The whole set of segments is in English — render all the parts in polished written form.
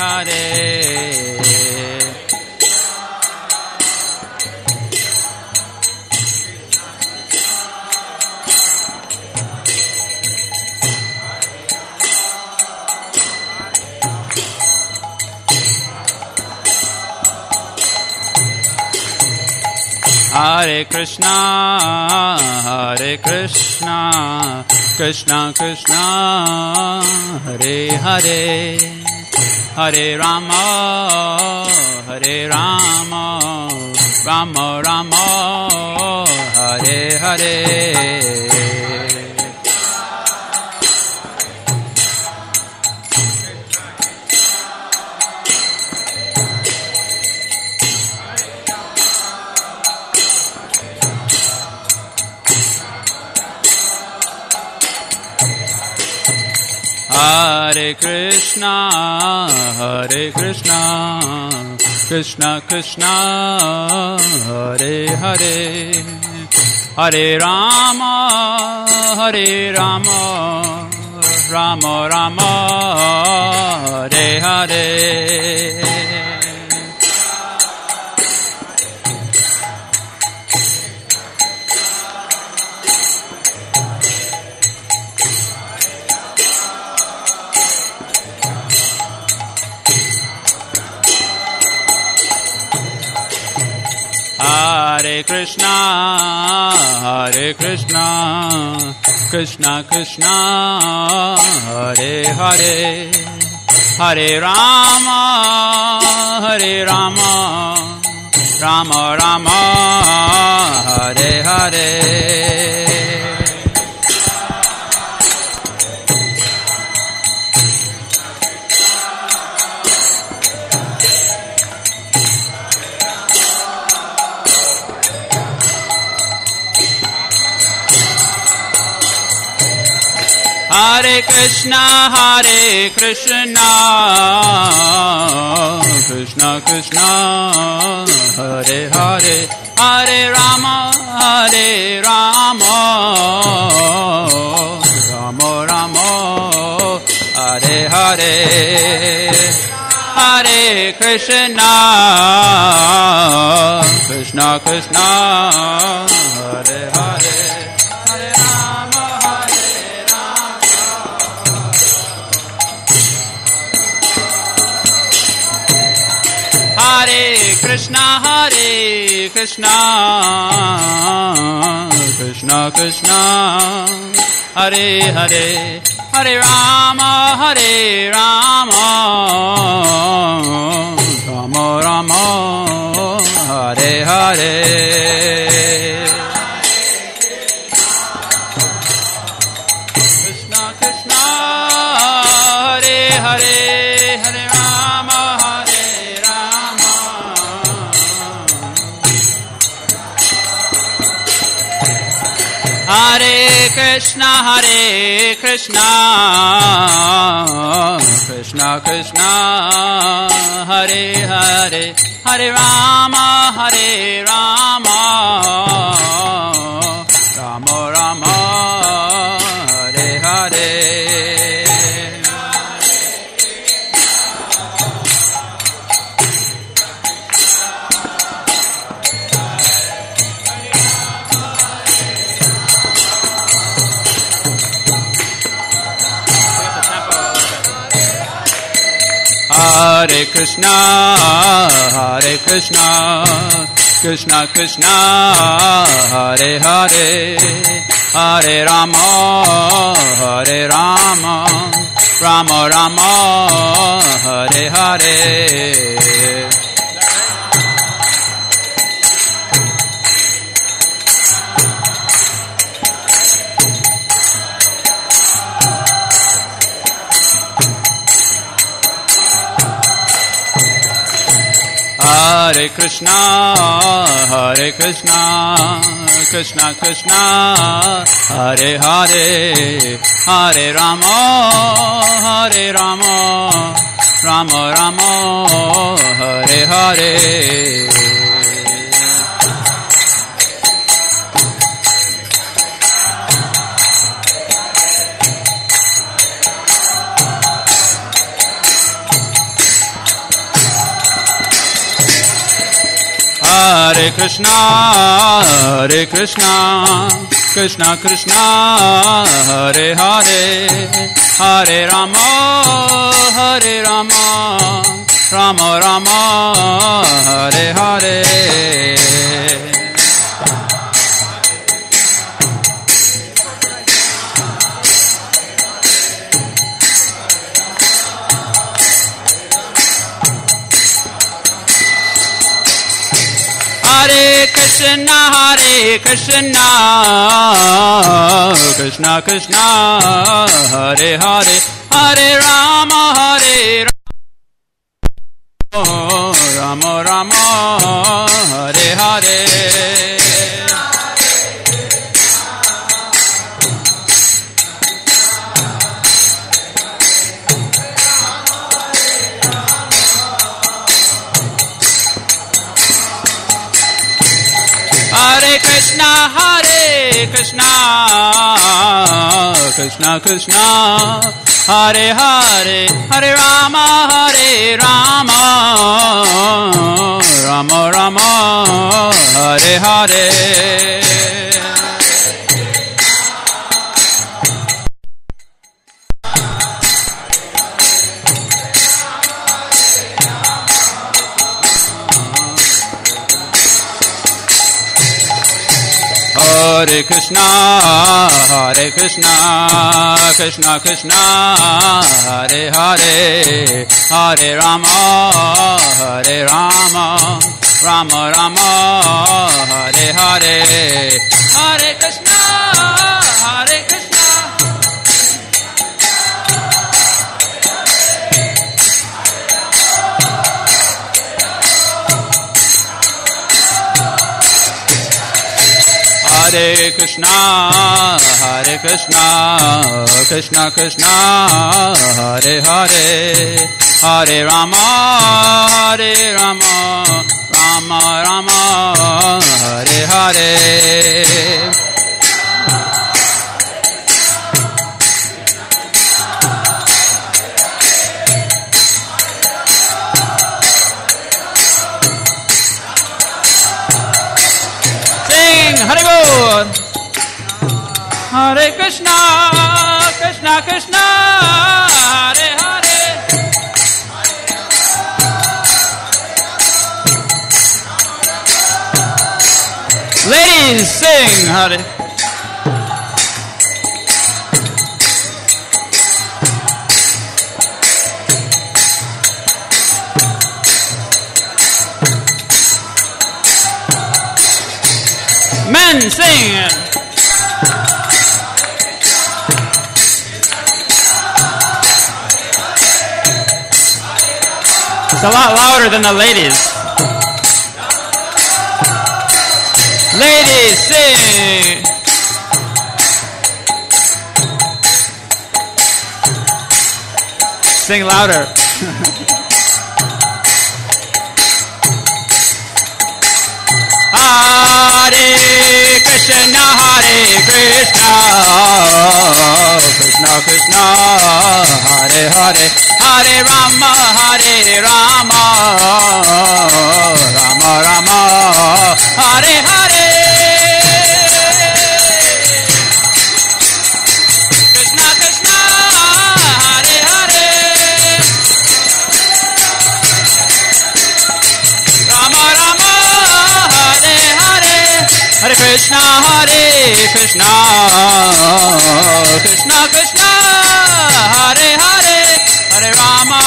Hare. Hare Krishna, Krishna Krishna, Hare Hare, Hare Rama, Rama Rama, Hare Hare. Hare Krishna, Krishna Krishna, Hare Hare, Hare Rama, Rama Rama, Hare Hare. Hare Krishna, Krishna Krishna, Hare Hare, Hare Rama, Rama Rama, Hare Hare. Hare Krishna, Krishna Krishna, Hare Hare, Hare Rama, Rama Rama, Hare Hare. Hare Krishna, Krishna Krishna, Hare Hare, Hare Rama, Hare Krishna, Krishna Krishna, Hare Hare, Hare Rama, Rama Rama, Hare Hare. Krishna Krishna, Hare Hare, Hare Rama, Hare Krishna, Krishna Krishna, Hare Hare, Hare Rama, Rama Rama, Hare Hare. Hare Krishna, Krishna Krishna, Hare Hare, Hare Rama, Rama Rama, Hare Hare. Hare Krishna, Krishna Krishna, Hare Hare, Hare Rama, Rama Rama, Hare Hare. Hare Krishna, Krishna Krishna, Hare Hare, Hare Rama, Rama Rama, Hare Hare. Hare Krishna, Krishna Krishna, Hare Hare, Hare Rama, Rama Rama, Hare Hare. Hare Krishna, Krishna Krishna, Hare Hare, Hare Rama, Rama Rama, Hare Hare. Hare Krishna, Krishna Krishna, Hare Hare, Hare Rama, Rama Rama, Hare Hare. Hare Krishna, Krishna. Hare Krishna, Krishna Krishna, Hare Hare, Hare Rama, Rama Rama, Hare Hare. Hare Bol. Hare Krishna, Krishna, Hare Hare. Ladies, sing Hare. Men, sing! It's a lot louder than the ladies. Ladies, sing! Sing louder. Hare Krishna, Krishna Krishna, Hare Hare, Hare Rama, Rama Rama, Hare Hare. Krishna Krishna, Hare Hare, Rama Rama, Hare Hare. Hare Krishna, Krishna Krishna, Hare Hare, Hare Rama,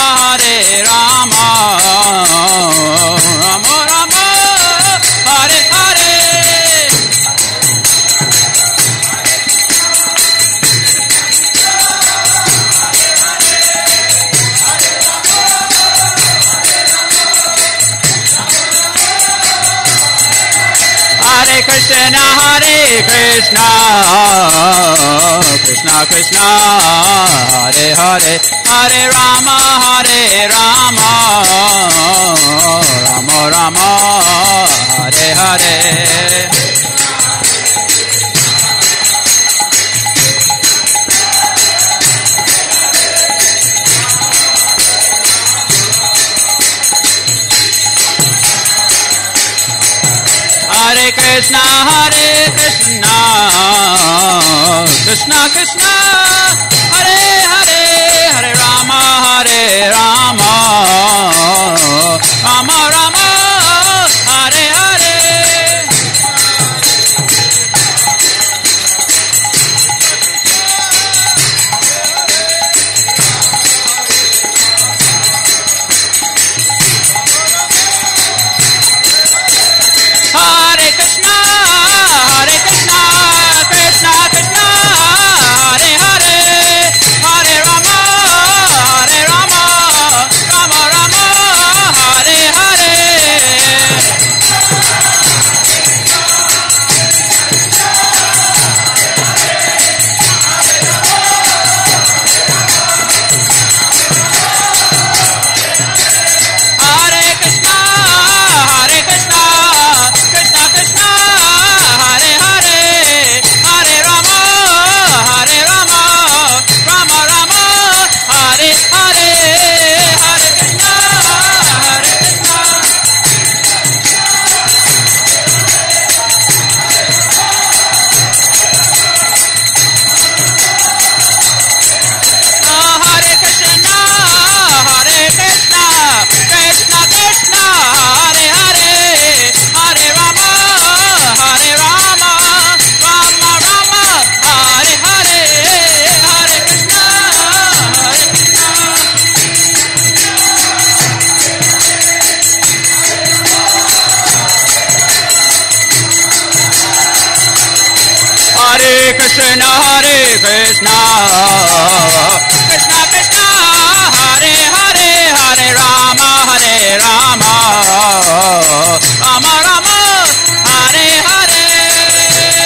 Rama Rama, Hare Hare. Hare Krishna, Krishna Krishna, Hare Hare, Hare Rama, Rama Rama, Hare Hare. Krishna, Hare Krishna, Krishna Krishna, Hare Hare, Hare Rama, Hare Rama, Rama Rama, Hare Hare. Hare Krishna, Hare Krishna, Krishna Krishna, Hare Hare, Hare Rama, Hare Rama, Rama Rama, Hare Hare. Hare Krishna, Hare Krishna, Krishna Krishna, Hare Hare, Hare Rama, Hare Rama, Rama Rama, Hare Hare, Hare Krishna, Hare Krishna. Hare Krishna, Hare Krishna, Krishna Krishna, Hare Hare, Hare Rama, Hare Rama, Rama Rama, Hare Hare, Hare Krishna, Hare Krishna. Hare Krishna, Hare Krishna, Krishna Krishna, Hare Hare, Hare Rama, Hare Rama, Rama Rama, Hare Hare.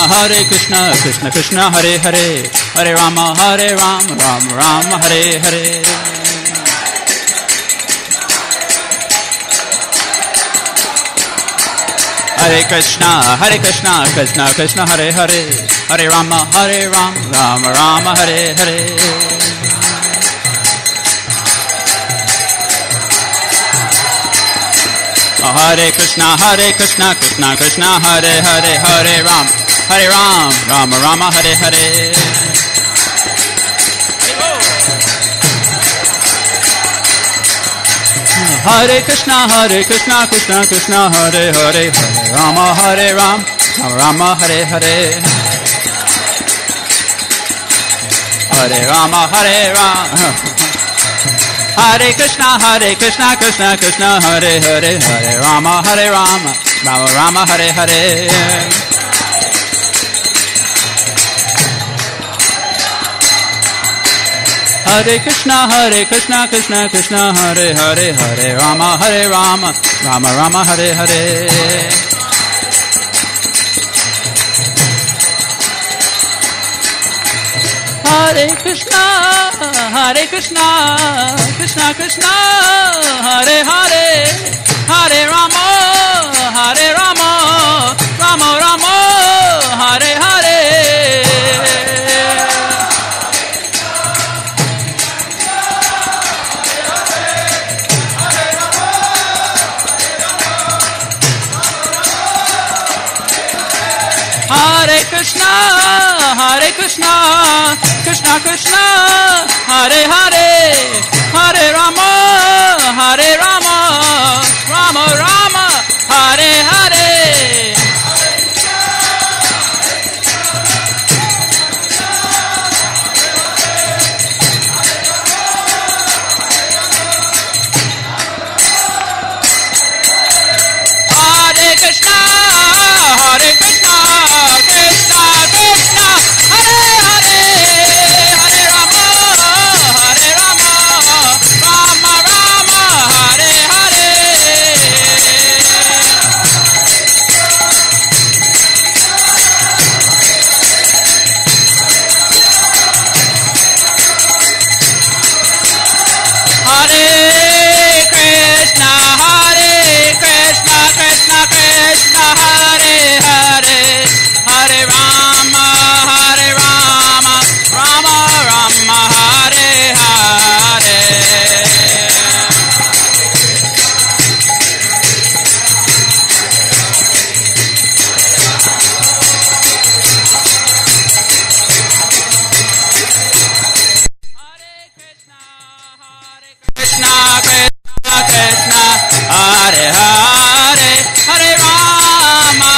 Hare Krishna, Krishna Krishna, Hare Hare, Hare Rama, Rama Rama, Hare Hare. Hare Krishna, Krishna Krishna, Hare Hare, Hare Rama, Rama Rama, Hare Hare. Hare Krishna, Krishna Krishna, Hare Hare, Hare Rama, Rama Rama, Hare Hare. Hare Krishna, Krishna Krishna, Hare Hare, Hare Rama, Rama Rama, Hare Hare. Hare Rama, Hare Rama. Hare Krishna, Krishna Krishna, Hare Hare, Hare Rama, Rama Rama, Hare Hare. Hare Krishna, Krishna, Hare Hare, Hare Rama, Rama Rama, Hare Hare. Hare Krishna, Krishna Krishna, Hare Hare, Hare Rama, Rama Rama, Hare Hare. Hare Krishna, Krishna Krishna, Hare Hare, Hare Rama, Rama Rama, Hare Hare. Hare Krishna, Krishna Krishna, Hare Hare, Hare Rama, Rama Rama, Hare Hare. Hare Hare, Hare Rama,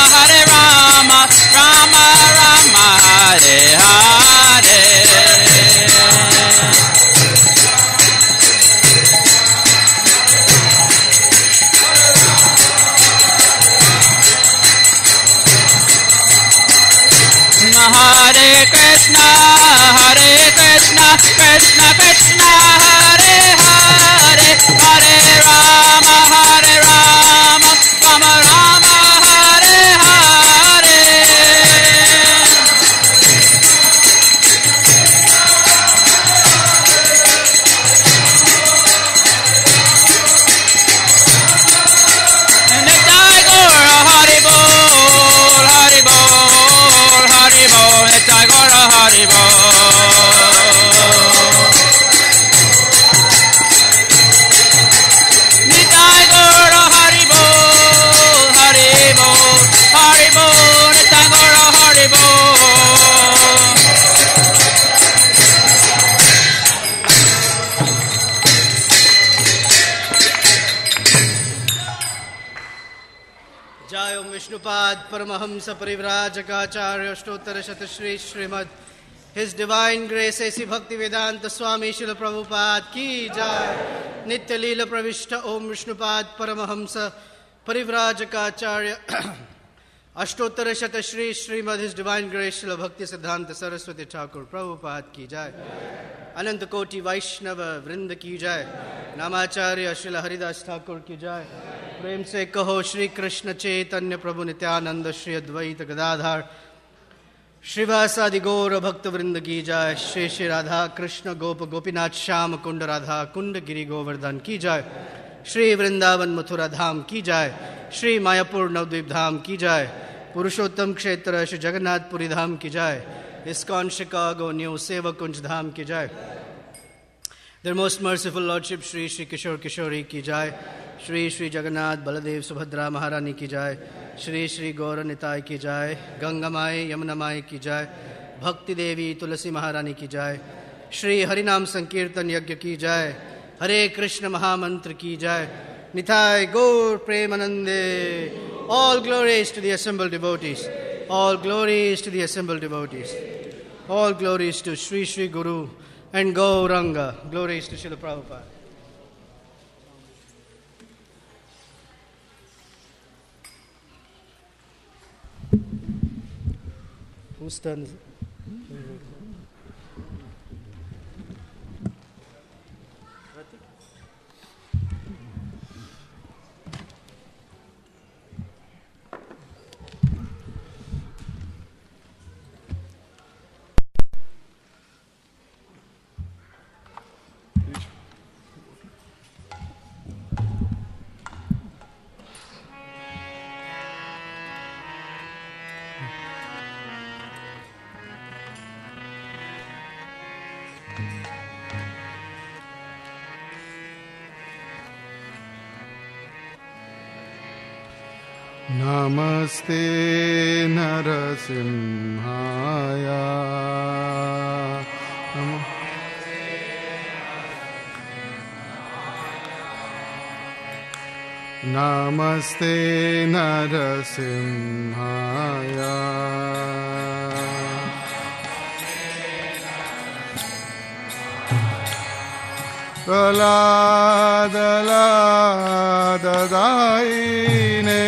Rama Rama, Hare Hare. Hare Krishna, Krishna Krishna, Hare Hare, Hare Rama, Rama Rama, Hare Hare. Nitai Gaura Hari Bol, Hari Bol, Hari Bol, Nitai Gaura Hari Bol. Nitai Gaura Hari Bol, Hari Bol, Hari Bol, Nitai Gaura Hari Bol. जय ओम Vishnupad Paramhans परिव्राजकाचार्य अष्टोत्तर शतश्री Shrimad His Divine Grace ऐसी भक्ति वेदांत स्वामी शिल प्रभुपाद की जय. नित्य लीला प्रविष्ट ओम Vishnupad Paramhans परिव्राजकाचार्य अष्टोत्तर शतश्री Shrimad His Divine Grace शिल भक्ति सिद्धांत सरस्वती ठाकुर प्रभुपाद की जय. अनंत कोटि वैष्णव वृंद की जय. नामाचार्य शिल हरिदास ठाकुर की जय. प्रेम से कहो श्री कृष्ण चैतन्य प्रभु नित्यानंद श्री अद्वैत गदाधार श्रीवासादि गौर भक्त वृंद की जय. श्री श्री राधा कृष्ण गोप गोपीनाथ श्याम कुंड राधा कुंड गिरी गोवर्धन की जय. श्री वृंदावन मथुरा धाम की जय. श्री मायापुर नवद्वीप धाम की जय. पुरुषोत्तम क्षेत्र श्री जगन्नाथपुरी धाम की जय. इस्कॉन शिकागो न्यू सेवक कुंज धाम की जय. Their most merciful Lordship Shri Shri Kishore Kishori की जय. श्री श्री जगन्नाथ बलदेव सुभद्रा महारानी की जय. श्री श्री गौर निताय की जय. गंगा माई यमुना माई की जय. भक्ति देवी तुलसी महारानी की जय. श्री हरिनाम संकीर्तन यज्ञ की जय. हरे कृष्ण महामंत्र की जय. निताय गौर प्रेमानंदे. All glories to the assembled devotees. All glories to the assembled devotees. All glories to Shri Shri Guru and Gauranga. Glories to Srila Prabhupada. Whose turn is it? Namaste Narasimhaya. Namaste Narasimhaya. Praladadaine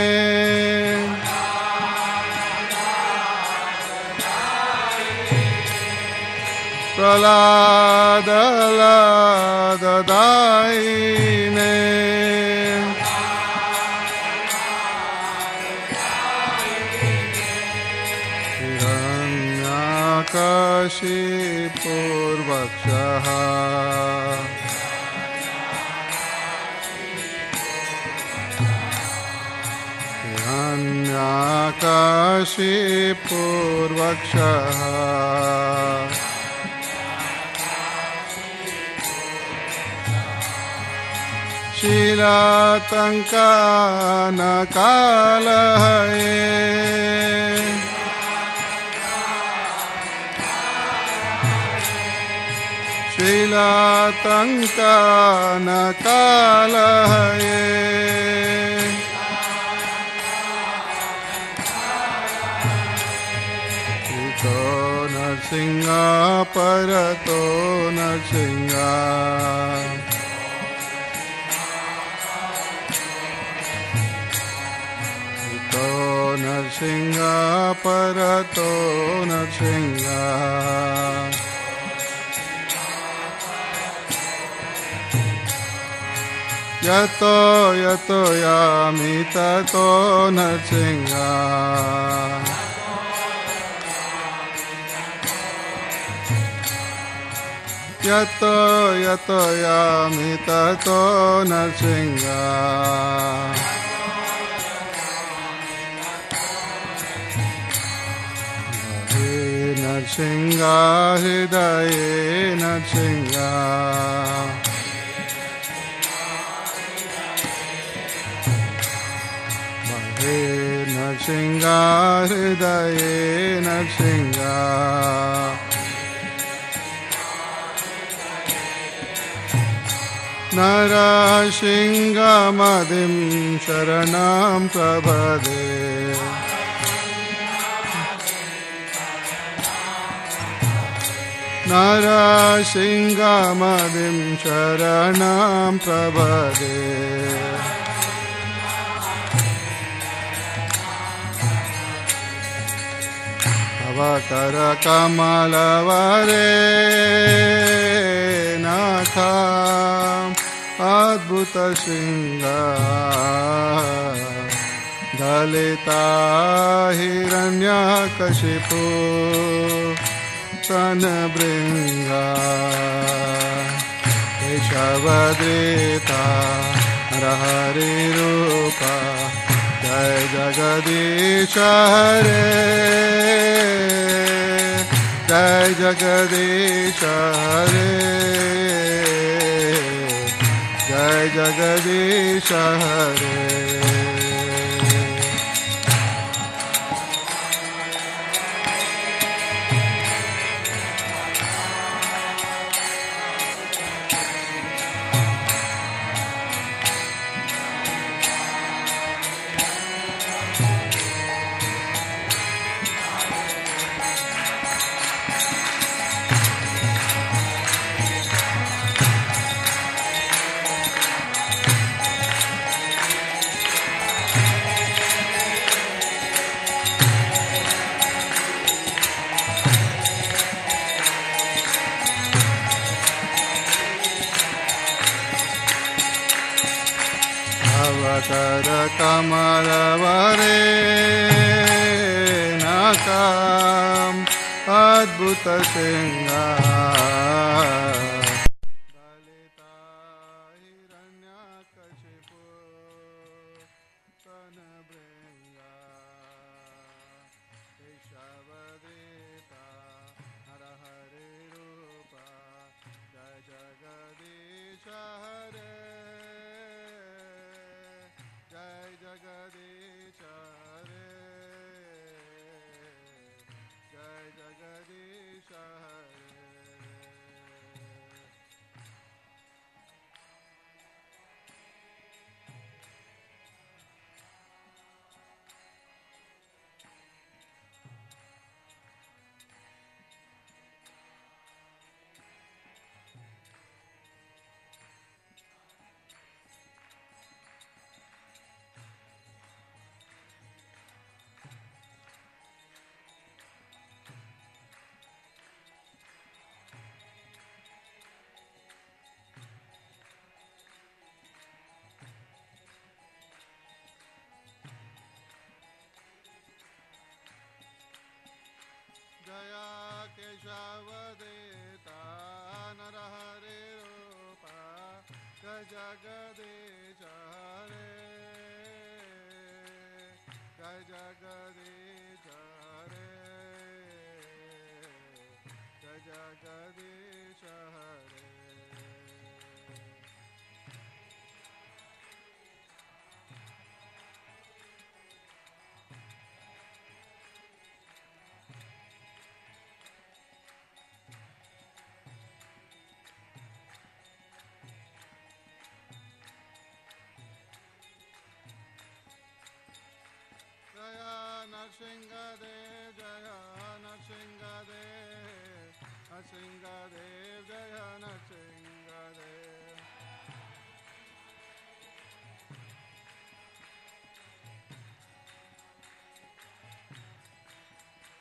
Praladadaine Hiranyakashipurvakshaha Hiranyakashipurvakshaha Shilatankanakalahaye Shilatankanakalahaye परतो नरसिंह तो नरसिंह परतो नरसिंह यतो यतो यामि ततो नरसिंह यतो यतो यामि ततो नरसिंह हे नरसिंह हृदये नरसिंह हे नरसिंह हृदये नरसिंह नरसिंहमदिं शरणं प्रपदे नरसिंहमदिं शरणं प्रपदे अवकर कमलवरे नाथ अद्भुत सिंह दलिता हिरण्यकशिपु तनभृङ्ग केशवदृता हरिरूपा जय जगदीश हरे जय जगदीश हरे जय जगदीश हरे अवकर कमलवरे नाकम् अद्भुत सिंह दलिता हिरण्यकशिपु तनभृङ्ग केशवदृता हरिरूपा जय जगदीश हरे जय जगदीश हरे जय जगदीश हरे जया केशवदेता नरहरिरूपा जय जगदीश हरे जय जगदीश हरे जय जगदीश हरे नरसिंह दे जय नरसिंह दे Nrsingadev Jaya Nrsingadev.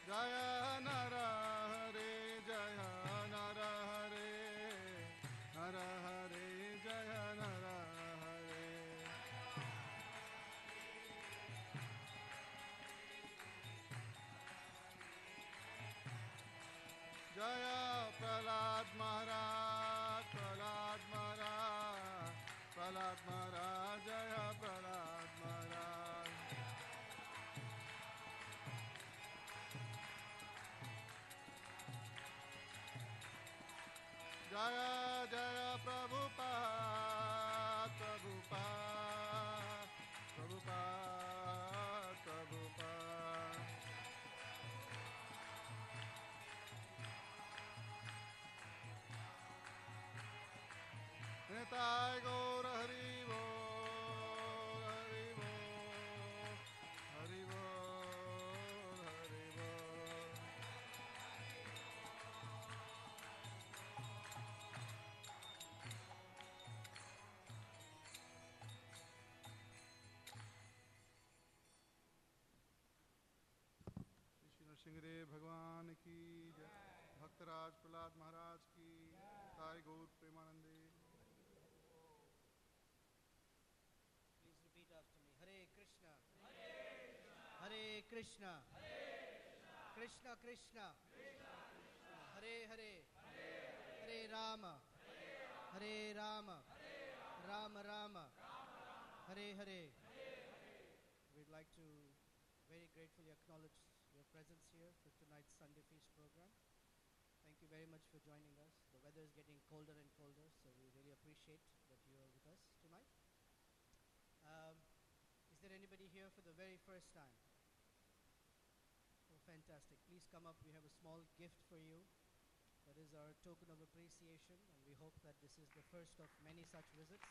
Jaya Narahare Jaya Narahare Narahare Jaya Narahare. Jaya Prahlad Maharaj Prahlad Maharaj Prahlad Maharaj Jaya Prahlad Maharaj. Jaya Jaya Prabhupada Prabhupada Prabhupada Prabhupada. Nitai Gaur Hari Bol Hari Bol Hari Bol Hari Bol. Shri Narasimhadeva भगवान की जय. भक्तराज प्रहलाद महाराज की ताई गौर प्रेमानंदे. Please repeat after me. Hare Krishna. Hare Krishna. Krishna Krishna. Hare Hare. Hare Rama. Hare Rama. Rama Rama. Hare Hare. We'd like to very gratefully acknowledge your presence here for tonight's Sunday Feast program. Thank you very much for joining us. The weather is getting colder and colder, so we really appreciate that you are with us tonight. Is there anybody here for the very first time? Oh, fantastic. Please come up. We have a small gift for you. That is our token of appreciation, and we hope that this is the first of many such visits.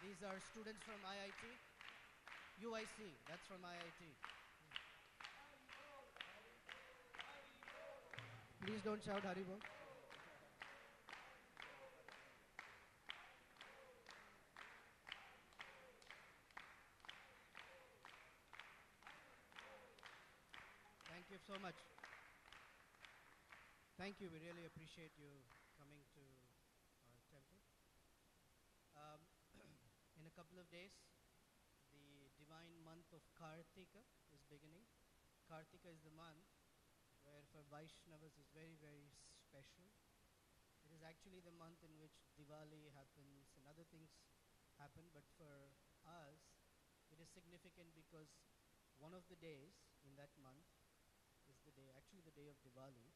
These are students from IIT. UIC, that's from IIT. Please don't shout Haribol. Thank you so much. Thank you. We really appreciate you coming to our temple. In a couple of days, the divine month of Kartika is beginning. Kartika is the month where for Vaishnavas is very, very special. It is actually the month in which Diwali happens and other things happen, but for us, it is significant because one of the days in that month is the day, actually the day of Diwali,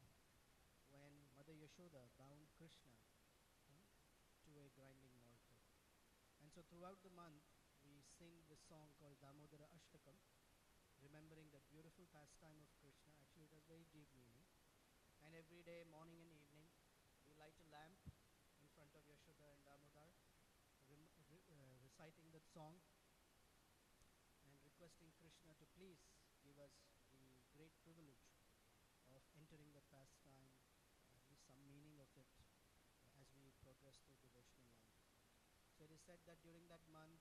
when Mother Yashoda bound Krishna to a grinding mortar. And so throughout the month, we sing this song called Damodara Ashtakam, remembering that beautiful pastime of Krishna. Actually, it has very deep meaning. And every day, morning and evening, we light a lamp in front of Yashoda and Damodar, reciting that song and requesting Krishna to please give us the great privilege of entering the pastime, at least some meaning of it, as we progress through devotional life. So it is said that during that month,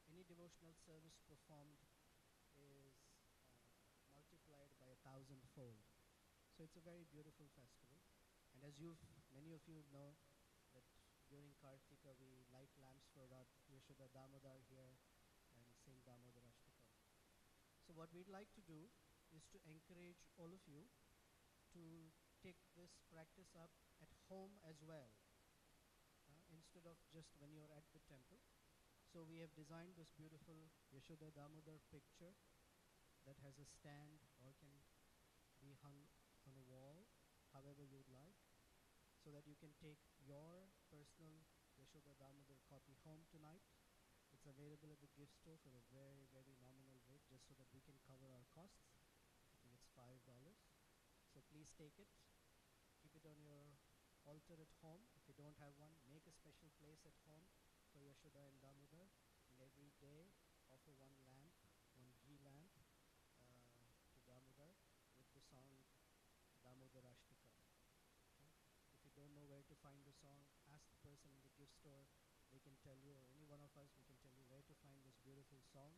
any devotional service performed is multiplied by 1,000-fold. So it's a very beautiful festival. And as many of you know, that during Kartika we light lamps for Yashoda Damodar here and sing Damodar Ashtakam. So what we'd like to do is to encourage all of you to take this practice up at home as well, instead of just when you're at the temple. So we have designed this beautiful Yashoda Damodar picture that has a stand or can be hung on a wall, however you'd like, so that you can take your personal Yashoda Damodar copy home tonight. It's available at the gift store for a very, very nominal rate, just so that we can cover our costs. I think it's $5. So please take it, keep it on your altar at home. If you don't have one, make a special place at home for Yashoda and Damodar, and every day offer one lamp, one ghee lamp to Damodar with the song Damodar Ashtakam. find the song, ask the person in the gift store. They can tell you, or any one of us, we can tell you where to find this beautiful song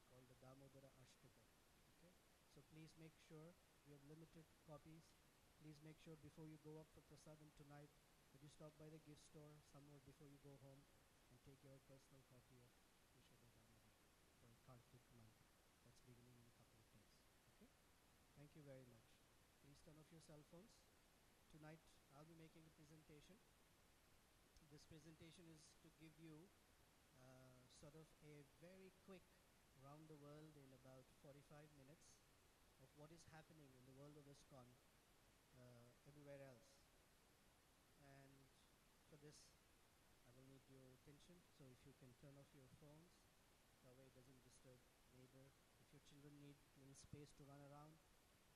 called the Damodara Ashtaka. Okay? So please make sure we have limited copies. Please make sure before you go up for prasadam tonight that you stop by the gift store somewhere before you go home and take your personal copy of Yashoda Damodar for Kartik month. That's beginning in a couple of days. Okay? Thank you very much. Please turn off your cell phones. Tonight I'll be making a presentation. This presentation is to give you sort of a very quick round the world in about 45 minutes of what is happening in the world of ISKCON everywhere else. And for this, I will need your attention. So if you can turn off your phones, that way it doesn't disturb neighbor. If your children need little space to run around,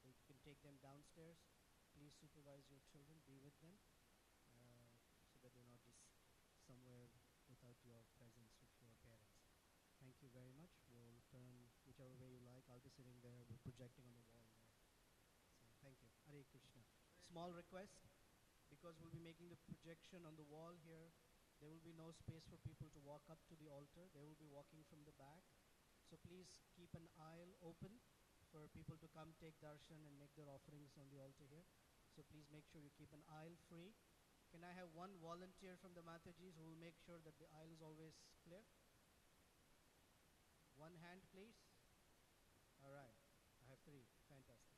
you can take them downstairs. Please supervise your children, be with them, so that they're not just somewhere without your presence with your parents. Thank you very much. We'll turn whichever way you like. I'll be sitting there. We're projecting on the wall there. So thank you. Hare Krishna. Small request, because we'll be making the projection on the wall here, there will be no space for people to walk up to the altar. They will be walking from the back. So please keep an aisle open for people to come take darshan and make their offerings on the altar here. So please make sure you keep an aisle free. Can I have one volunteer from the Matajis who will make sure that the aisle is always clear? One hand, please. All right. I have three. Fantastic.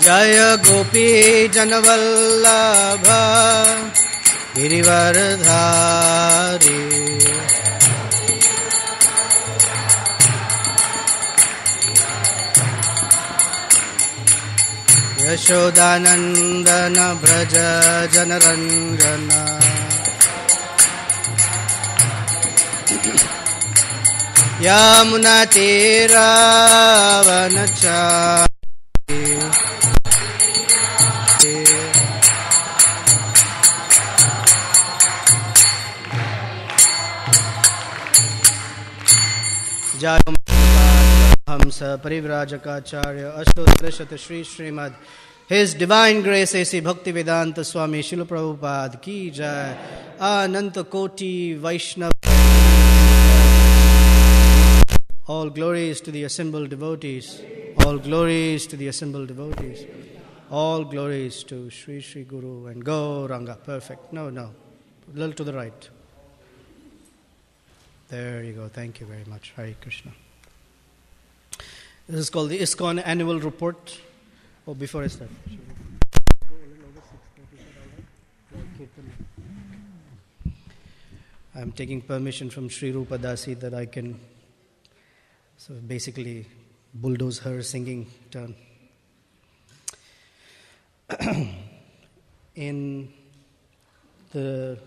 जय गोपी जनवल्लभ गिरिवरधारी यशोदानंदन ब्रज जनरंजन यमुना तीरावनचारी जय हंस परिव्राजकाचार्य अष्टोत्तर शत Shri Shrimad His Divine Grace A.C. Bhaktivedanta Swami Srila Prabhupada ki jai. Ananta Koti Vaishnava. All glories to the assembled devotees. All glories to the assembled devotees. All glories to Sri Sri Guru and Gauranga. Perfect. No. A little to the right. There you go. Thank you very much. Hare Krishna. This is called the ISKCON Annual Report. Oh, before I start. I'm taking permission from Sri Rupa Dasi that I can basically bulldoze her singing turn. In the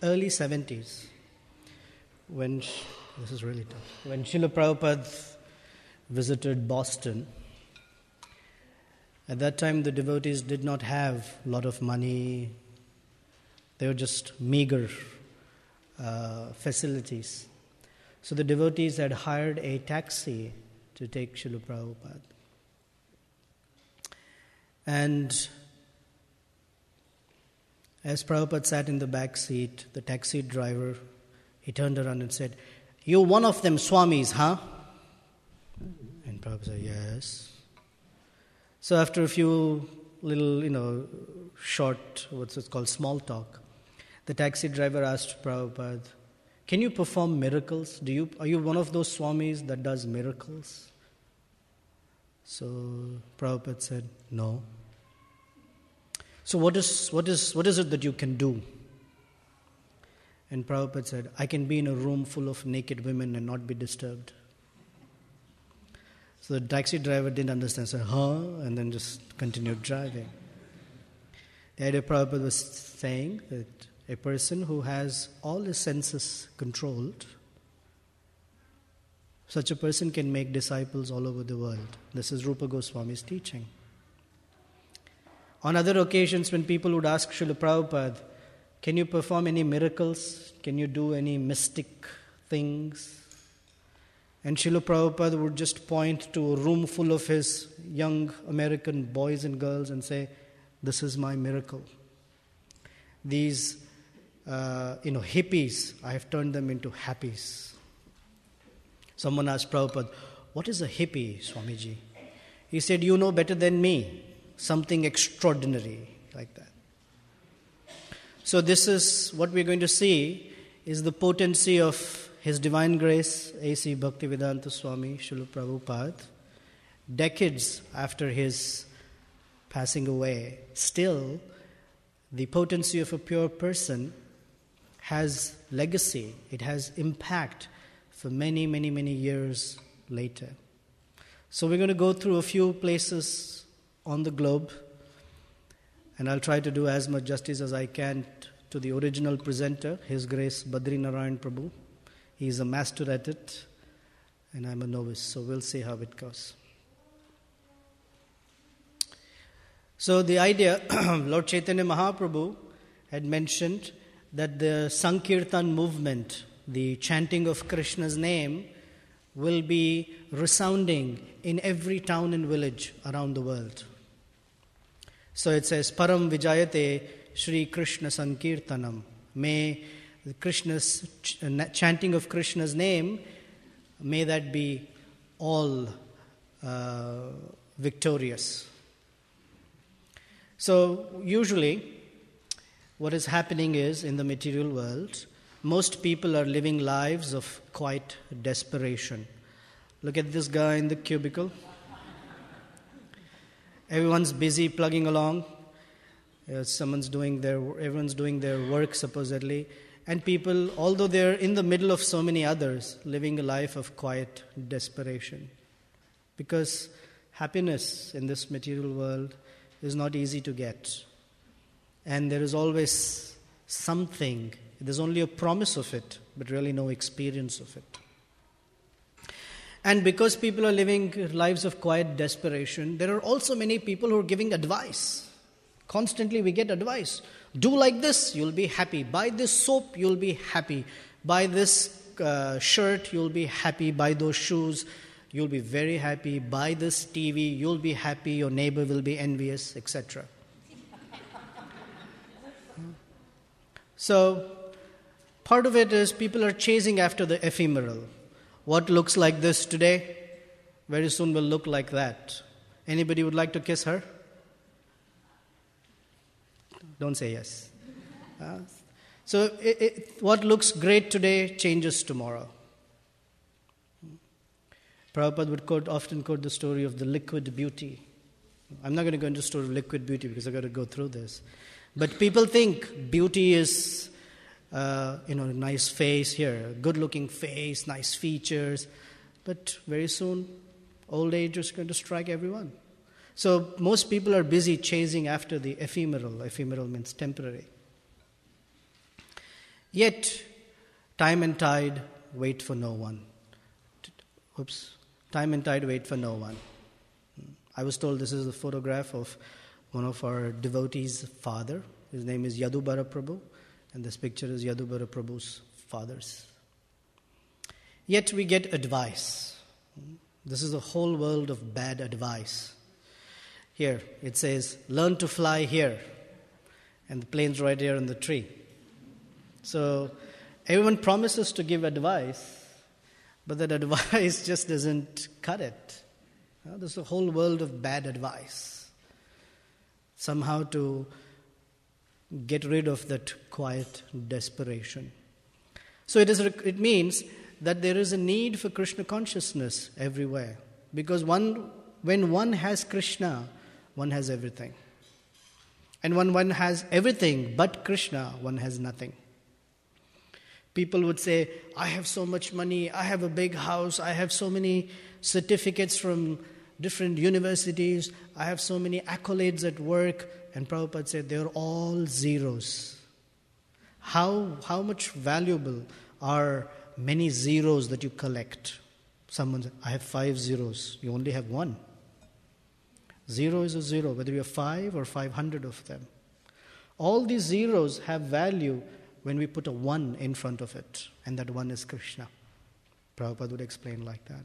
early 70s, this is really tough, when Srila Prabhupada visited Boston, at that time the devotees did not have a lot of money. They were just meager facilities. So the devotees had hired a taxi to take Srila Prabhupada. And as Prabhupada sat in the back seat, the taxi driver, he turned around and said, "You one of them Swamis, huh?" And Prabhupada said, "Yes." So after a few little, short, what's it called, small talk, the taxi driver asked Prabhupada, "Can you perform miracles? Are you one of those Swamis that does miracles?" So Prabhupada said, "No." "So what is it that you can do?" And Prabhupada said, "I can be in a room full of naked women and not be disturbed." So the taxi driver didn't understand, said, "Huh?" and then just continued driving. The idea Prabhupada was saying that a person who has all his senses controlled, such a person can make disciples all over the world. This is Rupa Goswami's teaching. On other occasions, when people would ask Srila Prabhupada, "Can you perform any miracles? Can you do any mystic things?" And Srila Prabhupada would just point to a room full of his young American boys and girls and say, "This is my miracle. These, hippies, I have turned them into happies." Someone asked Prabhupada, "What is a hippie, Swamiji?" He said, "You know better than me. Something extraordinary like that." So this is what we're going to see is the potency of His Divine Grace, A.C. Bhaktivedanta Swami Srila Prabhupada, decades after his passing away. Still, the potency of a pure person has legacy. It has impact for many, many, many years later. So we're going to go through a few places on the globe, and I'll try to do as much justice as I can to the original presenter, His Grace Badri Narayan Prabhu. He's a master at it, and I'm a novice, so we'll see how it goes. So the idea, Lord Chaitanya Mahaprabhu had mentioned that the Sankirtan movement, the chanting of Krishna's name, will be resounding in every town and village around the world. So it says, "Param Vijayate Shri Krishna Sankirtanam." May Krishna's chanting of Krishna's name, may that be all victorious. So usually what is happening is in the material world, most people are living lives of quiet desperation. Look at this guy in the cubicle. Everyone's busy plugging along. Everyone's doing their work supposedly. And people, although they're in the middle of so many others, living a life of quiet desperation. Because happiness in this material world is not easy to get. And there is always something. There's only a promise of it, but really no experience of it. And because people are living lives of quiet desperation, there are also many people who are giving advice. Constantly we get advice. Do like this, you'll be happy. Buy this soap, you'll be happy. Buy this shirt, you'll be happy. Buy those shoes, you'll be very happy. Buy this TV, you'll be happy. Your neighbor will be envious, etc. So, part of it is people are chasing after the ephemeral. What looks like this today, very soon will look like that. Anybody would like to kiss her? Don't say yes. So what looks great today changes tomorrow. Prabhupada would often quote the story of the liquid beauty. I'm not going to go into the story of liquid beauty because I've got to go through this. But people think beauty is a nice face here, good-looking face, nice features. But very soon, old age is going to strike everyone. So most people are busy chasing after the ephemeral. Ephemeral means temporary. Yet, time and tide wait for no one. Time and tide wait for no one. I was told this is a photograph of one of our devotees' father. His name is Yadubara Prabhu. And this picture is Yadubara Prabhu's father's. Yet we get advice. This is a whole world of bad advice. Here, it says, learn to fly here. And the plane's right here on the tree. So, everyone promises to give advice, but that advice just doesn't cut it. There's a whole world of bad advice. Somehow to get rid of that quiet desperation. So it means that there is a need for Krishna consciousness everywhere. Because when one has Krishna, one has everything. And when one has everything but Krishna, one has nothing. People would say, I have so much money, I have a big house, I have so many certificates from different universities, I have so many accolades at work. And Prabhupada said, they're all zeros. How much valuable are many zeros that you collect? Someone said, I have 5 zeros. You only have 1. Zero is a zero, whether you have 5 or 500 of them. All these zeros have value when we put a 1 in front of it. And that 1 is Krishna. Prabhupada would explain like that.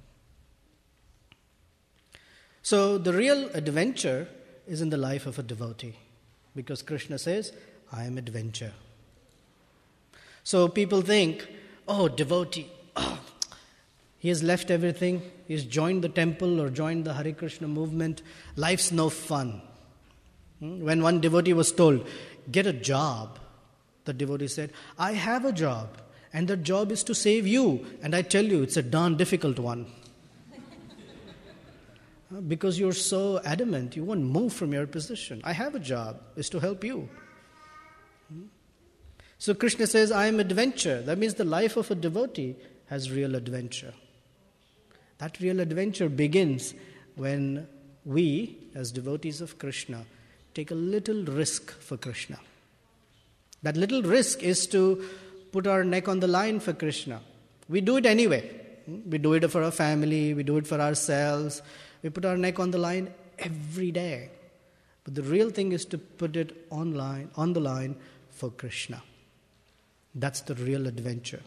So the real adventure is in the life of a devotee. Because Krishna says, I am adventure. So people think, devotee, he has left everything, he has joined the temple or joined the Hare Krishna movement, life's no fun. When one devotee was told, get a job, the devotee said, I have a job, and that job is to save you, and I tell you, it's a darn difficult one. Because you're so adamant, you won't move from your position. I have a job, it's to help you. So Krishna says, I am adventure. That means the life of a devotee has real adventure. That real adventure begins when we, as devotees of Krishna, take a little risk for Krishna. That little risk is to put our neck on the line for Krishna. We do it anyway. We do it for our family, we do it for ourselves. We put our neck on the line every day. But the real thing is to put it on the line for Krishna. That's the real adventure.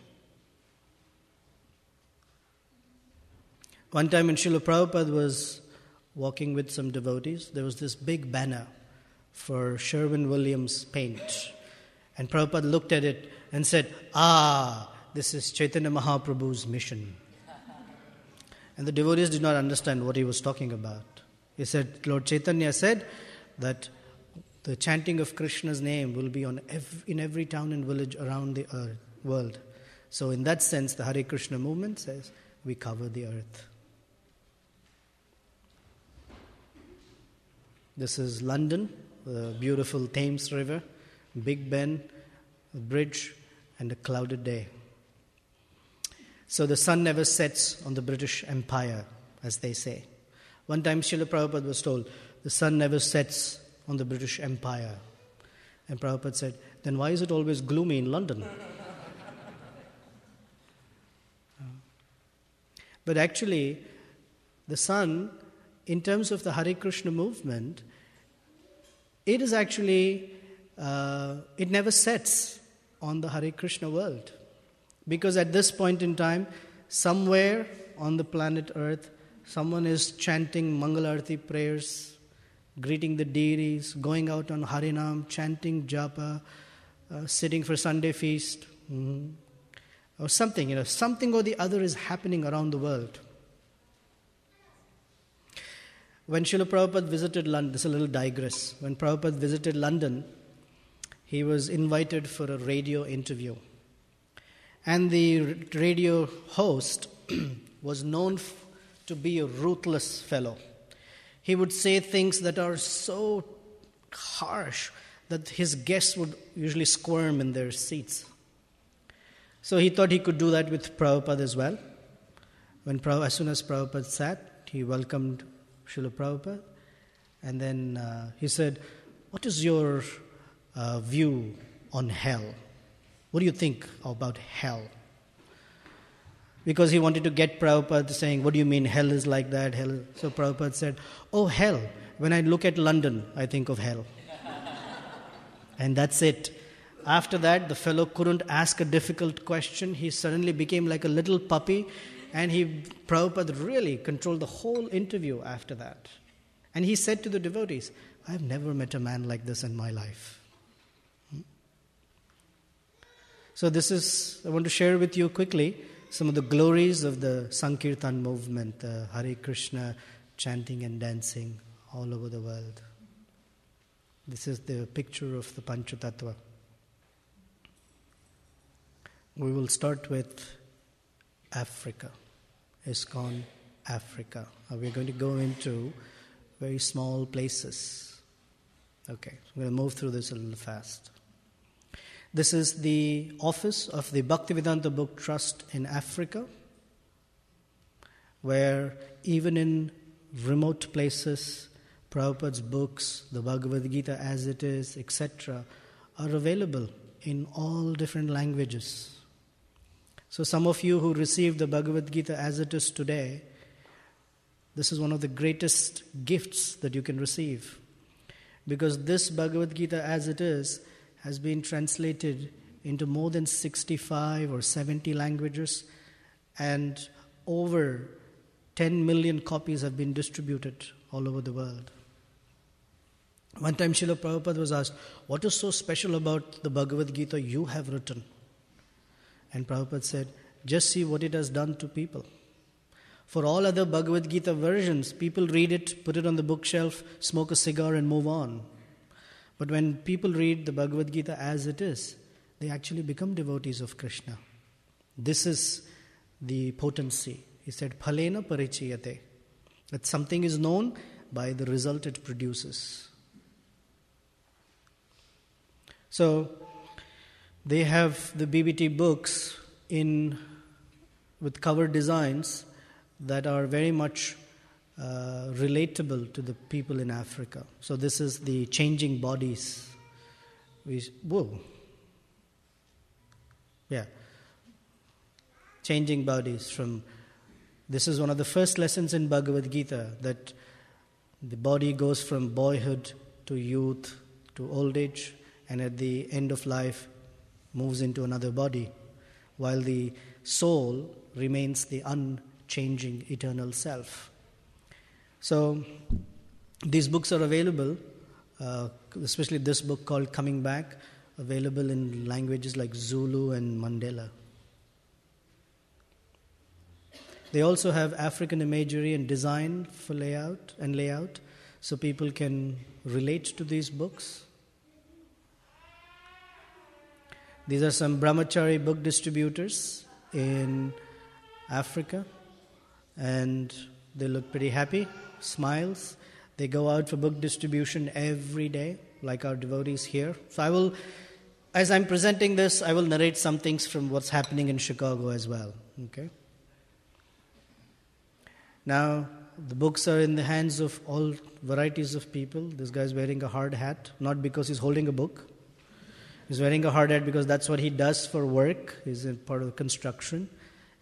One time when Srila Prabhupada was walking with some devotees, there was this big banner for Sherwin-Williams paint. And Prabhupada looked at it and said, this is Chaitanya Mahaprabhu's mission. And the devotees did not understand what he was talking about. He said, Lord Chaitanya said that the chanting of Krishna's name will be in every town and village around the earth. world. So in that sense, the Hare Krishna movement says we cover the earth. This is London, the beautiful Thames River, Big Ben, a bridge, and a clouded day. So the sun never sets on the British Empire, as they say. One time Srila Prabhupada was told, the sun never sets on the British Empire. And Prabhupada said, then why is it always gloomy in London? But actually, the sun, in terms of the Hare Krishna movement, it is actually, it never sets on the Hare Krishna world. Because at this point in time, somewhere on the planet Earth, someone is chanting Mangal Arati prayers, greeting the deities, going out on Harinam, chanting japa, sitting for Sunday feast, or something, something or the other is happening around the world. When Srila Prabhupada visited London, this is a little digress. When Prabhupada visited London, he was invited for a radio interview. And the radio host was known to be a ruthless fellow. He would say things that are so harsh that his guests would usually squirm in their seats. So he thought he could do that with Prabhupada as well. As soon as Prabhupada sat, he welcomed Srila Prabhupada. And then he said, what is your view on hell? What do you think about hell? Because he wanted to get Prabhupada saying, what do you mean hell is like that? Hell. So Prabhupada said, oh, hell. When I look at London, I think of hell. And that's it. After that, the fellow couldn't ask a difficult question. He suddenly became like a little puppy. And Prabhupada really controlled the whole interview after that. And he said to the devotees, I've never met a man like this in my life. So I want to share with you quickly some of the glories of the Sankirtan movement, the Hare Krishna chanting and dancing all over the world. This is the picture of the Panchatattva. We will start with Africa, ISKCON Africa. We're going to go into very small places. Okay, so I'm going to move through this a little fast. This is the office of the Bhaktivedanta Book Trust in Africa, where even in remote places, Prabhupada's books, the Bhagavad Gita as it is, etc., are available in all different languages. So some of you who received the Bhagavad Gita as it is today, this is one of the greatest gifts that you can receive. Because this Bhagavad Gita as it is has been translated into more than 65 or 70 languages, and over 10 million copies have been distributed all over the world. One time Srila Prabhupada was asked, what is so special about the Bhagavad Gita you have written? And Prabhupada said, just see what it has done to people. For all other Bhagavad Gita versions, people read it, put it on the bookshelf, smoke a cigar and move on. But when people read the Bhagavad Gita as it is, they actually become devotees of Krishna. This is the potency. He said, phalena parichayate. That something is known by the result it produces. So, they have the BBT books with cover designs that are very much relatable to the people in Africa. So this is the changing bodies. Changing bodies this is one of the first lessons in Bhagavad Gita, that the body goes from boyhood to youth to old age, and at the end of life moves into another body, while the soul remains the unchanging eternal self. So these books are available, especially this book called Coming Back, available in languages like Zulu and Mandela. They also have African imagery and design for layout, so people can relate to these books. These are some brahmachari book distributors in Africa, and they look pretty happy, smiles. They go out for book distribution every day, like our devotees here. So as I'm presenting this, I will narrate some things from what's happening in Chicago as well. Okay. Now, the books are in the hands of all varieties of people. This guy's wearing a hard hat, not because he's holding a book. He's wearing a hard hat because that's what he does for work. He's a part of construction.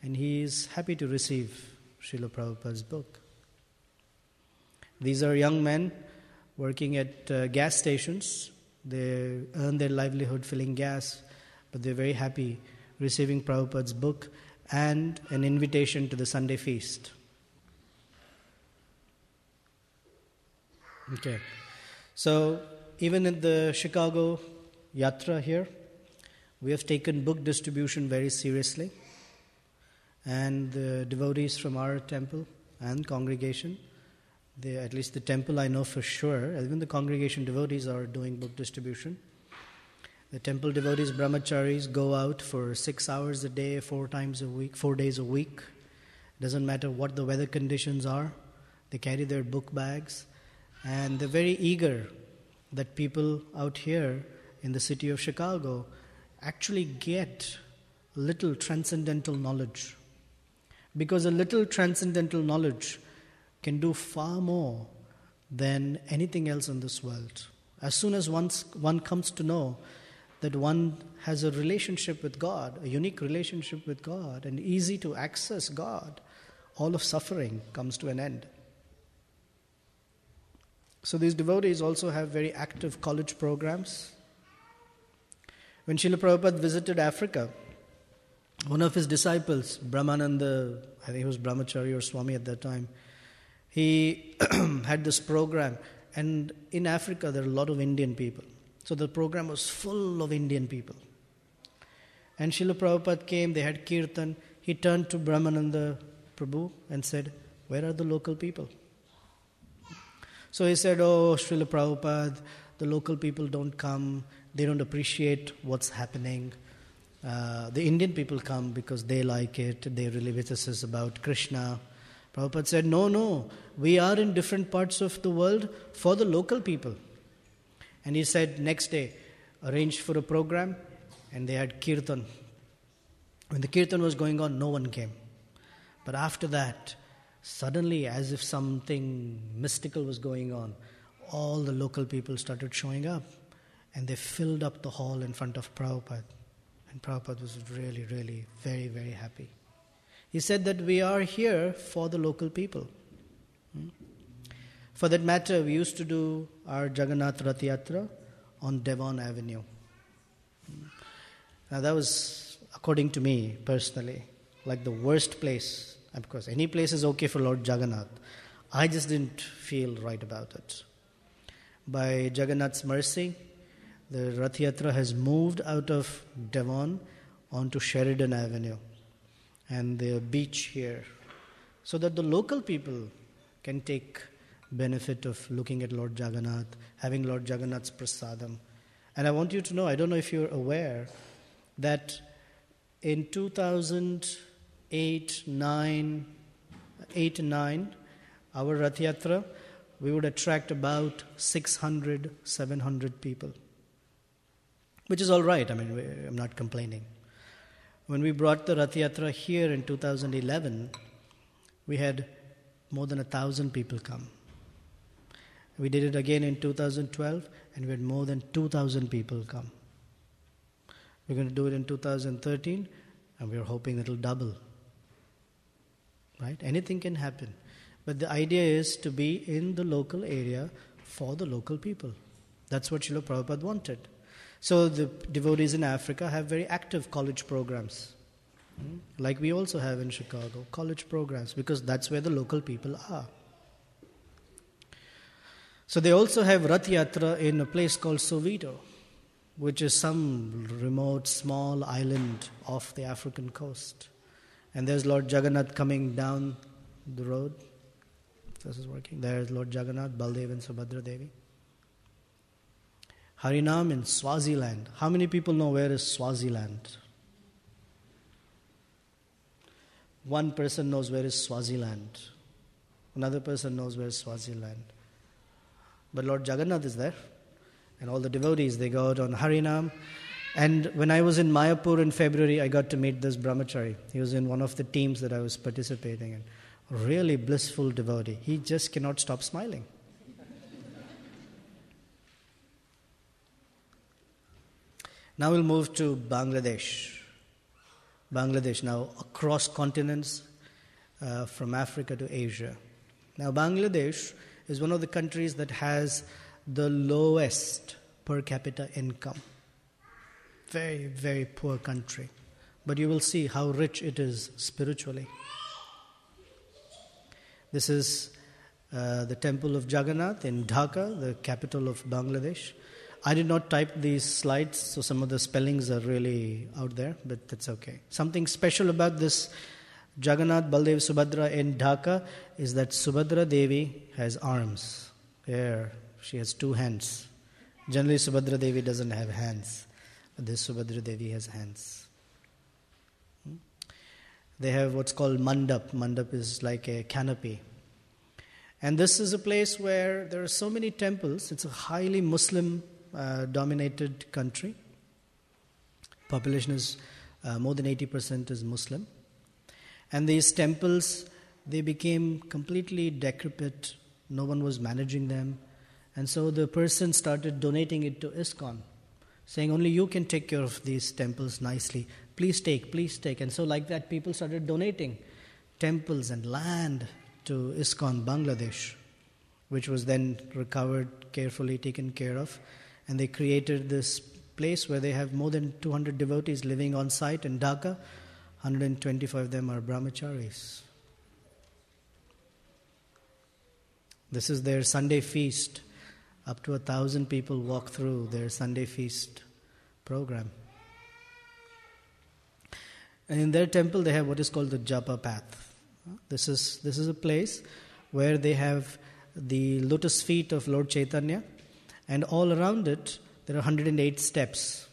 And he is happy to receive Srila Prabhupada's book. These are young men working at gas stations. They earn their livelihood filling gas, but they're very happy receiving Prabhupada's book and an invitation to the Sunday feast. Okay, so even in the Chicago Yatra here, we have taken book distribution very seriously, and the devotees from our temple and congregation, at least the temple I know for sure, even the congregation devotees are doing book distribution. The temple devotees, brahmacharis, go out for 6 hours a day, 4 times a week, 4 days a week. Doesn't matter what the weather conditions are. They carry their book bags, and they're very eager that people out here in the city of Chicago actually get little transcendental knowledge. Because a little transcendental knowledge can do far more than anything else in this world. As soon as one comes to know that one has a relationship with God, a unique relationship with God, and easy to access God, all of suffering comes to an end. So these devotees also have very active college programs. When Srila Prabhupada visited Africa, one of his disciples, Brahmananda, I think he was Brahmachari or Swami at that time, he had this program, and in Africa there are a lot of Indian people. So the program was full of Indian people. And Srila Prabhupada came, they had kirtan. He turned to Brahmananda Prabhu and said, "Where are the local people?" So he said, "Oh, Srila Prabhupada, the local people don't come. They don't appreciate what's happening. The Indian people come because they like it. They really with us about Krishna." Prabhupada said, No, we are in different parts of the world for the local people. And he said, next day, arranged for a program, and they had kirtan. When the kirtan was going on, no one came. But after that, suddenly, as if something mystical was going on, all the local people started showing up, and they filled up the hall in front of Prabhupada. And Prabhupada was really, really very, very happy. He said that we are here for the local people. For that matter, we used to do our Jagannath Rath Yatra on Devon Avenue. Now that was, according to me personally, like the worst place. Of course, any place is okay for Lord Jagannath. I just didn't feel right about it. By Jagannath's mercy, the Rath Yatra has moved out of Devon onto Sheridan Avenue and the beach here, so that the local people can take benefit of looking at Lord Jagannath, having Lord Jagannath's prasadam. And I want you to know, I don't know if you're aware, that in 2008, 9, and 9, our Rath Yatra, we would attract about 600, 700 people. Which is all right, I'm not complaining. When we brought the Rath Yatra here in 2011, we had more than 1,000 people come. We did it again in 2012, and we had more than 2,000 people come. We're going to do it in 2013, and we're hoping it'll double. Right? Anything can happen. But the idea is to be in the local area for the local people. That's what Srila Prabhupada wanted. So the devotees in Africa have very active college programs, like we also have in Chicago, college programs, because that's where the local people are. So they also have Rath Yatra in a place called Soweto, which is some remote, small island off the African coast. And there's Lord Jagannath coming down the road. This is working. There's Lord Jagannath, Baldev and Subhadra Devi. Harinam in Swaziland. How many people know where is Swaziland? One person knows where is Swaziland. Another person knows where is Swaziland. But Lord Jagannath is there. And all the devotees, they go out on Harinam. And when I was in Mayapur in February, I got to meet this brahmachari. He was in one of the teams that I was participating in. A really blissful devotee. He just cannot stop smiling. Now we'll move to Bangladesh. Bangladesh, now across continents, from Africa to Asia. Now Bangladesh is one of the countries that has the lowest per capita income. Very, very poor country. But you will see how rich it is spiritually. This is the temple of Jagannath in Dhaka, the capital of Bangladesh. I did not type these slides, so some of the spellings are really out there, but that's okay. Something special about this Jagannath, Baldev, Subhadra in Dhaka is that Subhadra Devi has arms. Here, she has two hands. Generally, Subhadra Devi doesn't have hands, but this Subhadra Devi has hands. They have what's called mandap. Mandap is like a canopy. And this is a place where there are so many temples. It's a highly Muslim dominated country. Population is more than 80% is Muslim. And these temples, they became completely decrepit. No one was managing them. And so the person started donating it to ISKCON, saying only you can take care of these temples nicely. Please take, please take. And so like that, people started donating temples and land to ISKCON, Bangladesh, which was then recovered, carefully taken care of. And they created this place where they have more than 200 devotees living on site in Dhaka. 125 of them are brahmacharis. This is their Sunday feast. Up to 1,000 people walk through their Sunday feast program. And in their temple they have what is called the Japa path. This is a place where they have the lotus feet of Lord Chaitanya, and all around it there are 108 steps.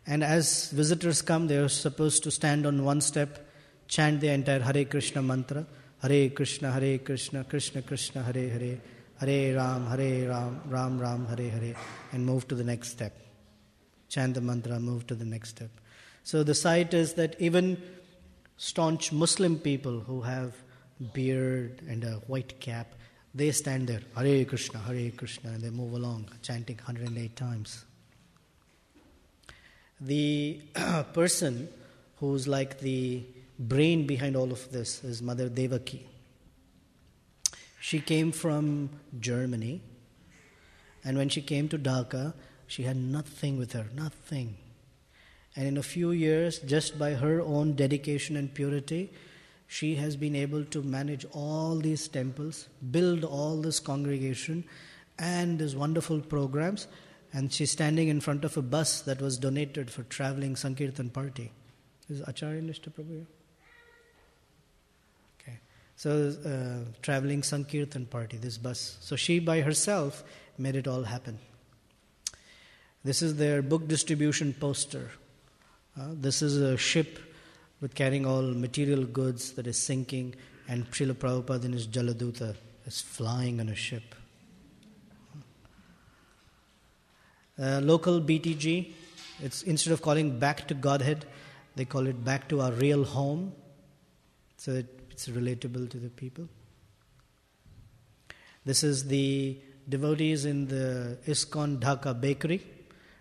And as visitors come, they are supposed to stand on one step, chant the entire Hare Krishna mantra, Hare Krishna, Krishna Krishna, Hare Hare, Hare Ram, Ram Ram, Hare Hare, and move to the next step. Chant the mantra, move to the next step. So the sight is that even staunch Muslim people who have beard and a white cap, they stand there, Hare Krishna, and they move along, chanting 108 times. The person who's like the brain behind all of this is Mother Devaki. She came from Germany, and when she came to Dhaka, she had nothing with her, nothing. And in a few years, just by her own dedication and purity, she has been able to manage all these temples, build all this congregation, and these wonderful programs. And she's standing in front of a bus that was donated for traveling Sankirtan party. Is Acharya Nishta Prabhu here? Okay. So, traveling Sankirtan party, this bus. So she by herself made it all happen. This is their book distribution poster. This is a ship with carrying all material goods that is sinking, and Srila Prabhupada in his Jaladuta is flying on a ship. Local BTG, it's instead of calling back to Godhead, they call it back to our real home, so it's relatable to the people. This is the devotees in the ISKCON Dhaka bakery,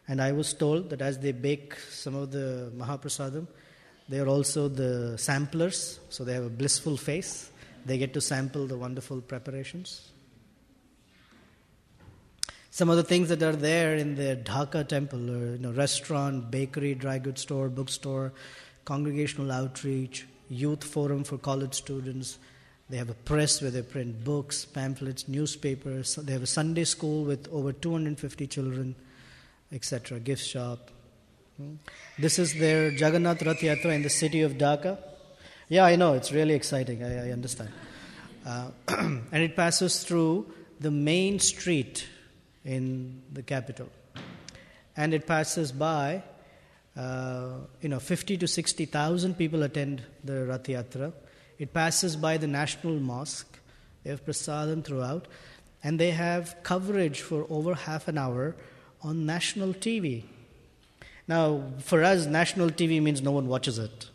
and I was told that as they bake some of the Mahaprasadam, they are also the samplers, so they have a blissful face. They get to sample the wonderful preparations. Some of the things that are there in the Dhaka temple are, restaurant, bakery, dry goods store, bookstore, congregational outreach, youth forum for college students. They have a press where they print books, pamphlets, newspapers. They have a Sunday school with over 250 children, etc. Gift shop. This is their Jagannath Rath Yatra in the city of Dhaka. Yeah, I know, it's really exciting. I understand. And it passes through the main street in the capital. and it passes by. 50 to 60,000 people attend the Rath Yatra. It passes by the National Mosque. They have prasadam throughout, and they have coverage for over half an hour on national TV. Now, for us, national TV means no one watches it.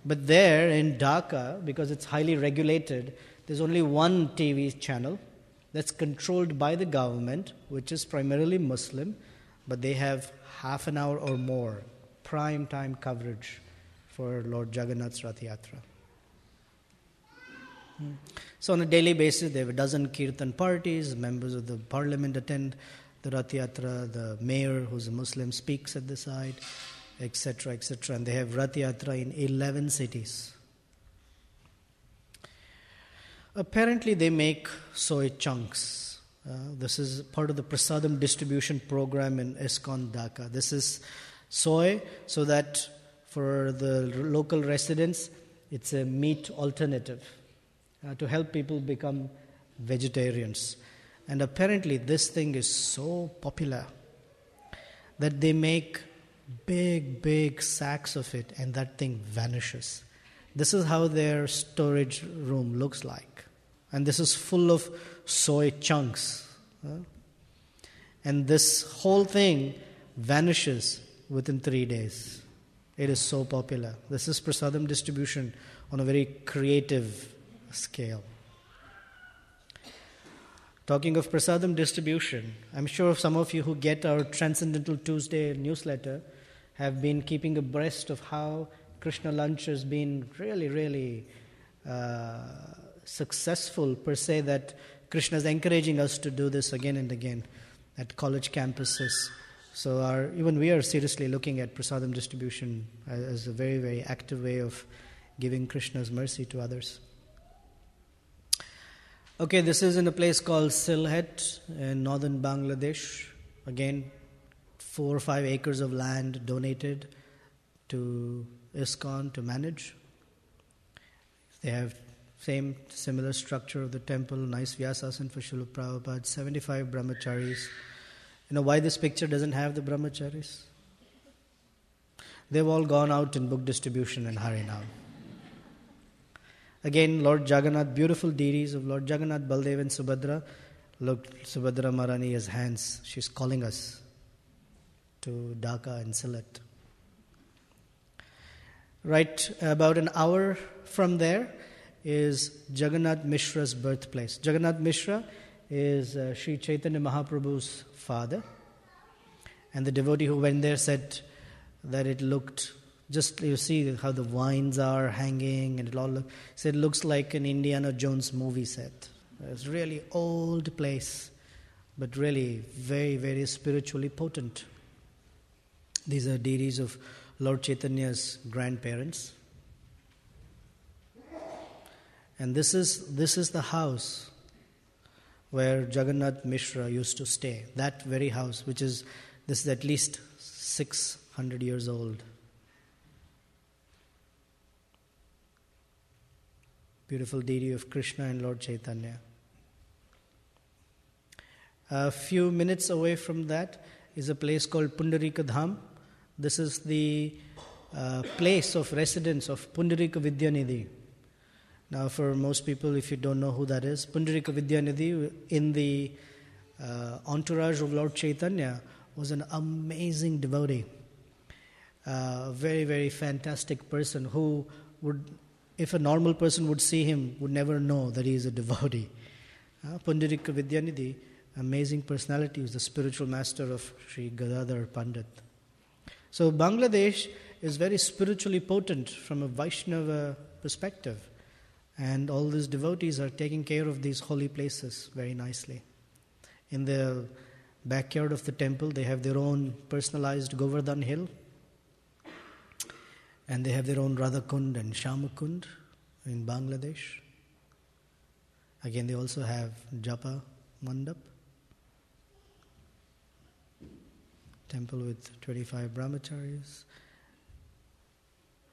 But there in Dhaka, because it's highly regulated, there's only one TV channel that's controlled by the government, which is primarily Muslim, but they have half an hour or more prime time coverage for Lord Jagannath's Rath Yatra. So on a daily basis, they have a dozen kirtan parties, members of the parliament attend the Rath Yatra, the mayor, who's a Muslim, speaks at the side, etc., etc. And they have Rath Yatra in 11 cities. Apparently, they make soy chunks. This is part of the prasadam distribution program in ISKCON Dhaka. This is soy, so that for the local residents, it's a meat alternative to help people become vegetarians. And apparently, this thing is so popular that they make big sacks of it, and that thing vanishes. This is how their storage room looks like. And this is full of soy chunks. And this whole thing vanishes within 3 days. It is so popular. This is prasadam distribution on a very creative scale. Talking of prasadam distribution, I'm sure some of you who get our Transcendental Tuesday newsletter have been keeping abreast of how Krishna Lunch has been really successful, per se, that Krishna is encouraging us to do this again and again at college campuses. So even we are seriously looking at prasadam distribution as a very active way of giving Krishna's mercy to others. Okay, this is in a place called Sylhet in northern Bangladesh. Again, 4 or 5 acres of land donated to ISKCON to manage. They have similar structure of the temple, nice Vyasasan for Srila Prabhupada, 75 brahmacharis. You know why this picture doesn't have the brahmacharis? They've all gone out in book distribution and Harinam. Again, Lord Jagannath, beautiful deities of Lord Jagannath, Baldev and Subhadra. Look, Subhadra Maharani has hands. She's calling us to Dhaka and Sylhet. Right about an hour from there is Jagannath Mishra's birthplace. Jagannath Mishra is Sri Chaitanya Mahaprabhu's father. And the devotee who went there said that it looked, just you see how the vines are hanging, and it looks like an Indiana Jones movie set. It's really old place, but really very spiritually potent. These are deities of Lord Chaitanya's grandparents. And this is the house where Jagannath Mishra used to stay. That very house, this is at least 600 years old. Beautiful deity of Krishna and Lord Chaitanya. A few minutes away from that is a place called Pundarika Dham. This is the place of residence of Pundarika Vidyanidhi. Now, for most people, if you don't know who that is, Pundarika Vidyanidhi in the entourage of Lord Chaitanya was an amazing devotee. Very fantastic person who would, if a normal person would see him, would never know that he is a devotee. Pundarika Vidyanidhi, amazing personality, he was the spiritual master of Sri Gadadhar Pandit. So Bangladesh is very spiritually potent from a Vaishnava perspective. And all these devotees are taking care of these holy places very nicely. In the backyard of the temple, they have their own personalized Govardhan hill. And they have their own Radhakund and Shamakund in Bangladesh. Again, they also have Japa Mandap. Temple with 25 brahmacharis.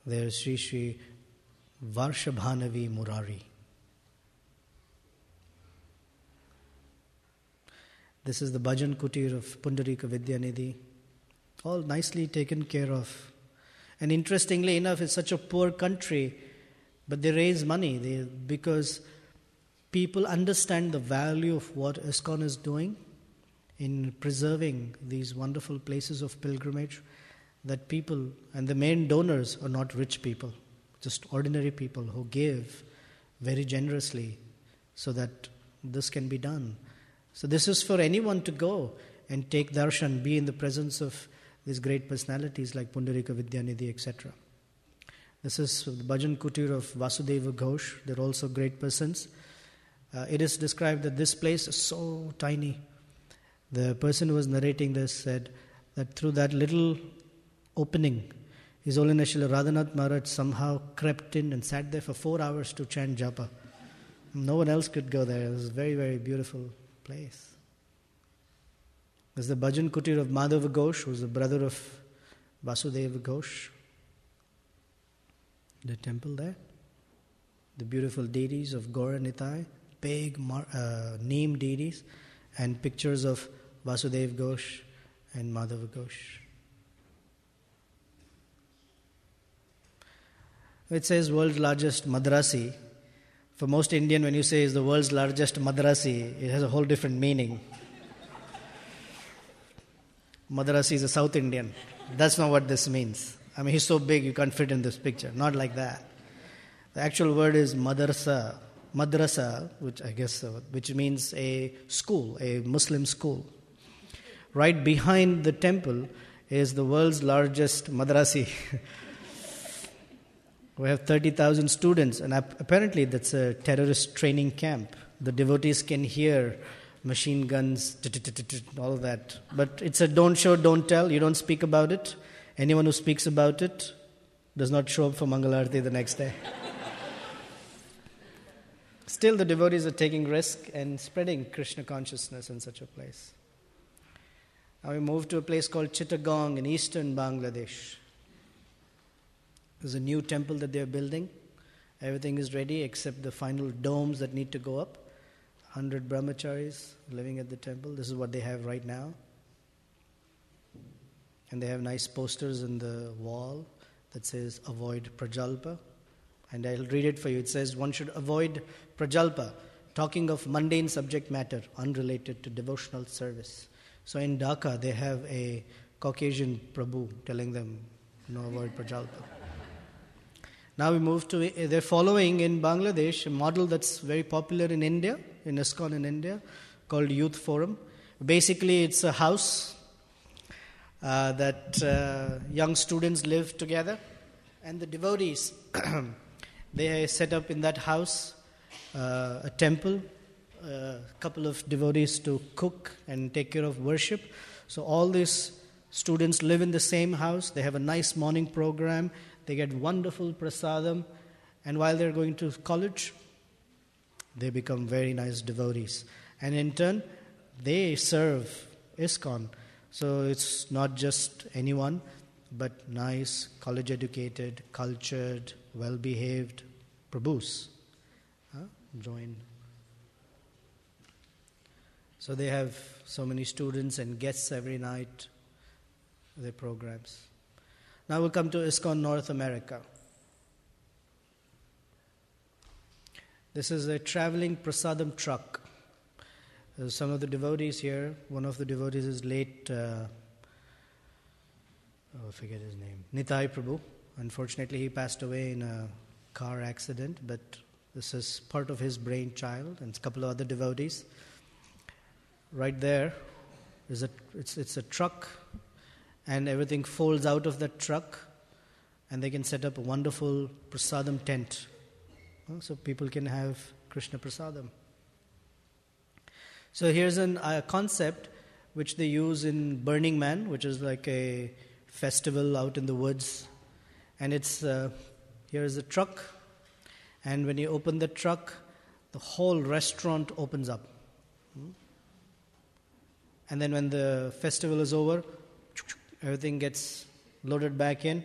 There's Sri Varshabhanavi Murari. This is the Bhajan Kutir of Pundarika Vidyanidhi. All nicely taken care of. And interestingly enough, it's such a poor country, but they raise money because people understand the value of what ISKCON is doing in preserving these wonderful places of pilgrimage, that people, and the main donors are not rich people, just ordinary people who give very generously so that this can be done. So this is for anyone to go and take darshan, be in the presence of these great personalities like Pundarika Vidyanidhi, etc. This is the Bhajan Kutir of Vasudeva Ghosh. They're also great persons. It is described that this place is so tiny. The person who was narrating this said that through that little opening, His Holiness Srila Radhanath Maharaj somehow crept in and sat there for 4 hours to chant japa. No one else could go there. It was a very, very beautiful place. There's the Bhajan Kutir of Madhava Ghosh, who's the brother of Vasudeva Ghosh. The temple there. The beautiful deities of Gaura Nitai, big neem deities, and pictures of Vasudeva Ghosh and Madhava Ghosh. It says world's largest madrasi. For most Indian, when you say is the world's largest madrasi, it has a whole different meaning. Madrasi is a South Indian. That's not what this means. I mean, he's so big you can't fit in this picture. Not like that. The actual word is madrasa. Madrasa, which means a school, a Muslim school. Right behind the temple is the world's largest madrasi. We have 30,000 students, and apparently that's a terrorist training camp. The devotees can hear machine guns, all that. But it's a don't show, don't tell. You don't speak about it. Anyone who speaks about it does not show up for Mangalarti the next day. Still, the devotees are taking risk and spreading Krishna consciousness in such a place. Now we move to a place called Chittagong in eastern Bangladesh. There's a new temple that they're building. Everything is ready except the final domes that need to go up. 100 brahmacharis living at the temple. This is what they have right now. And they have nice posters in the wall that says, avoid prajalpa. And I'll read it for you. It says, one should avoid prajalpa, talking of mundane subject matter unrelated to devotional service. So in Dhaka, they have a Caucasian Prabhu telling them, no, avoid prajalpa. Now we move to, they're following in Bangladesh a model that's very popular in India, in ISKCON in India, called Youth Forum. Basically, it's a house that young students live together, and the devotees, they set up in that house a temple, a couple of devotees to cook and take care of worship. So all these students live in the same house. They have a nice morning program. They get wonderful prasadam, and while they're going to college, they become very nice devotees. And in turn, they serve ISKCON. So it's not just anyone, but nice, college-educated, cultured, well-behaved Prabhus join. So they have so many students and guests every night, their programs. Now we'll come to ISKCON North America. This is a traveling prasadam truck. There's some of the devotees here. One of the devotees is late, I forget his name, Nitai Prabhu. Unfortunately, he passed away in a car accident, but this is part of his brainchild and a couple of other devotees. Right there is it's a truck, and everything folds out of that truck, and they can set up a wonderful prasadam tent. So people can have Krishna prasadam. So here's a concept which they use in Burning Man, which is like a festival out in the woods. And it's here's a truck, and when you open the truck, the whole restaurant opens up. And then when the festival is over, everything gets loaded back in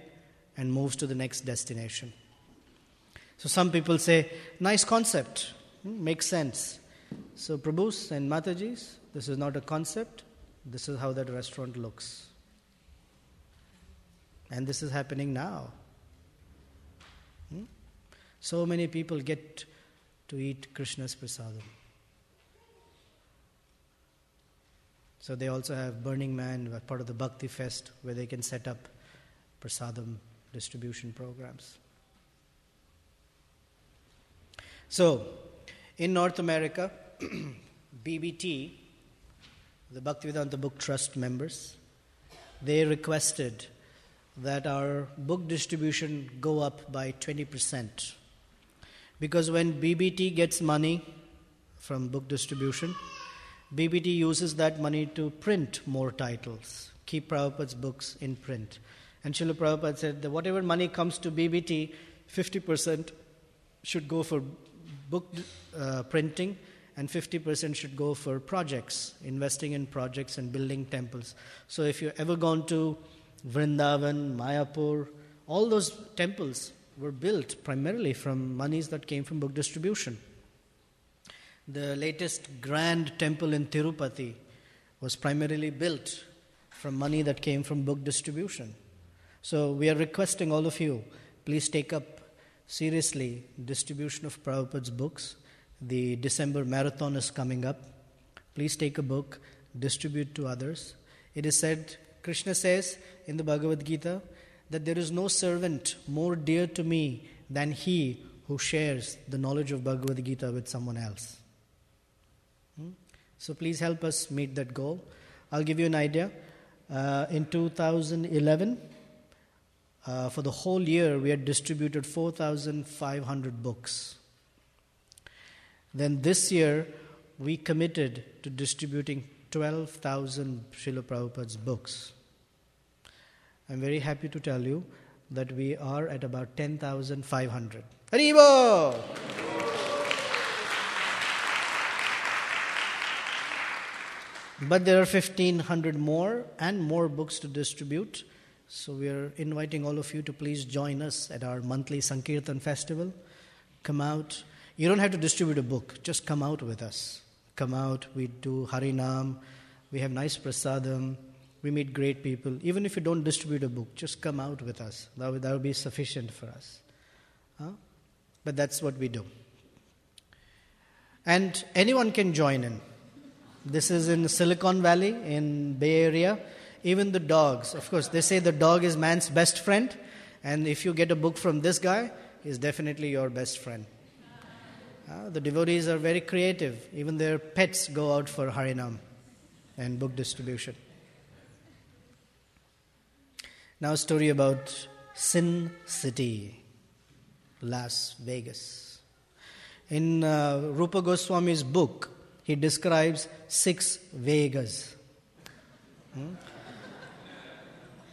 and moves to the next destination. So some people say, nice concept, makes sense. So Prabhus and Matajis, This is not a concept. This is how that restaurant looks. And this is happening now. So many people get to eat Krishna's prasadam. So they also have Burning Man, part of the Bhakti Fest, where they can set up prasadam distribution programs. So, in North America, BBT, the Bhaktivedanta Book Trust members, they requested that our book distribution go up by 20%. Because when BBT gets money from book distribution, BBT uses that money to print more titles, keep Prabhupada's books in print. And Srila Prabhupada said that whatever money comes to BBT, 50% should go for book printing and 50% should go for projects, investing in projects and building temples. So if you've ever gone to Vrindavan, Mayapur, all those temples were built primarily from monies that came from book distribution. The latest grand temple in Tirupati was primarily built from money that came from book distribution. So we are requesting all of you, please take up seriously distribution of Prabhupada's books. The December marathon is coming up. Please take a book, distribute to others. It is said, Krishna says in the Bhagavad Gita, that there is no servant more dear to me than he who shares the knowledge of Bhagavad Gita with someone else. So please help us meet that goal. I'll give you an idea. In 2011, for the whole year, we had distributed 4,500 books. Then this year, we committed to distributing 12,000 Srila Prabhupada's books. I'm very happy to tell you that we are at about 10,500. Haribo! But there are 1,500 more and more books to distribute. So we are inviting all of you to please join us at our monthly Sankirtan festival. Come out. You don't have to distribute a book. Just come out with us. Come out. We do Harinam. We have nice prasadam. We meet great people. Even if you don't distribute a book, just come out with us. That will be sufficient for us. But that's what we do. And anyone can join in. This is in Silicon Valley, in Bay Area. Even the dogs. Of course, they say the dog is man's best friend. And if you get a book from this guy, he's definitely your best friend. The devotees are very creative. Even their pets go out for Harinam and book distribution. Now a story about Sin City, Las Vegas. In Rupa Goswami's book, he describes 6 Vegas.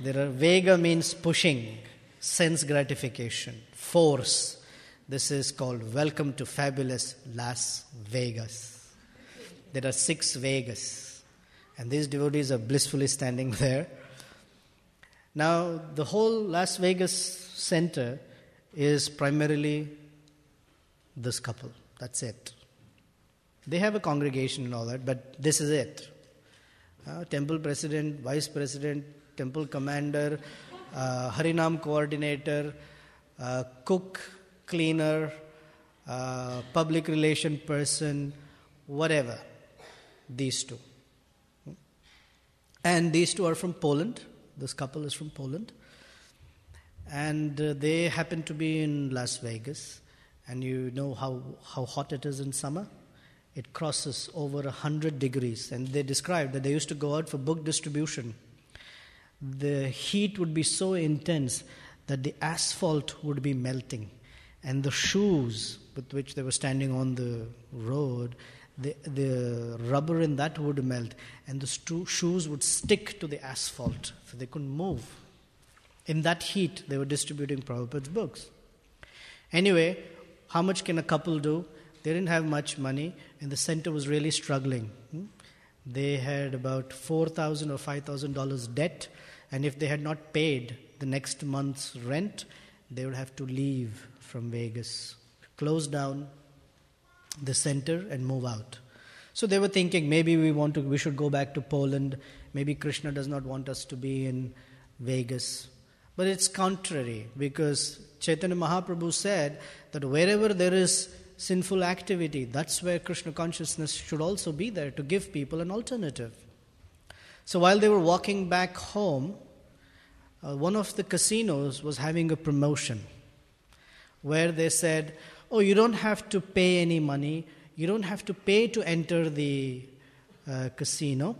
Vega means pushing, sense gratification, force. This is called Welcome to Fabulous Las Vegas. There are 6 Vegas. And these devotees are blissfully standing there. Now, the whole Las Vegas center is primarily this couple. That's it. They have a congregation and all that, but this is it. Temple president, vice president, temple commander, Harinam coordinator, cook, cleaner, public relation person, whatever. These 2. And these 2 are from Poland. This couple is from Poland. And they happen to be in Las Vegas. And you know how hot it is in summer? It crosses over 100 degrees. And they described that they used to go out for book distribution. The heat would be so intense that the asphalt would be melting. And the shoes with which they were standing on the road, the rubber in that would melt. And the shoes would stick to the asphalt, so they couldn't move. In that heat, they were distributing Prabhupada's books. Anyway, how much can a couple do? They didn't have much money, and the center was really struggling. They had about $4,000 or $5,000 debt, and if they had not paid the next month's rent, they would have to leave from Vegas, close down the center and move out. So they were thinking, maybe we should go back to Poland. Maybe Krishna does not want us to be in Vegas. But it's contrary, because Chaitanya Mahaprabhu said that wherever there is sinful activity, that's where Krishna consciousness should also be there to give people an alternative. So while they were walking back home, one of the casinos was having a promotion where they said, oh, you don't have to pay any money, you don't have to pay to enter the casino.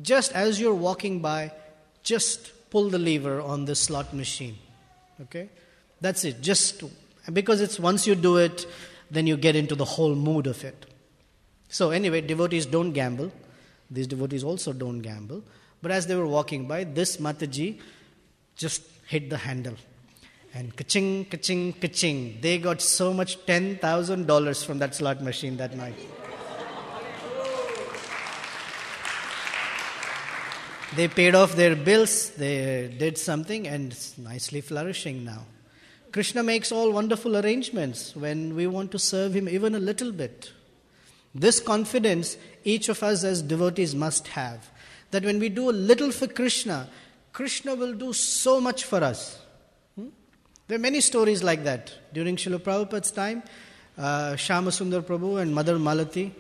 Just as you're walking by, just pull the lever on the slot machine. Okay? That's it. Because it's once you do it, then you get into the whole mood of it. So anyway, devotees don't gamble. These devotees also don't gamble. But as they were walking by, this Mataji just hit the handle. And ka-ching, ka-ching, ka-ching. They got so much $10,000 from that slot machine that night. They paid off their bills, they did something, and it's nicely flourishing now. Krishna makes all wonderful arrangements when we want to serve him even a little bit. This confidence each of us as devotees must have, that when we do a little for Krishna, Krishna will do so much for us. There are many stories like that. During Srila Prabhupada's time, Shyama Sundar Prabhu and Mother Malati,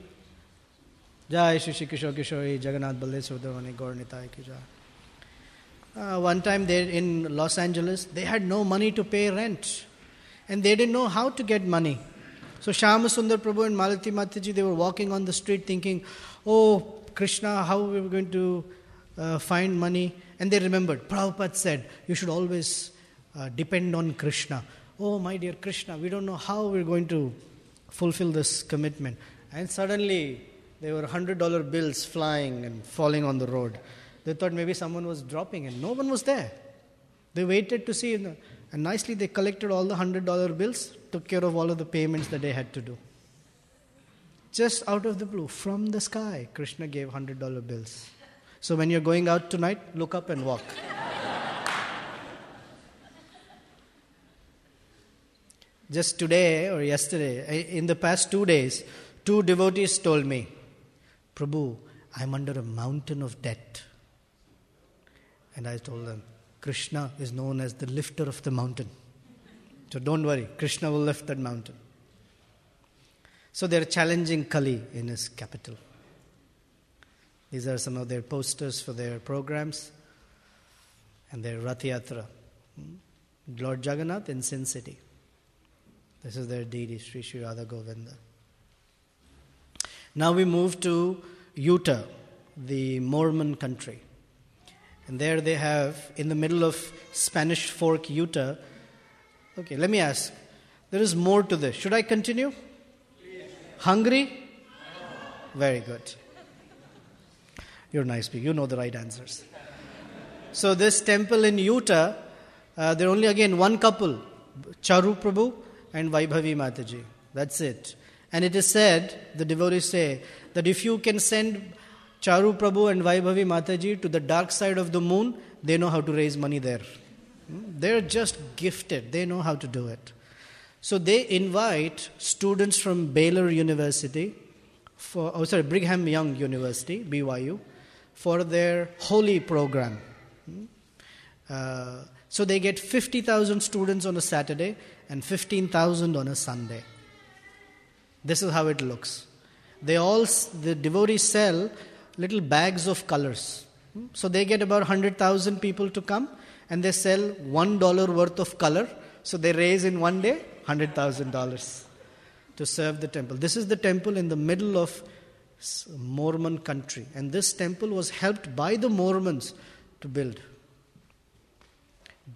Jai Shri Shri Kishore Kishori Jagannath Baleswar Dharmani Gaur Nitai Ki Jai. One time they in Los Angeles, they had no money to pay rent. And they didn't know how to get money. So Shyama Sundar Prabhu and Malati Mataji, they were walking on the street thinking, oh, Krishna, how are we going to find money? And they remembered, Prabhupada said, you should always depend on Krishna. Oh, my dear Krishna, we don't know how we're going to fulfill this commitment. And suddenly, there were $100 bills flying and falling on the road. They thought maybe someone was dropping and no one was there. They waited to see, and nicely they collected all the $100 bills, took care of all of the payments that they had to do. Just out of the blue, from the sky, Krishna gave $100 bills. So when you're going out tonight, look up and walk. Just today or yesterday, in the past 2 days, 2 devotees told me, Prabhu, I'm under a mountain of debt. And I told them, Krishna is known as the lifter of the mountain. So don't worry, Krishna will lift that mountain. So they're challenging Kali in his capital. These are some of their posters for their programs and their Rath Yatra. Lord Jagannath in Sin City. This is their deity, Sri Sri Radha Govinda. Now we move to Utah, the Mormon country. And there they have, in the middle of Spanish Fork, Utah. Okay, let me ask. There is more to this. Should I continue? Yes. Hungry? No. Very good. You're nice people. You know the right answers. So this temple in Utah, there are only again one couple, Charu Prabhu and Vaibhavi Mataji. That's it. And it is said, the devotees say, that if you can send Charu Prabhu and Vaibhavi Mataji to the dark side of the moon, they know how to raise money there. They're just gifted. They know how to do it. So they invite students from Baylor University, Brigham Young University, BYU, for their holy program. So they get 50,000 students on a Saturday and 15,000 on a Sunday. This is how it looks. The devotees sell little bags of colors. So they get about 100,000 people to come and they sell $1 worth of color. So they raise in one day $100,000 to serve the temple. This is the temple in the middle of Mormon country. And this temple was helped by the Mormons to build.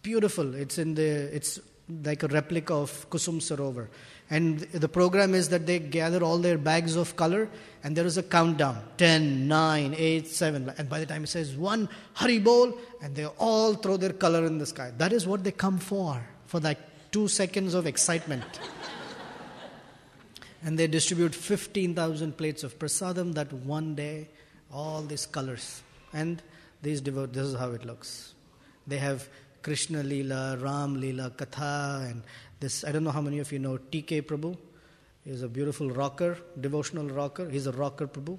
Beautiful. It's like a replica of Kusum Sarovar. And the program is that they gather all their bags of color and there is a countdown. 10, 9, 8, 7. And by the time it says 1, Hari Bol, and they all throw their color in the sky. That is what they come for that 2 seconds of excitement. And they distribute 15,000 plates of prasadam that one day, all these colors. And these devotees, this is how it looks. They have Krishna Leela, Ram Leela, Katha, and this, I don't know how many of you know T.K. Prabhu. He's a beautiful rocker, devotional rocker. He's a rocker Prabhu.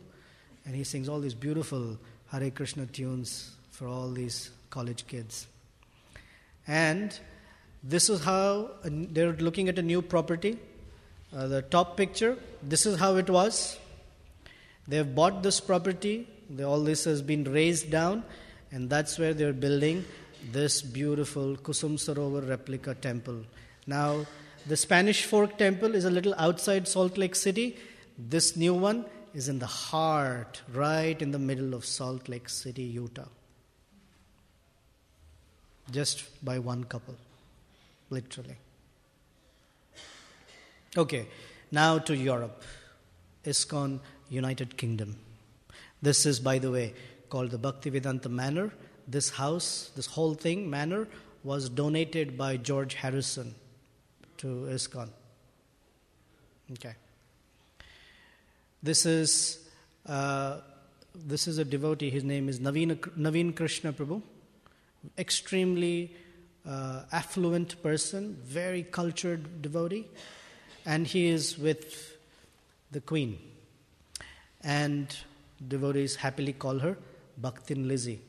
And he sings all these beautiful Hare Krishna tunes for all these college kids. And this is how they're looking at a new property. The top picture, this is how it was. They have bought this property. All this has been raised down. And that's where they're building this beautiful Kusum Sarovar replica temple. Now, the Spanish Fork Temple is a little outside Salt Lake City. This new one is in the heart, right in the middle of Salt Lake City, Utah. Just by one couple, literally. Okay, now to Europe. ISKCON, United Kingdom. This is, by the way, called the Bhaktivedanta Manor. This house, this whole thing, manor, was donated by George Harrison to ISKCON. Okay. This is a devotee. His name is Naveen Krishna Prabhu. Extremely affluent person, very cultured devotee, and he is with the Queen. And devotees happily call her Bhaktin Lizzie.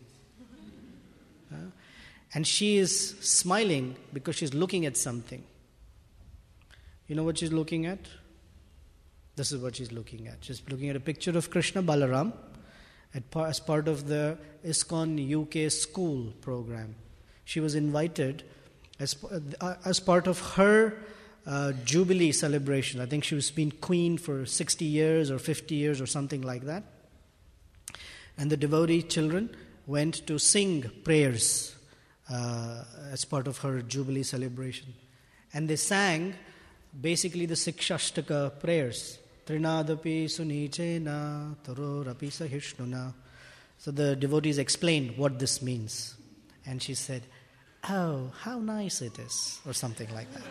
And she is smiling because she's looking at something. You know what she's looking at? This is what she's looking at. She's looking at a picture of Krishna Balaram as part of the ISKCON UK school program. She was invited as part of her Jubilee celebration. I think she was been queen for 60 years or 50 years or something like that. And the devotee children went to sing prayers as part of her Jubilee celebration. And they sang basically the Sikshashtaka prayers. Trinadapi sunichena tarorapi sahishnuna. So the devotees explained what this means. And she said, "Oh, how nice it is," or something like that.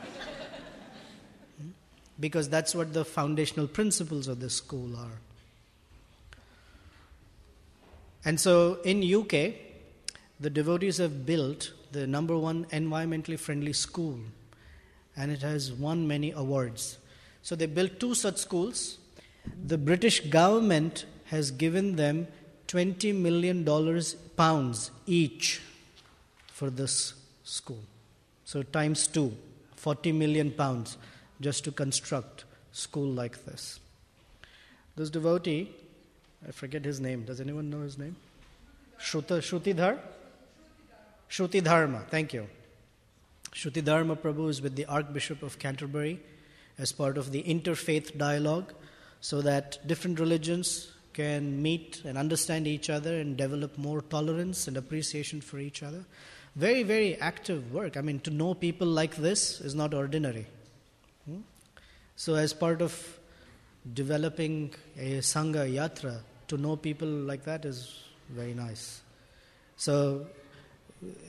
Because that's what the foundational principles of this school are. And so in UK, the devotees have built the number one environmentally friendly school. And it has won many awards. So they built 2 such schools. The British government has given them $20 million pounds each for this school. So times 2, 40 million pounds just to construct school like this. This devotee, I forget his name. Does anyone know his name? Shrutidhar? Shrutidharma, thank you. Shrutidharma Prabhu is with the Archbishop of Canterbury as part of the interfaith dialogue so that different religions can meet and understand each other and develop more tolerance and appreciation for each other. Very, very active work. I mean, to know people like this is not ordinary. So as part of developing a Sangha Yatra, to know people like that is very nice. So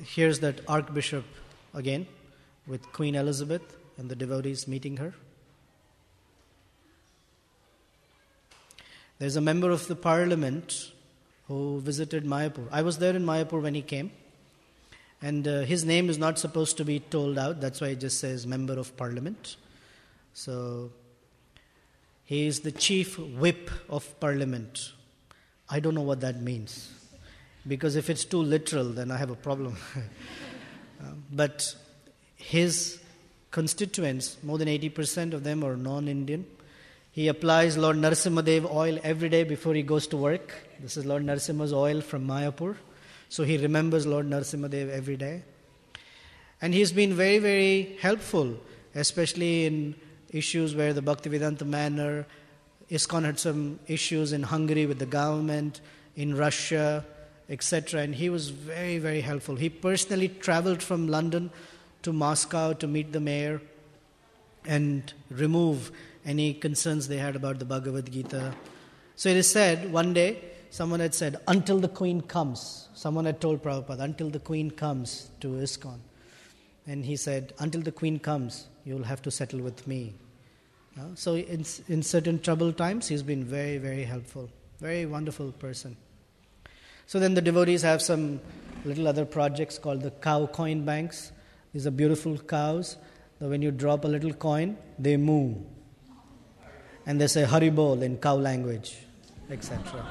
here's that Archbishop again with Queen Elizabeth and the devotees meeting her. There's a member of the parliament who visited Mayapur. I was there in Mayapur when he came. And his name is not supposed to be told out. That's why it just says member of parliament. So he is the chief whip of parliament. I don't know what that means. Because if it's too literal, then I have a problem. But his constituents, more than 80% of them are non-Indian. He applies Lord Narasimhadev oil every day before he goes to work. This is Lord Narasimha's oil from Mayapur. So he remembers Lord Narasimhadev every day. And he's been very, very helpful, especially in issues where the Bhaktivedanta Manor, ISKCON had some issues in Hungary with the government, in Russia, etc. And he was very, very helpful. He personally traveled from London to Moscow to meet the mayor and remove any concerns they had about the Bhagavad Gita. So it is said, one day, someone had said, until the Queen comes. Someone had told Prabhupada, until the Queen comes to ISKCON. And he said, until the Queen comes, you'll have to settle with me. So in certain troubled times, he's been very, very helpful. Very wonderful person. So then the devotees have some little other projects called the cow coin banks. These are beautiful cows. So when you drop a little coin, they moo. And they say Haribol in cow language, etc.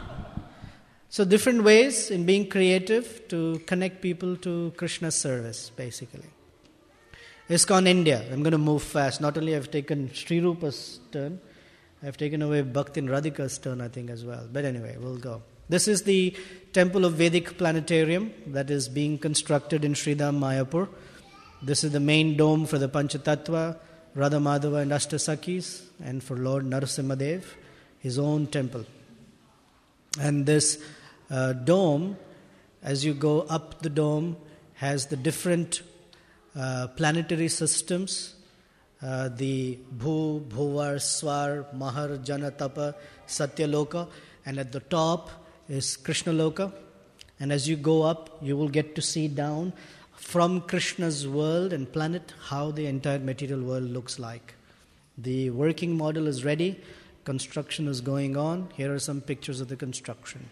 So different ways in being creative to connect people to Krishna's service, basically. ISKCON India. I'm going to move fast. Not only I've taken Sri Rupa's turn, I've taken away Bhakti and Radhika's turn, I think, as well. But anyway, we'll go. This is the Temple of Vedic Planetarium that is being constructed in Sridham, Mayapur. This is the main dome for the Panchatattva, Radha Madhava and Ashtasakis, and for Lord Narasimhadev, his own temple. And this dome, as you go up the dome, has the different planetary systems, the Bhu, Bhuvar, Swar, Mahar, Jana, Tapa, Satyaloka, and at the top is Krishna Loka. And as you go up, you will get to see down from Krishna's world and planet how the entire material world looks like. The working model is ready. Construction is going on. Here are some pictures of the construction.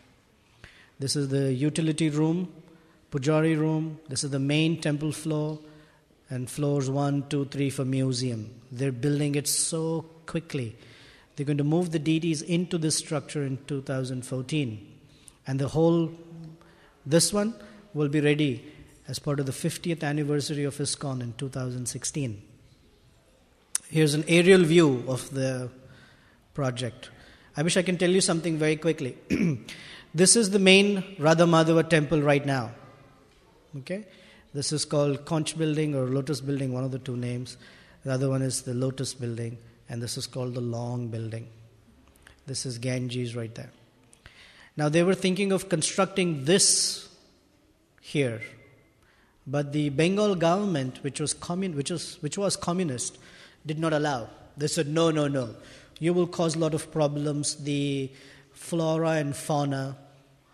This is the utility room, Pujari room. This is the main temple floor, and floors 1, 2, 3 for museum. They're building it so quickly. They're going to move the deities into this structure in 2014. And this one will be ready as part of the 50th anniversary of ISKCON in 2016. Here's an aerial view of the project. I wish I can tell you something very quickly. This is the main Radha Madhava temple right now. Okay? This is called Conch Building or Lotus Building, one of the two names. The other one is the Lotus Building, and this is called the Long Building. This is Ganges right there. Now they were thinking of constructing this here, but the Bengal government, which was communist, did not allow. They said, no. You will cause a lot of problems. The flora and fauna,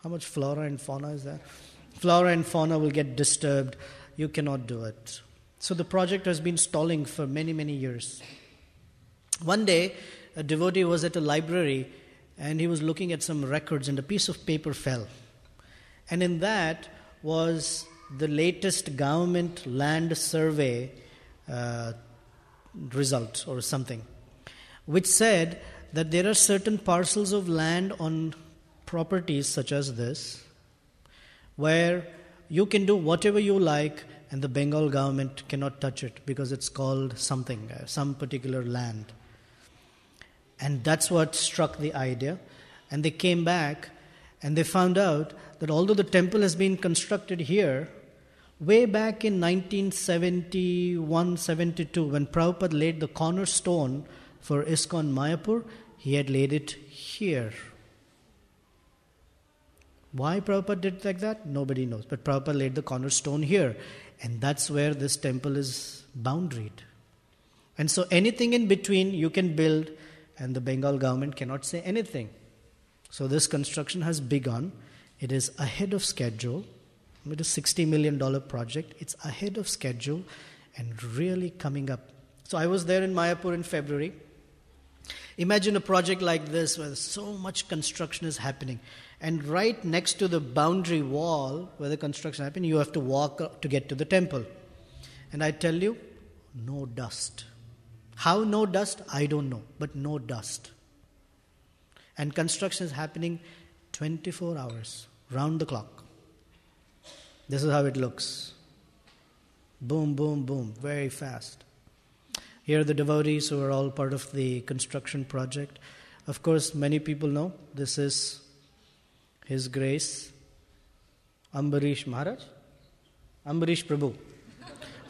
how much flora and fauna is there? Flora and fauna will get disturbed. You cannot do it. So the project has been stalling for many, many years. One day, a devotee was at a library and he was looking at some records and a piece of paper fell. And in that was the latest government land survey result or something, which said that there are certain parcels of land on properties such as this where you can do whatever you like and the Bengal government cannot touch it because it's called something, some particular land. And that's what struck the idea. And they came back and they found out that although the temple has been constructed here, way back in 1971-72, when Prabhupada laid the cornerstone for ISKCON Mayapur, he had laid it here. Why Prabhupada did it like that? Nobody knows. But Prabhupada laid the cornerstone here. And that's where this temple is boundaried. And so anything in between you can build and the Bengal government cannot say anything. So this construction has begun. It is ahead of schedule. It is a $60 million project. It's ahead of schedule and really coming up. So I was there in Mayapur in February. Imagine a project like this where so much construction is happening. And right next to the boundary wall where the construction happened, you have to walk up to get to the temple. And I tell you, no dust. How no dust? I don't know, but no dust. And construction is happening 24 hours, round the clock. This is how it looks. Boom, boom, boom, very fast. Here are the devotees who are all part of the construction project. Of course, many people know this is His Grace Ambarish Maharaj, Ambarish Prabhu,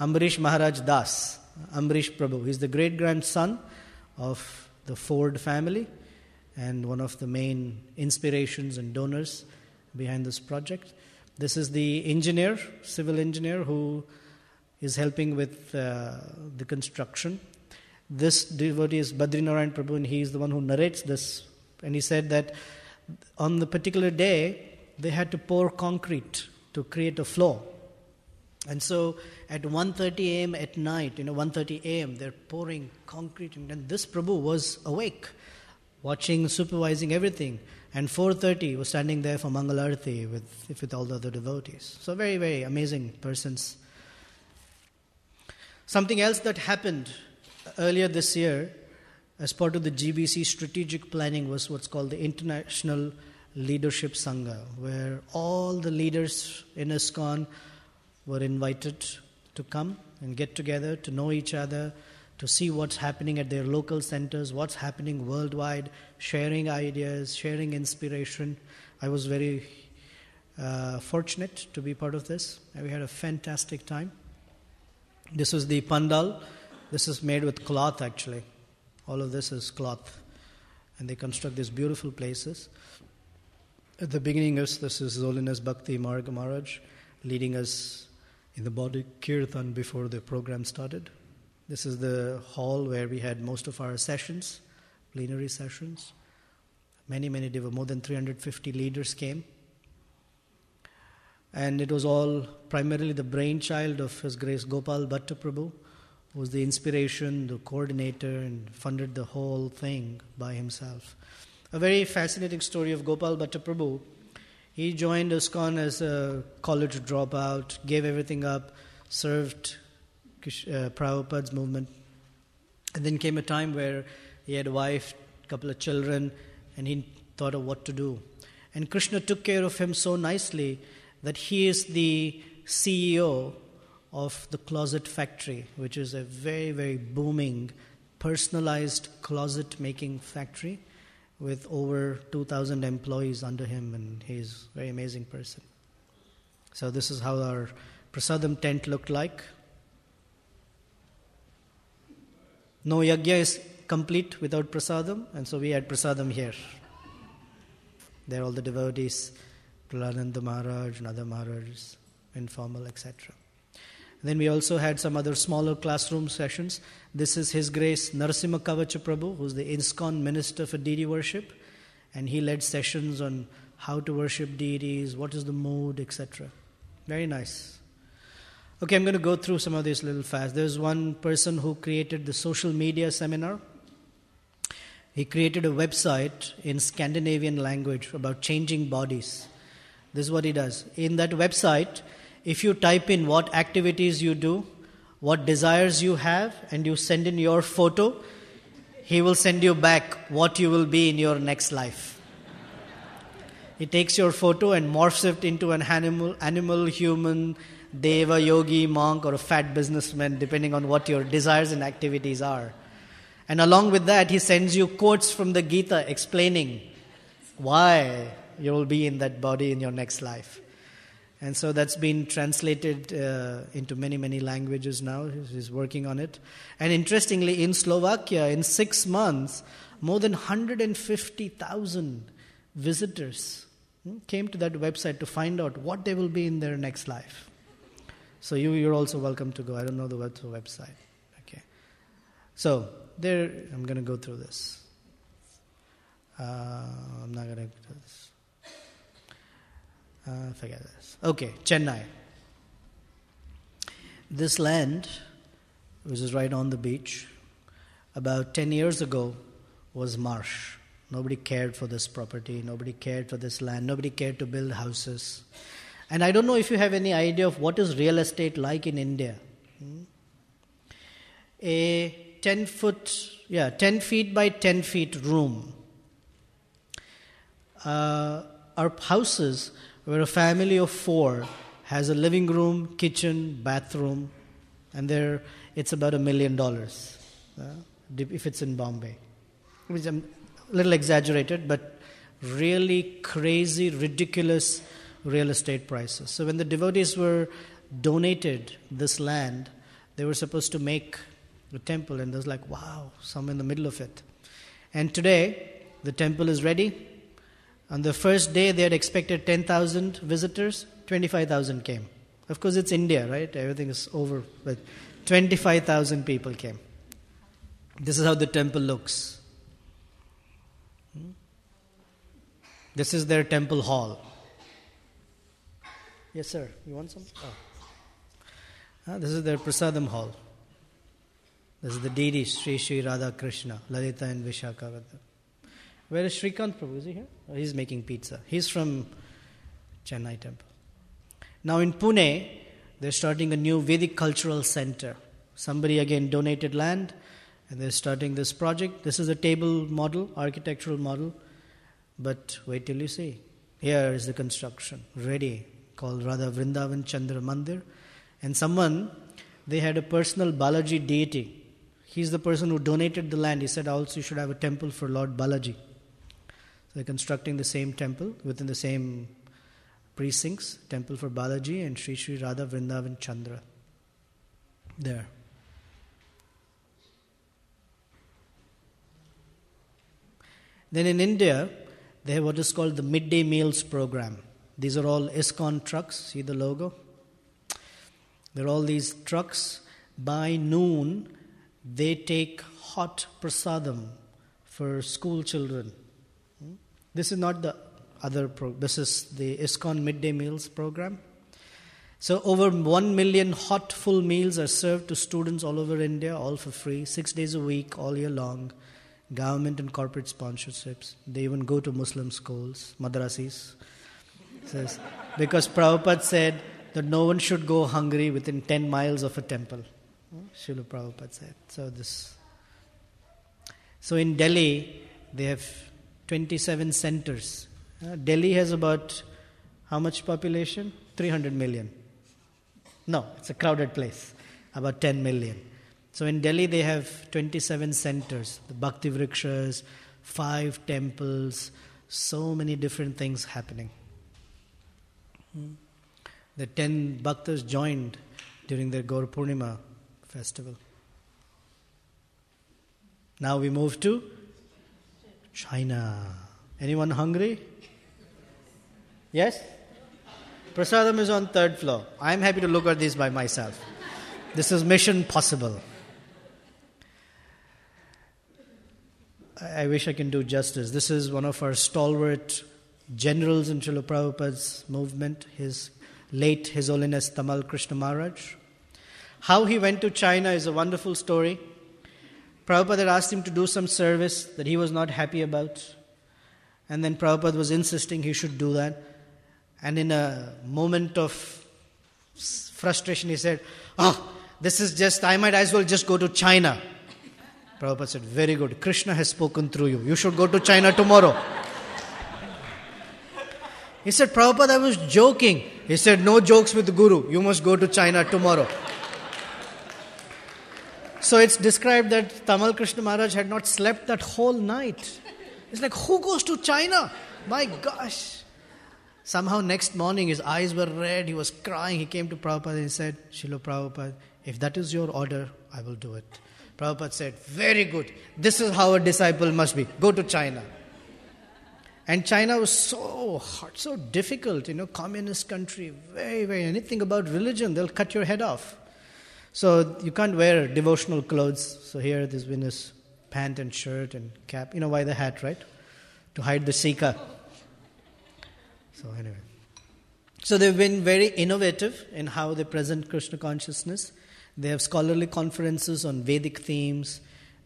Ambarish Maharaj Das, Ambarish Prabhu. He's the great-grandson of the Ford family and one of the main inspirations and donors behind this project. This is the engineer, civil engineer, who is helping with the construction. This devotee is Badrinarayan Prabhu, and he is the one who narrates this. And he said that on the particular day, they had to pour concrete to create a floor. And so at 1:30 a.m. at night, 1:30 a.m., they're pouring concrete. And this Prabhu was awake, watching, supervising everything. And 4:30 was standing there for Mangalarti with all the other devotees. So very, very amazing persons. Something else that happened earlier this year as part of the GBC strategic planning was what's called the International leadership Sangha, where all the leaders in ISKCON were invited to come and get together, to know each other, to see what's happening at their local centers, what's happening worldwide, sharing ideas, sharing inspiration. I was very fortunate to be part of this, and we had a fantastic time. This was the pandal. This is made with cloth, actually. All of this is cloth. And they construct these beautiful places. At the beginning, this is His Holiness Bhakti Marga Maharaj leading us in the body kirtan before the program started. This is the hall where we had most of our sessions, plenary sessions. Many, more than 350 leaders came. And it was all primarily the brainchild of His Grace Gopal Bhatta Prabhu, who was the inspiration, the coordinator, and funded the whole thing by himself. A very fascinating story of Gopal Bhatta Prabhu. He joined ISKCON as a college dropout, gave everything up, served Prabhupada's movement. And then came a time where he had a wife, a couple of children, and he thought of what to do. And Krishna took care of him so nicely that he is the CEO of the Closet Factory, which is a very, very booming, personalized closet-making factory with over 2,000 employees under him, and he's a very amazing person. So this is how our prasadam tent looked like. No yajna is complete without prasadam, and so we had prasadam here. There are all the devotees, Pralananda Maharaj, Nada Maharaj, informal, etc. Then we also had some other smaller classroom sessions. This is His Grace Narasimha Kavacha Prabhu, who's the ISKCON Minister for Deity Worship, and he led sessions on how to worship deities, what is the mood, etc. Very nice. Okay, I'm going to go through some of these a little fast. There's one person who created the social media seminar. He created a website in Scandinavian language about changing bodies. This is what he does. In that website, if you type in what activities you do, what desires you have, and you send in your photo, he will send you back what you will be in your next life. He takes your photo and morphs it into an animal, human, deva, yogi, monk, or a fat businessman, depending on what your desires and activities are. And along with that, he sends you quotes from the Gita explaining why you will be in that body in your next life. And so that's been translated into many, many languages now. He's working on it. And interestingly, in Slovakia, in 6 months, more than 150,000 visitors came to that website to find out what they will be in their next life. So you're also welcome to go. I don't know the website. Okay. So there, I'm going to go through this. I'm not going to do this. Forget this. Okay, Chennai. This land, which is right on the beach, about 10 years ago was marsh. Nobody cared for this property. Nobody cared for this land. Nobody cared to build houses. And I don't know if you have any idea of what is real estate like in India. A 10 feet by 10 feet room. Our houses where a family of 4 has a living room, kitchen, bathroom, and it's about $1 million if it's in Bombay. Which is a little exaggerated, but really crazy, ridiculous real estate prices. So when the devotees were donated this land, they were supposed to make a temple, and there's like, wow, some in the middle of it. And today, the temple is ready. On the first day, they had expected 10,000 visitors. 25,000 came. Of course, it's India, right? Everything is over. But 25,000 people came. This is how the temple looks. This is their temple hall. Yes, sir. You want some? This is their prasadam hall. This is the deities, Sri Sri Radha Krishna, Lalita and Vishakha. Where is Srikant Prabhu? Is he here? Oh, he's making pizza. He's from Chennai temple. Now in Pune, they're starting a new Vedic cultural center. Somebody again donated land, and they're starting this project. This is a table model, architectural model. But wait till you see. Here is the construction, ready, called Radha Vrindavan Chandra Mandir. And someone, they had a personal Balaji deity. He's the person who donated the land. He said also you should have a temple for Lord Balaji. So they're constructing the same temple within the same precincts, temple for Balaji and Sri Sri Radha Vrindavan Chandra. There. Then in India, they have what is called the midday meals program. These are all ISKCON trucks. See the logo? There are all these trucks. By noon, they take hot prasadam for school children. This is not the other this is the ISKCON midday meals program. So over 1 million hot full meals are served to students all over India, all for free, 6 days a week, all year long. Government and corporate sponsorships. They even go to Muslim schools, madrasis. Says, because Prabhupada said that no one should go hungry within 10 miles of a temple. Srila Prabhupada said. So in Delhi, they have 27 centers. Delhi has about how much population? 300 million. No, it's a crowded place. About 10 million. So in Delhi, they have 27 centers. The Bhakti Vrikshas, 5 temples, so many different things happening. The 10 Bhaktas joined during their Gaur Purnima festival. Now we move to China. Anyone hungry? Yes? Prasadam is on 3rd floor. I'm happy to look at this by myself. This is mission possible. I wish I can do justice. This is one of our stalwart generals in Srila Prabhupada's movement, His Holiness Tamal Krishna Maharaj. How he went to China is a wonderful story. Prabhupada had asked him to do some service that he was not happy about. And then Prabhupada was insisting he should do that. And in a moment of frustration, he said, this is just, I might as well just go to China. Prabhupada said, very good. Krishna has spoken through you. You should go to China tomorrow. He said, Prabhupada, I was joking. He said, no jokes with the Guru. You must go to China tomorrow. So it's described that Tamal Krishna Maharaj had not slept that whole night. It's like, who goes to China? My gosh. Somehow next morning his eyes were red. He was crying. He came to Prabhupada and he said, Srila Prabhupada, if that is your order, I will do it. Prabhupada said, very good. This is how a disciple must be. Go to China. And China was so hard, so difficult, communist country, very, very, anything about religion, they'll cut your head off. So you can't wear devotional clothes. So here there's been this pant and shirt and cap. You know why the hat, right? To hide the Sika. So anyway. So they've been very innovative in how they present Krishna consciousness. They have scholarly conferences on Vedic themes.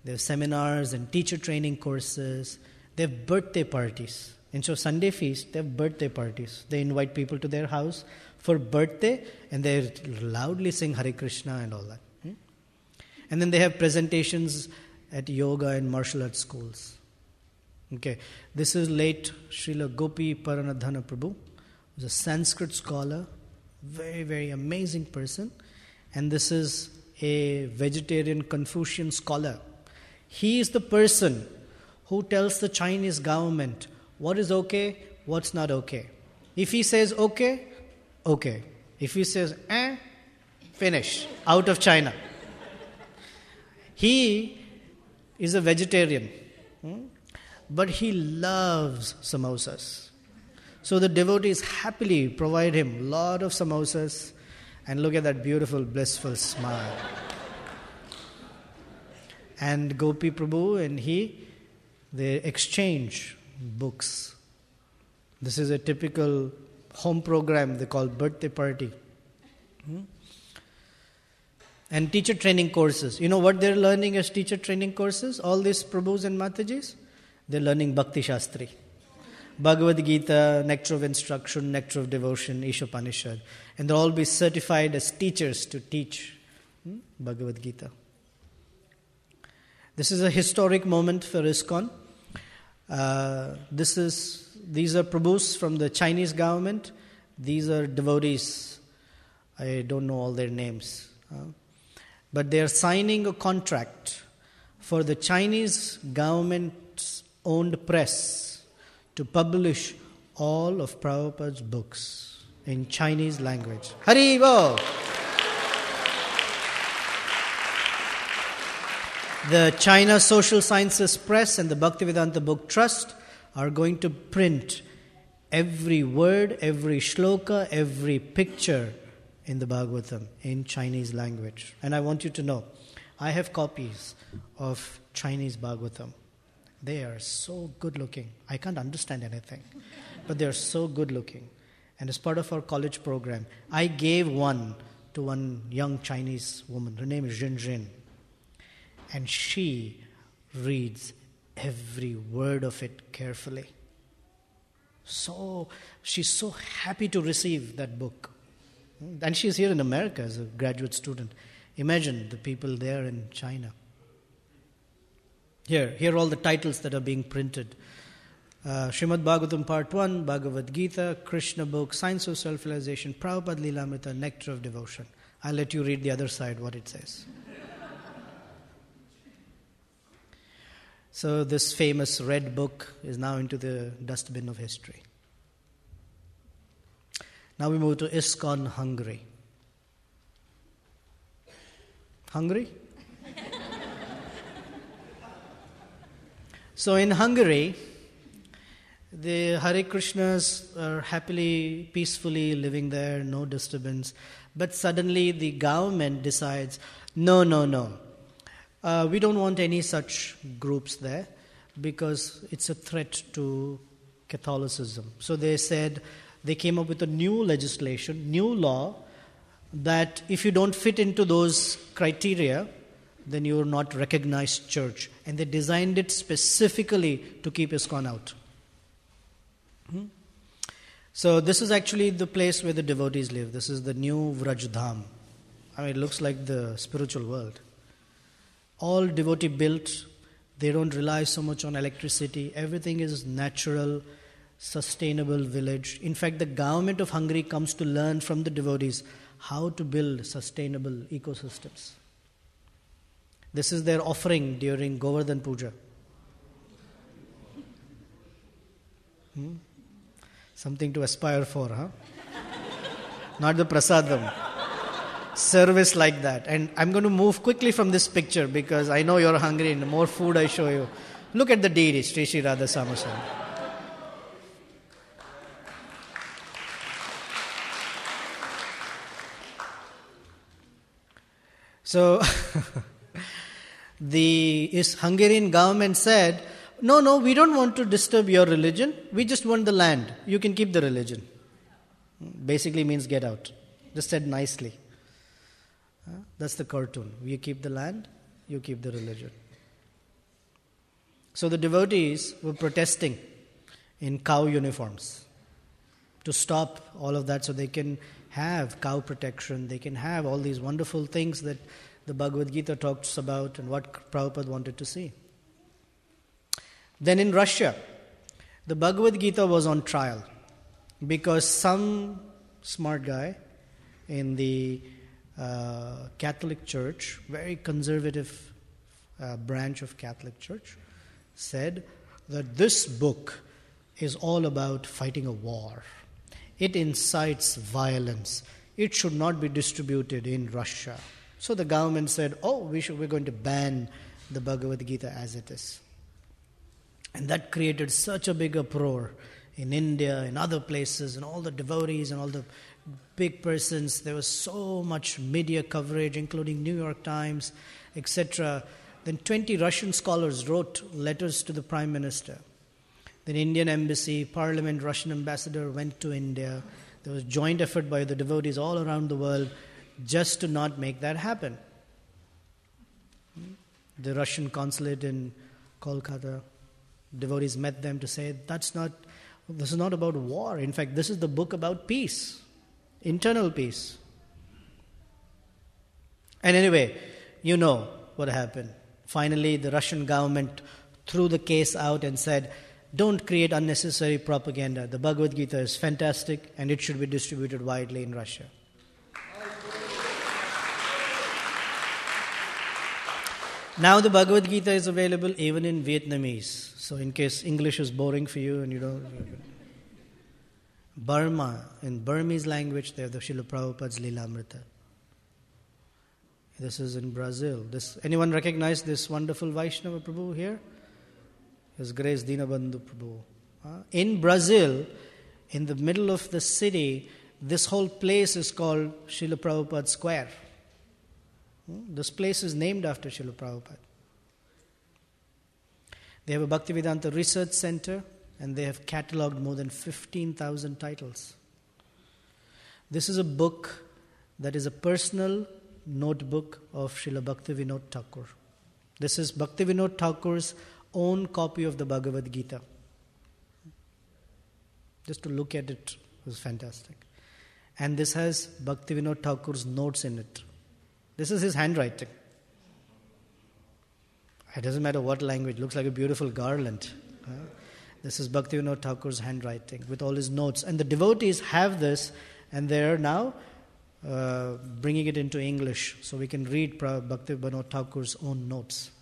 They have seminars and teacher training courses. They have birthday parties. Instead of Sunday feast, they have birthday parties. They invite people to their house for birthday and they loudly sing Hare Krishna and all that. And then they have presentations at yoga and martial arts schools. Okay, this is late Srila Gopi Paranadhana Prabhu. He was a Sanskrit scholar, very, very amazing person. And this is a vegetarian Confucian scholar. He is the person who tells the Chinese government what is okay, what's not okay. If he says okay, okay. If he says finish, out of China. He is a vegetarian, but he loves samosas. So the devotees happily provide him a lot of samosas. And look at that beautiful, blissful smile. And Gopi Prabhu and they exchange books. This is a typical home program they call birthday party. And teacher training courses. You know what they're learning as teacher training courses? All these Prabhus and Matatis? They're learning Bhakti Shastri. Bhagavad Gita, Nectar of Instruction, Nectar of Devotion, Ishopanishad. And they'll all be certified as teachers to teach Bhagavad Gita. This is a historic moment for ISKCON. These are Prabhus from the Chinese government. These are devotees. I don't know all their names. But they are signing a contract for the Chinese government's owned press to publish all of Prabhupada's books in Chinese language. Hari Bo! The China Social Sciences Press and the Bhaktivedanta Book Trust are going to print every word, every shloka, every picture in the Bhagavatam in Chinese language. And I want you to know, I have copies of Chinese Bhagavatam. They are so good looking. I can't understand anything, but they are so good looking. And as part of our college program, I gave one to one young Chinese woman. Her name is Jin Jin. And she reads every word of it carefully. So she's so happy to receive that book. And she's here in America as a graduate student. Imagine the people there in China. Here are all the titles that are being printed. Srimad Bhagavatam Part 1, Bhagavad Gita, Krishna book, Science of Self-Realization, Prabhupada Lilamrita, Nectar of Devotion. I'll let you read the other side, what it says. So this famous red book is now into the dustbin of history. Now we move to ISKCON, Hungary. Hungary? So in Hungary, the Hare Krishnas are happily, peacefully living there, no disturbance. But suddenly the government decides, no. We don't want any such groups there because it's a threat to Catholicism. So they came up with a new legislation, new law, that if you don't fit into those criteria, then you are not recognized church. And they designed it specifically to keep ISKCON out. So this is actually the place where the devotees live. This is the new Vrajdham. I mean, it looks like the spiritual world. All devotee built. They don't rely so much on electricity. Everything is natural, sustainable village. In fact, the government of Hungary comes to learn from the devotees how to build sustainable ecosystems. This is their offering during Govardhan Puja. Something to aspire for, huh? Not the prasadam. Service like that. And I'm going to move quickly from this picture because I know you're hungry and the more food I show you. Look at the deity, Sri Sri Radha Samaswami. So the Hungarian government said, no, we don't want to disturb your religion. We just want the land. You can keep the religion. Basically means get out. Just said nicely. That's the cartoon. You keep the land, you keep the religion. So the devotees were protesting in cow uniforms to stop all of that so they can have cow protection, they can have all these wonderful things that the Bhagavad Gita talks about and what Prabhupada wanted to see. Then in Russia, the Bhagavad Gita was on trial because some smart guy in the Catholic Church, very conservative branch of Catholic Church, said that this book is all about fighting a war. It incites violence. It should not be distributed in Russia. So the government said, we're going to ban the Bhagavad Gita as it is. And that created such a big uproar in India, in other places, and all the devotees and all the big persons. There was so much media coverage, including New York Times, etc. Then 20 Russian scholars wrote letters to the Prime Minister. Then Indian embassy, parliament, Russian ambassador went to India. There was joint effort by the devotees all around the world just to not make that happen. The Russian consulate in Kolkata, devotees met them to say, this is not about war. In fact, this is the book about peace, internal peace. And anyway, you know what happened. Finally, the Russian government threw the case out and said, don't create unnecessary propaganda. The Bhagavad Gita is fantastic and it should be distributed widely in Russia. Now the Bhagavad Gita is available even in Vietnamese. So in case English is boring for you and you don't... Burma, in Burmese language, they have the Srila Prabhupada's Leelamrita. This is in Brazil. Anyone recognize this wonderful Vaishnava Prabhu here? His Grace Dinabandhu Prabhu. In Brazil, in the middle of the city, this whole place is called Srila Prabhupada Square. This place is named after Srila Prabhupada. They have a Bhaktivedanta Research Center and they have catalogued more than 15,000 titles. This is a book that is a personal notebook of Srila Bhaktivinoda Thakur. This is Bhaktivinoda Thakur's own copy of the Bhagavad Gita. Just to look at it was fantastic. And this has Bhaktivinoda Thakur's notes in it. This is his handwriting. It doesn't matter what language, it looks like a beautiful garland. This is Bhaktivinoda Thakur's handwriting with all his notes. And the devotees have this and they are now bringing it into English so we can read Bhaktivinoda Thakur's own notes.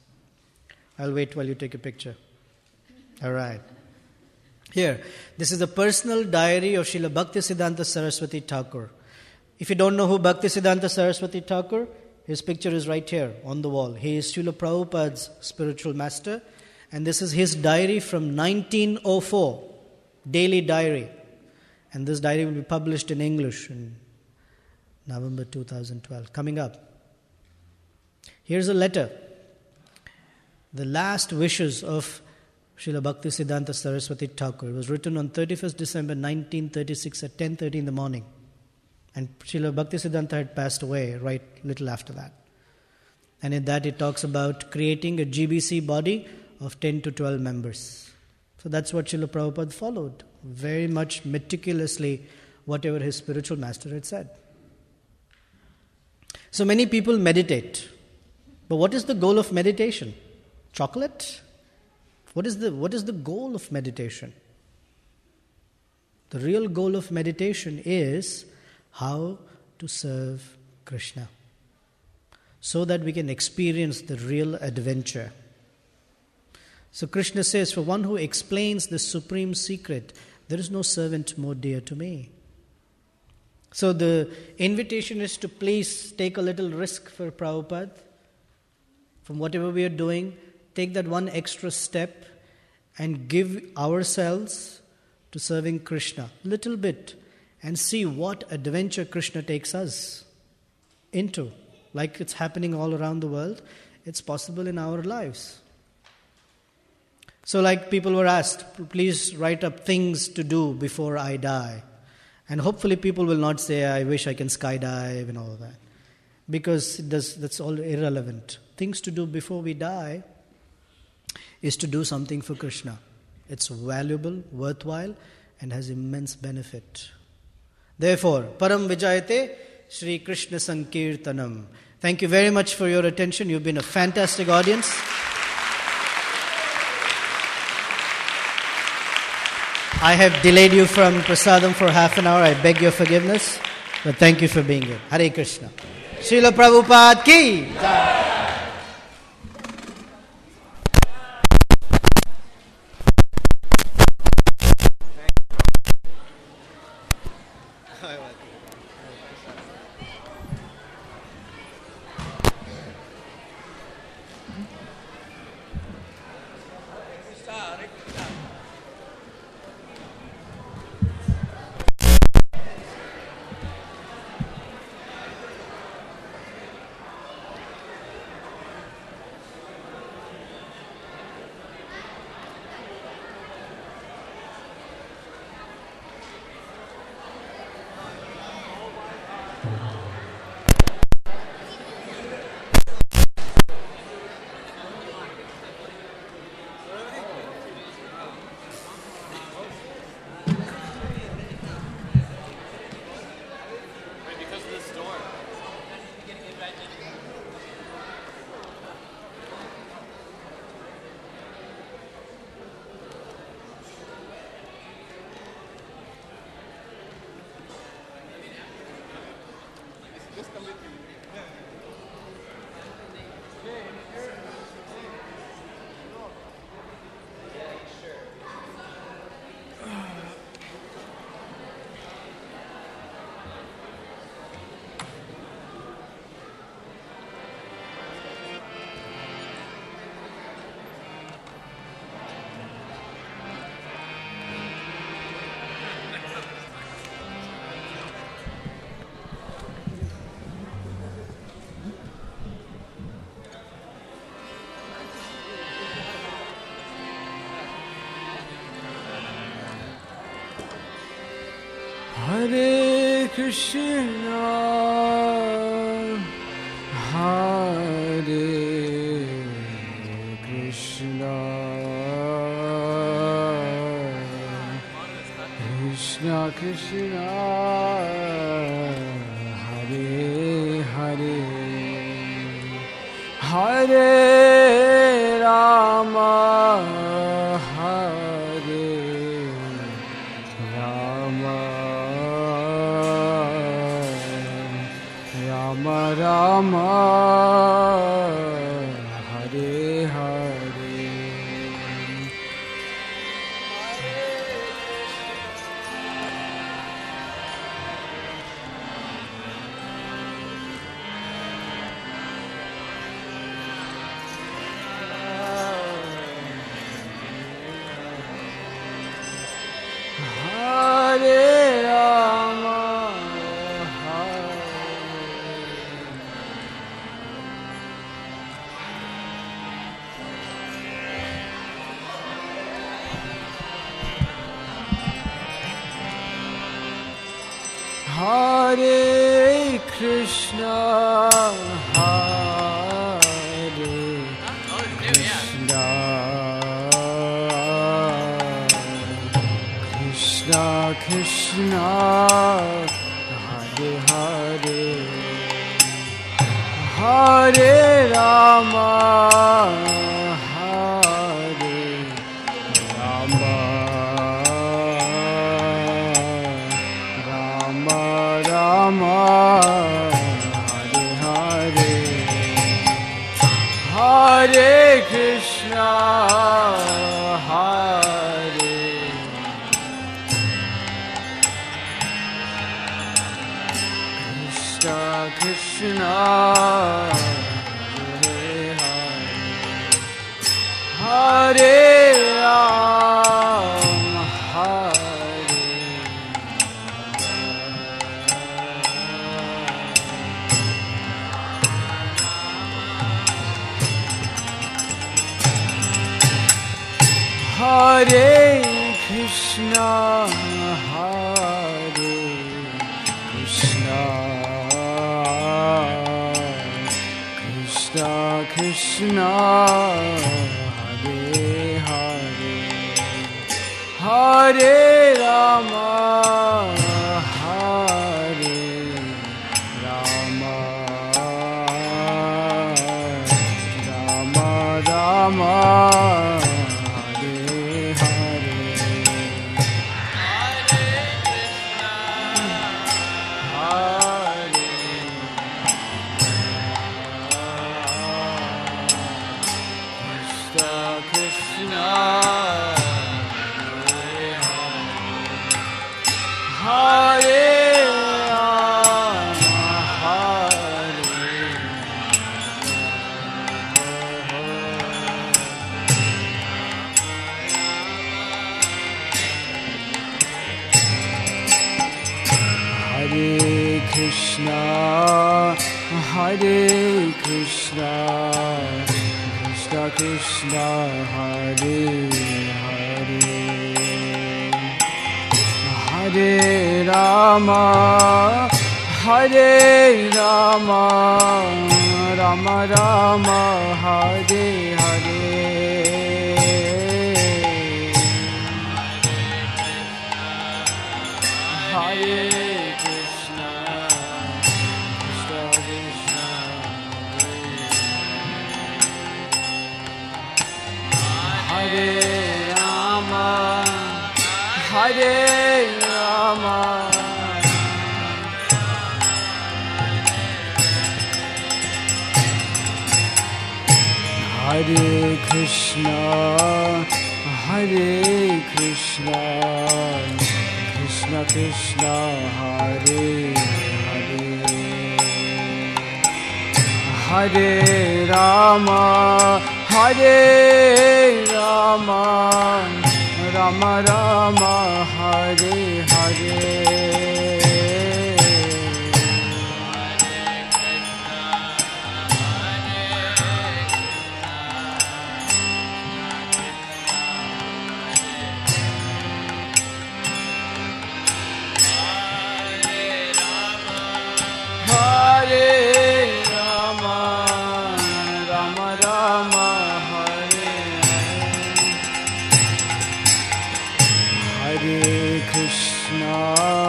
I'll wait while you take a picture. All right. Here, this is the personal diary of Srila Bhaktisiddhanta Saraswati Thakur. If you don't know who Bhaktisiddhanta Saraswati Thakur, his picture is right here on the wall. He is Srila Prabhupada's spiritual master. And this is his diary from 1904, daily diary. And this diary will be published in English in November 2012, coming up. Here's a letter. The last wishes of Srila Bhaktisiddhanta Saraswati Thakur. It was written on 31st December 1936 at 10:30 in the morning. And Srila Bhaktisiddhanta had passed away right little after that. And in that it talks about creating a GBC body of 10 to 12 members. So that's what Srila Prabhupada followed. Very much meticulously whatever his spiritual master had said. So many people meditate. But what is the goal of meditation? Chocolate? What is the goal of meditation? The real goal of meditation is how to serve Krishna, so that we can experience the real adventure. So Krishna says, for one who explains the supreme secret, there is no servant more dear to me. So the invitation is to please take a little risk for Prabhupada. From whatever we are doing, take that one extra step and give ourselves to serving Krishna. Little bit. And see what adventure Krishna takes us into. Like it's happening all around the world, it's possible in our lives. So like people were asked, please write up things to do before I die. And hopefully people will not say, I wish I can skydive and all of that. Because that's all irrelevant. Things to do before we die is to do something for Krishna. It's valuable, worthwhile, and has immense benefit. Therefore, Param Vijayate Shri Krishna Sankirtanam. Thank you very much for your attention. You've been a fantastic audience. I have delayed you from Prasadam for half an hour. I beg your forgiveness. But thank you for being here. Hare Krishna. Srila Prabhupada ki Jai. Hare Krishna, Hare Krishna, Krishna Krishna, Hare Hare, Hare Rama, Hare Rama, Rama Rama, Hare Hare. Hare Rama, Hare Krishna, Hare Krishna, Krishna Krishna, Hare Hare, Hare Rama, Hare Rama, Rama Rama, Hare Hare, Hare Krishna, Hare Krishna Krishna, Hare Ram, Hare Hare Krishna, Hare Krishna, Krishna Krishna, Hare Hare, Hare Rama, Hare Rama, Rama Rama, Krishna, Hare Krishna, Krishna Krishna, Hare Hare, Hare Rama, Hare Rama, Rama Rama, Hare Hare, Hare Hare Rama, Hare Rama, Hare Krishna, Hare Krishna, Krishna Krishna, Hare Hare, Hare Rama, Hare Rama, Rama Rama, Hare Hare.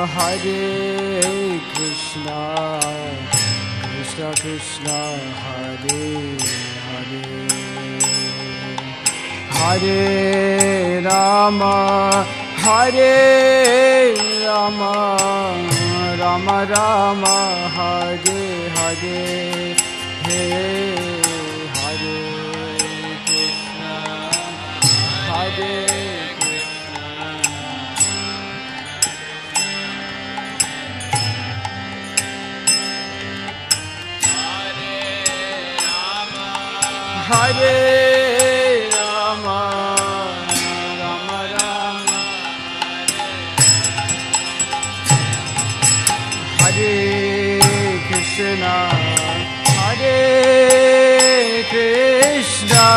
Hare Krishna, Krishna Krishna, Hare Hare, Hare Rama, Hare Rama, Rama Rama, Hare Hare, Hare Krishna, Hare Hare Rama, Rama Rama, Hare Krishna, Hare Krishna,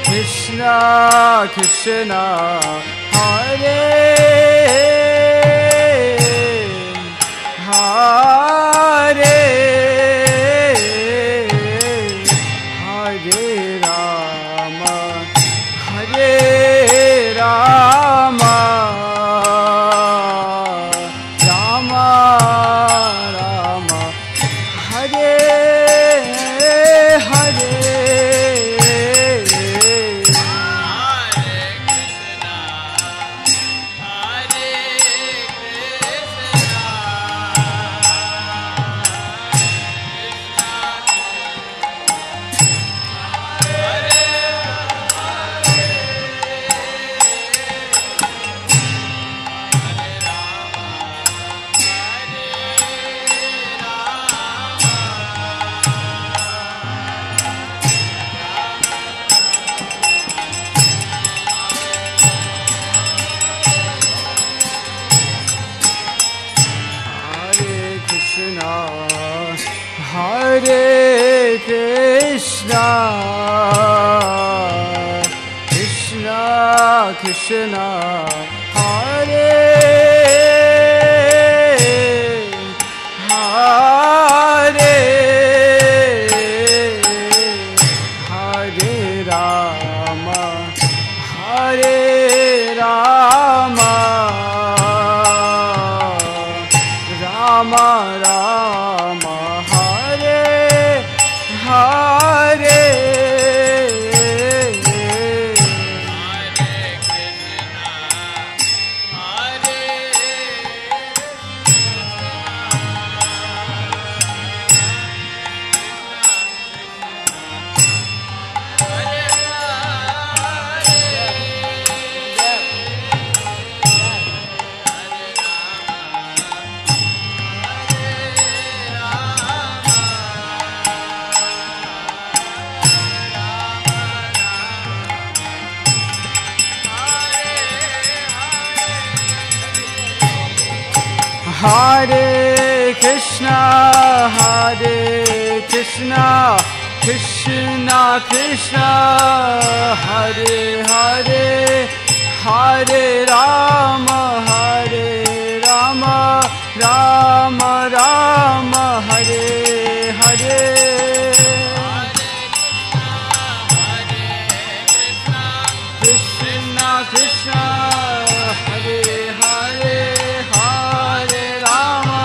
Krishna Krishna, Hare Hare. Hare Krishna, Krishna Krishna, Hare Hare, Hare Rama, Hare Rama, Rama Rama, Hare Hare. Hare Krishna, Hare Krishna, Krishna Krishna, Hare Hare, Hare Rama, Hare Rama, Rama Rama, Hare Hare. Krishna Krishna, Hare Hare, Hare Rama,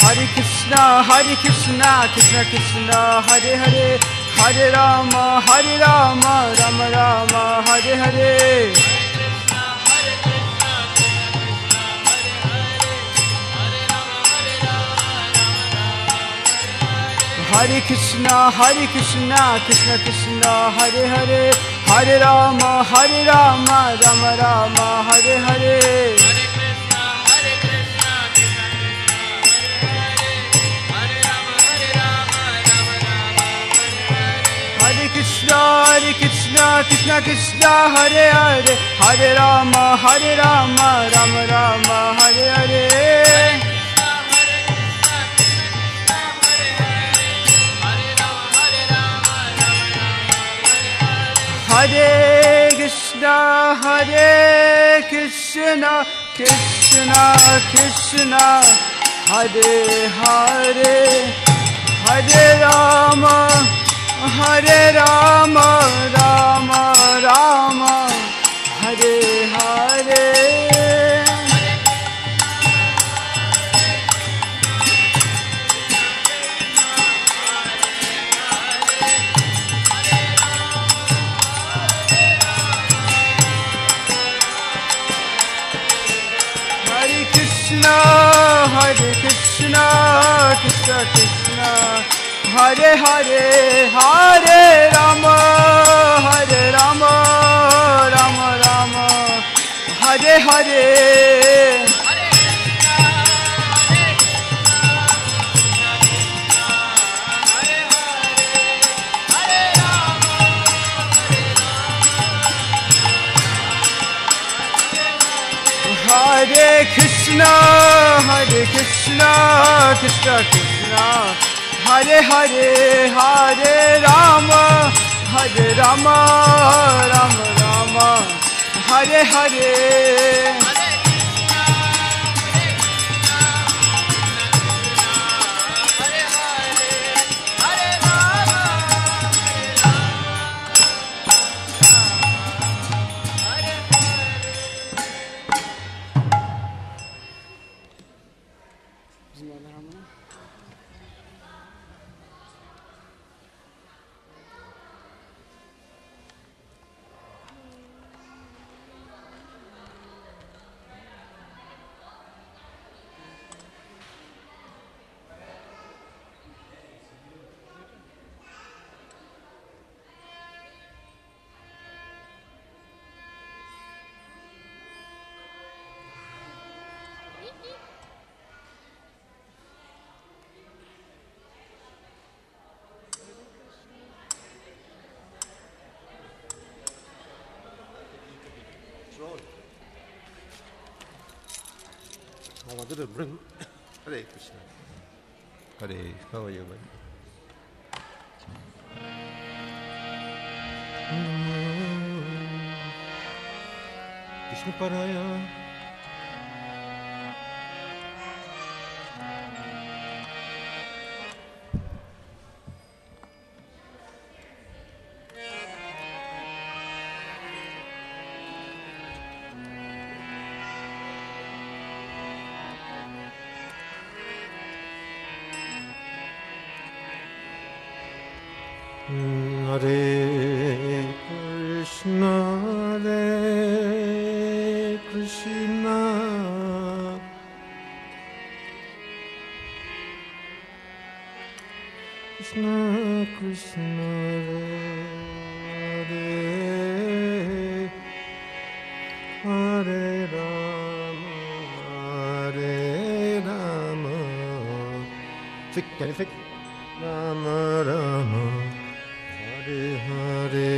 Hare Krishna, Krishna Krishna, Hare Hare, Hare Rama, Rama Rama, Hare Hare. Hare Krishna, Krishna Krishna, Hare Hare, Hare Rama, Rama Rama, Hare Hare. Hare Krishna, Krishna Krishna, Hare Hare, Hare Rama, Rama Rama, Hare Hare. Hare Krishna, Krishna Krishna, Hare Hare, Hare Rama, Rama Rama, Hare Hare. Krishna, Krishna Krishna, Hare Hare, Hare Rama, Rama Rama, Hare Hare. Hare Krishna, Krishna Krishna, Hare Hare, Hare Rama, Rama Rama, Hare Hare. I wanted to bring Hare Krishna. Hare, how are you, buddy? Krishna Paraya. Hare Krishna, Krishna Krishna, Hare Hare Rama, Fix, can you fix? Rama Rama, Hare Hare,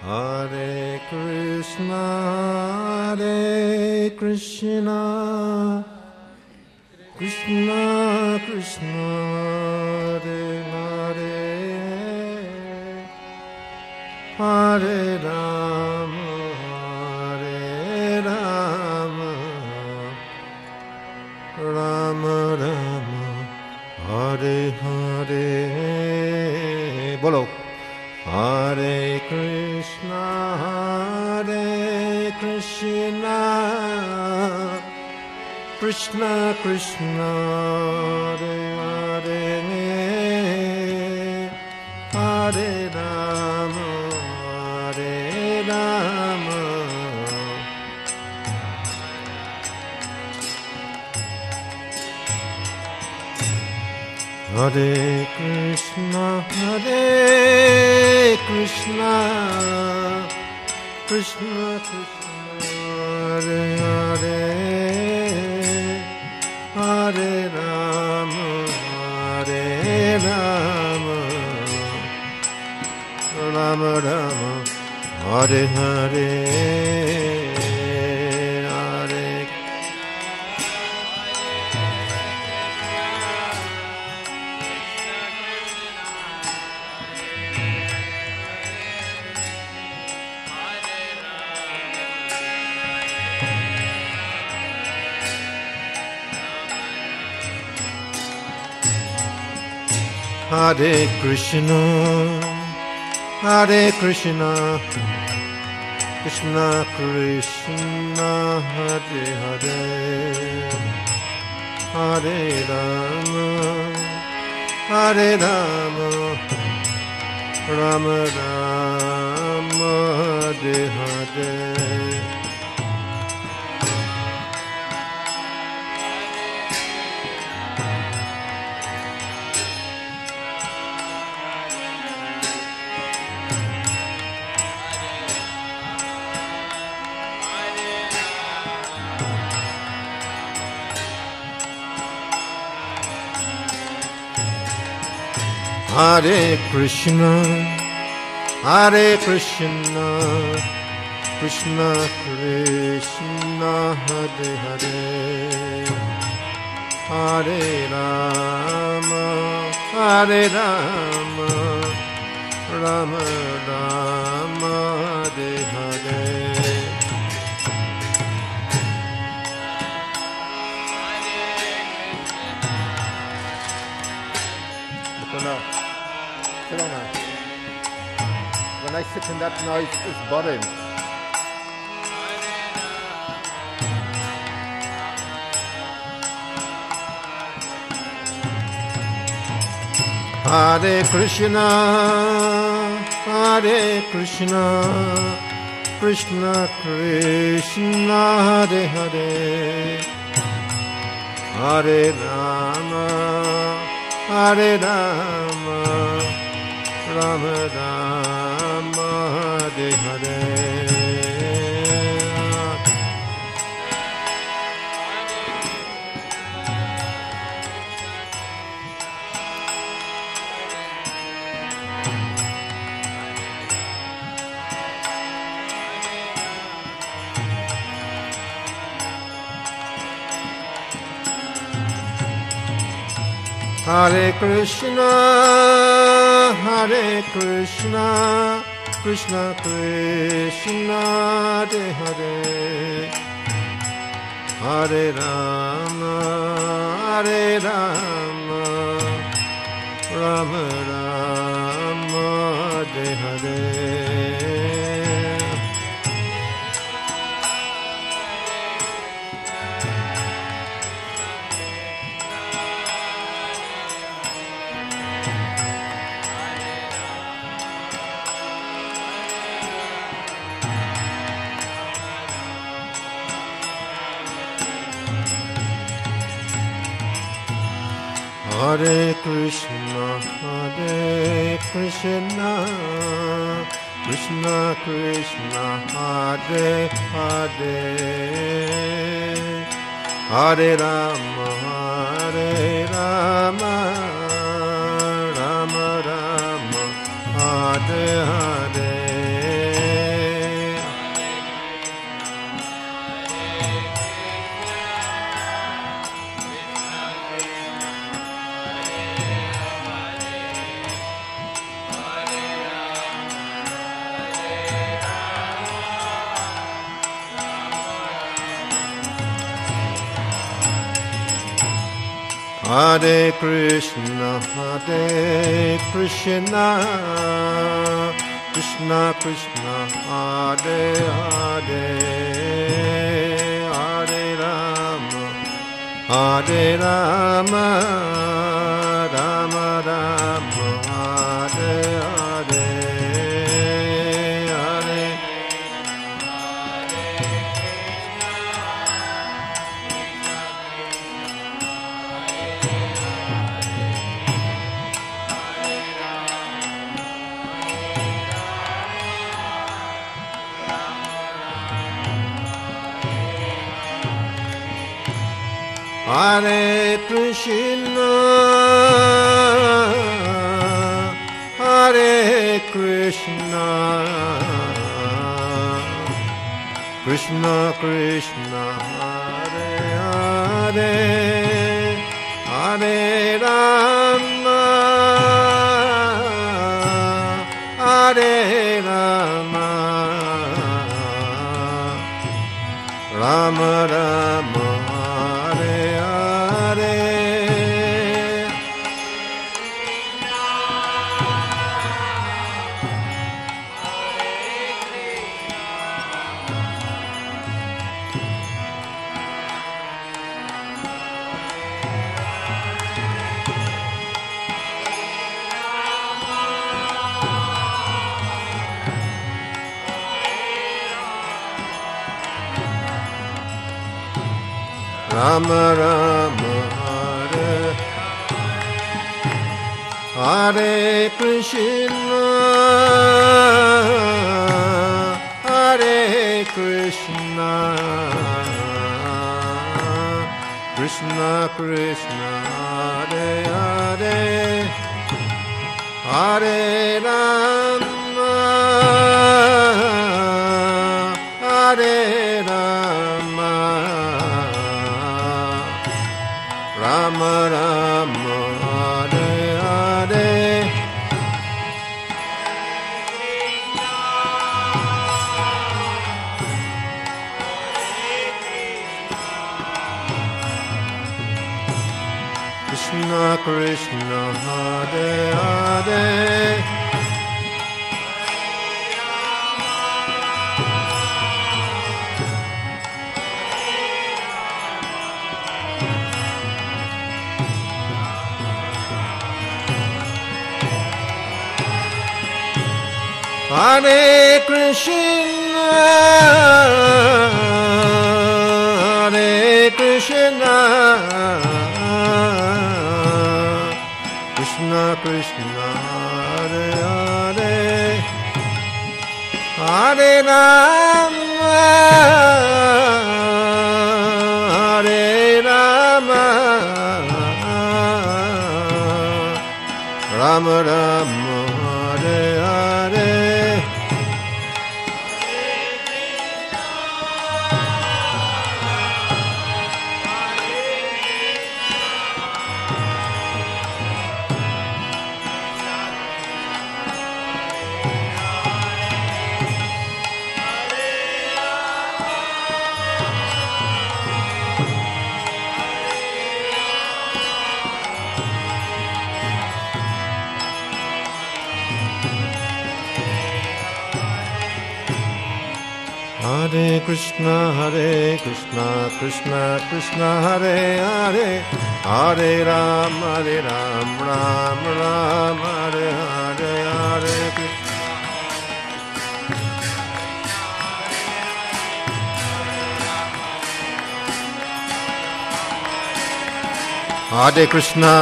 Hare Krishna, Krishna Krishna, Hare Hare, Hare Rama, Rama Rama, Hare Hare. Bolo. Hare Krishna, Krishna Krishna, Hare Hare, Hare Rama, Hare Krishna, Krishna Krishna, Hare Hare, Hare Rama, Hare Rama, Rama Rama, Hare Hare, Hare Hare Krishna, Hare Krishna, Krishna Krishna, Hare Hare, Hare Rama, Hare Rama, Rama Rama, Hare Hare. Hare Krishna, Hare Krishna, Krishna Krishna, Hare Hare, Hare Rama, Hare Rama, Rama Rama, Hare Hare. Sit down now. When I sit in that noise, it's boring. Hare Krishna, Hare Krishna, Krishna Krishna, Hare Hare, Hare Rama, Hare Rama, Rama Rama, Hare Hare. Hare Krishna, Hare Krishna, Krishna Krishna, Hare Hare, Hare Rama, Hare Rama, Rama Rama, Hare Hare. Hare Krishna, Hare Krishna, Krishna Krishna, Hare Hare, Hare Rama, Hare Rama, Rama Rama, Hare Hare. Hare Krishna, Hare Krishna, Krishna Krishna, Hare Hare, Hare Rama, Hare Rama, Rama Rama, Hare Hare, Hare. Hare Krishna, Hare Krishna, Krishna Krishna, Hare Hare, Hare Rama, Hare Rama, Rama Rama, Hare Hare. Rama Rama Hare Hare Krishna, Hare Krishna, Krishna Krishna, Hare Hare, Hare Rama, Hare Rama, Rama Rama, Hare Hare. Krishna Krishna, Hare Hare. Hare Krishna, Hare Krishna, Krishna Krishna, Hare Hare, Hare Rama, Hare Rama, Rama Rama, Hare Hare. Hare Krishna, Krishna Krishna, Hare Hare, Hare Rama, Rama Rama, Hare Hare, Hare Krishna. Hare Krishna,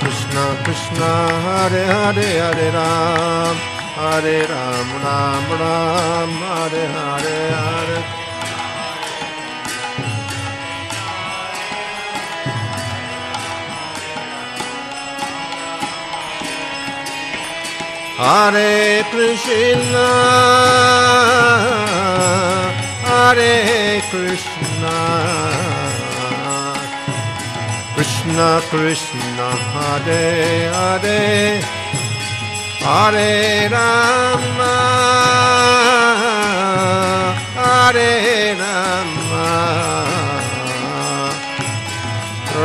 Krishna Krishna, Hare Hare, Hare Ram, Hare Ram, Ram Ram, Hare Hare, Hare. Hare Krishna, Hare Krishna, Krishna Krishna, Hare Hare, Hare Rama, Hare Rama,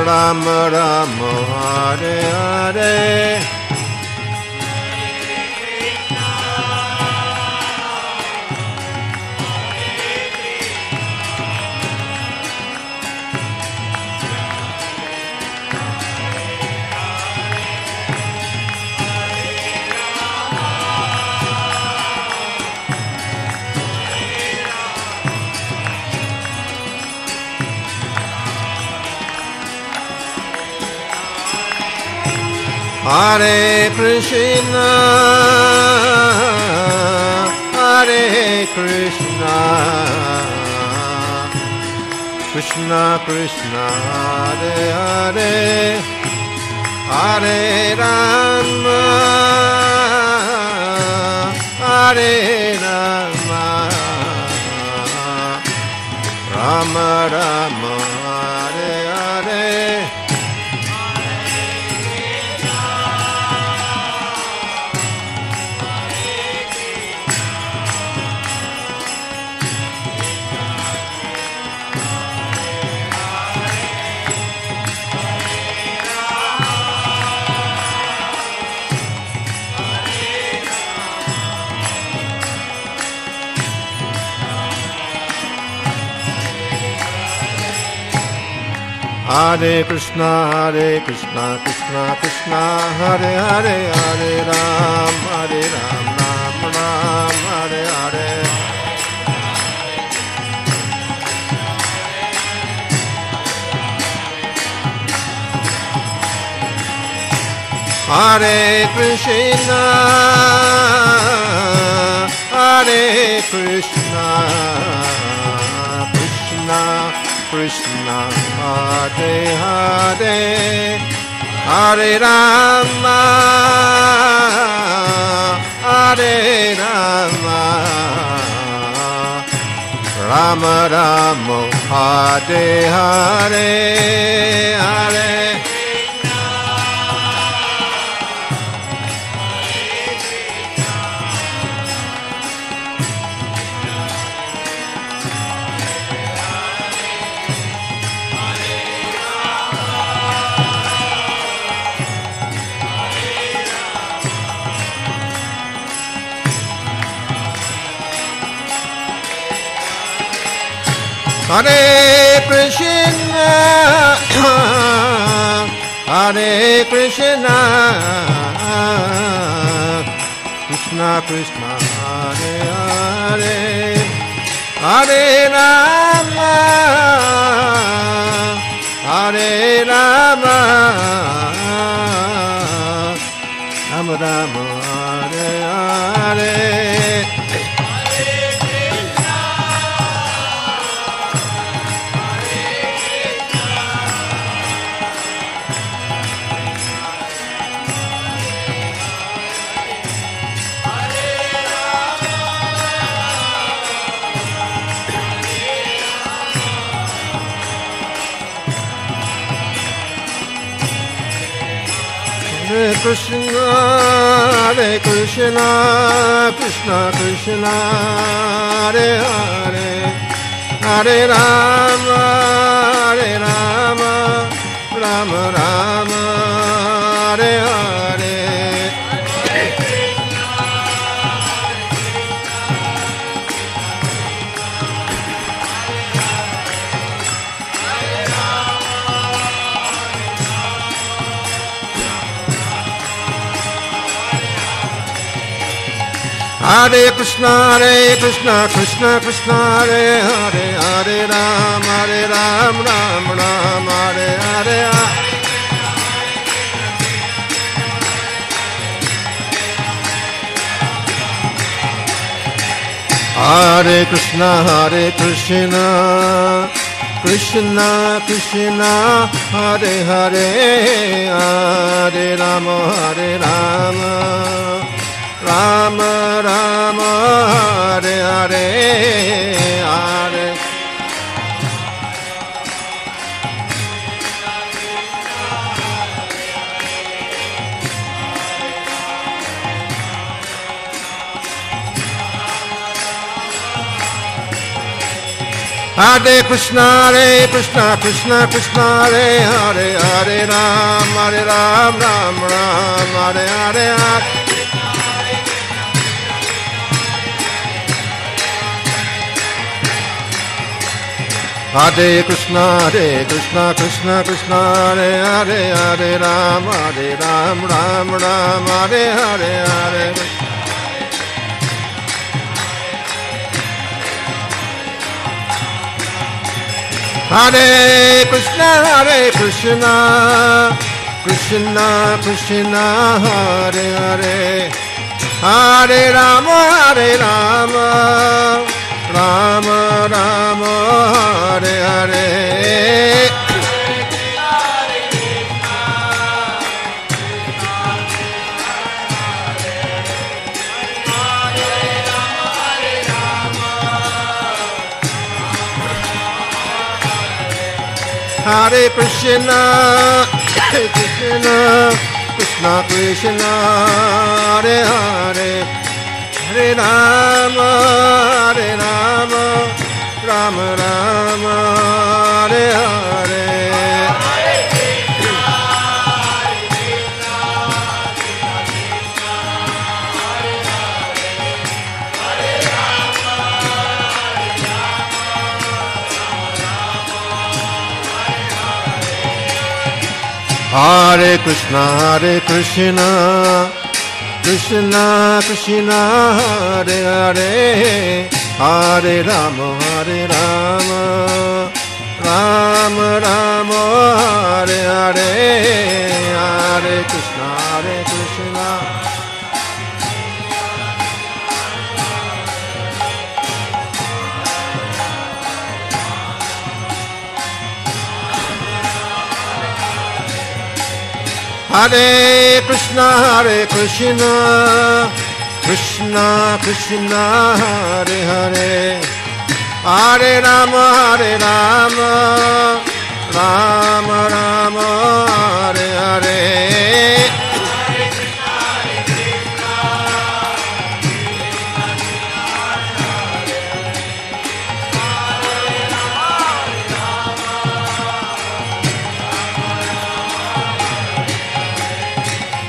Rama Rama, Hare Hare. Hare Krishna, Hare Krishna, Krishna Krishna Hare Hare Hare Rama Hare Rama Rama Rama Hare Hare Hare Krishna, Krishna Krishna, Hare Hare, Hare Ram, Ram Ram, Hare Hare. Hare Krishna, Hare Krishna, Krishna Krishna, Hare Hare, Hare Rama, Hare Rama, Rama Rama, Hare Hare, Hare. Hare Krishna, Hare Krishna, Krishna Krishna, Hare Hare, Hare Rama, Hare Rama, Rama Rama, Hare Hare. Hare Krishna, Krishna Krishna, Hare Hare, Hare Rama, Rama Rama, Hare Hare. Hare Krishna, Krishna Krishna, Hare Hare, Hare Ram, Ram Ram, Hare Hare. Hare Krishna, Krishna Krishna, Hare Hare, Hare Rama, Rama Rama, Hare Hare, Hare. Hare Krishna, Krishna Krishna, Hare Hare, Hare Ram, Ram Ram, Hare Hare. Hare Krishna, Krishna Krishna, Hare Hare, Hare Ram, Ram Ram, Hare Hare, Hare. Hare Krishna, Krishna Krishna, Hare Hare, Hare Rama, Rama Rama, Hare Hare. Hare Krishna, Krishna Krishna Krishna, Hare Hare, Hare Rama, Hare Rama, Rama Rama, Hare Hare. Hare Krishna, Krishna Krishna, Hare Hare, Hare Rama, Rama Rama, Hare Hare, Hare Krishna, Krishna. Hare Krishna, Krishna Krishna, Hare Hare, Hare Rama, Rama Rama, Hare Hare.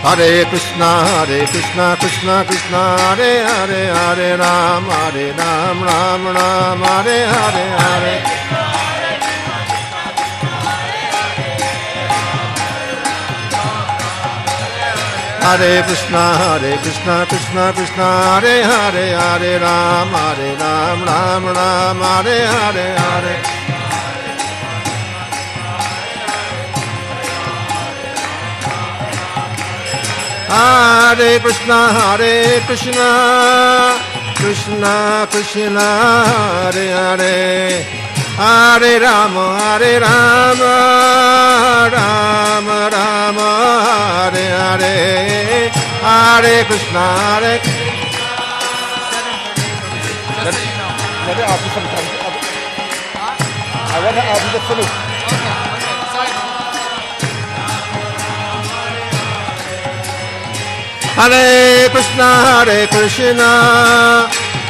Hare Krishna, Krishna Krishna, Hare Hare, Hare Ram, Ram Ram, Hare Hare, Hare. Hare Krishna, Krishna Krishna, Hare Hare, Hare Ram, Ram Ram, Hare Hare, Hare. Hare Krishna, Krishna Krishna, Hare Hare, Hare Rama, Rama Rama, Hare Hare, Hare Krishna, Hare. Let it after some time. I want to after the finish. Hare Krishna,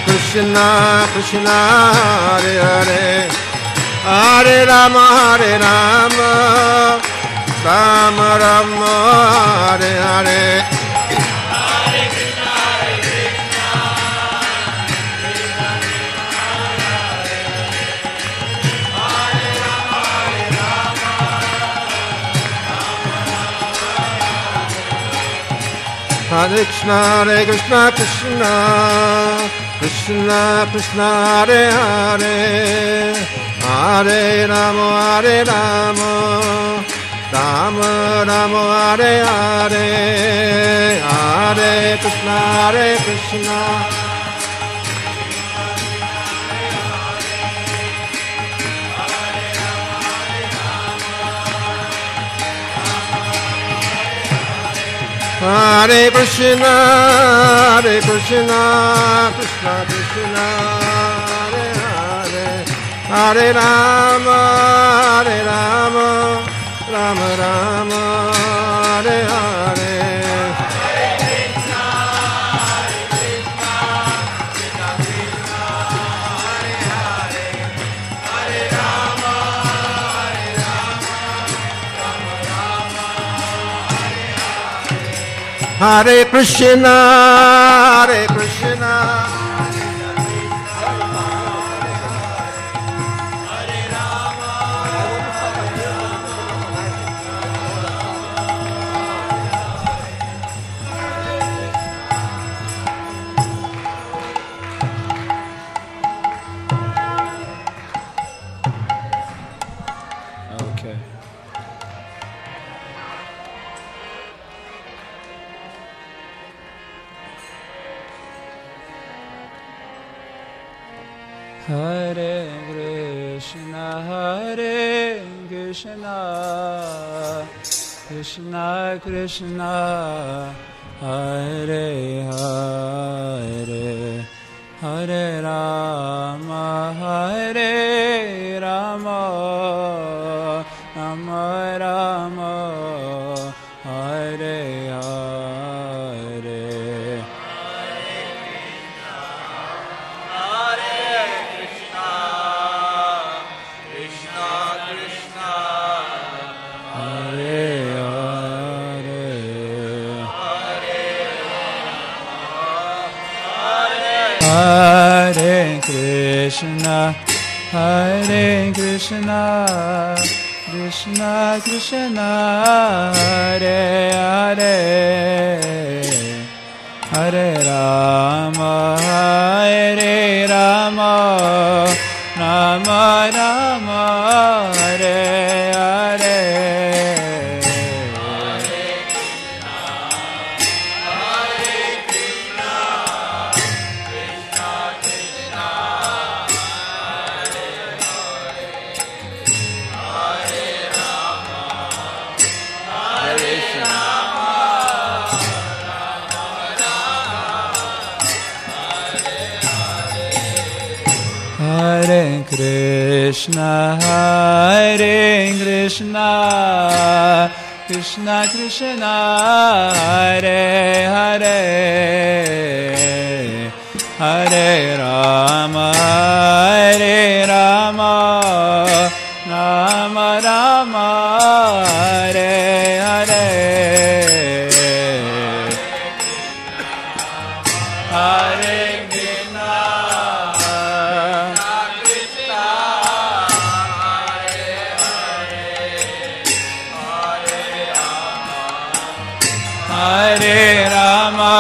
Krishna Krishna, Hare Hare, Hare Rama, Rama Rama, Hare Hare. Hare Krishna, Krishna Krishna, Hare Hare, Hare Rama, Rama Rama, Hare Hare, Hare Krishna, Krishna. Hare Krishna, Krishna Krishna, Hare Hare, Hare Rama, Rama Rama, Hare Hare. Hare Krishna, Krishna. Okay. Hare Krishna, Krishna Krishna, Hare Hare, Hare Rama, Rama Rama Rama Hare Hare Hare Krishna, Hare Krishna, Krishna Krishna, Hare Hare, Hare Rama, Hare Rama, Rama Rama, Hare Hare. Hare Krishna, Hare Krishna, Krishna Krishna, Hare Hare, Hare Rama, Hare Rama, Rama Rama, Hare Hare. Hare Hare Rama,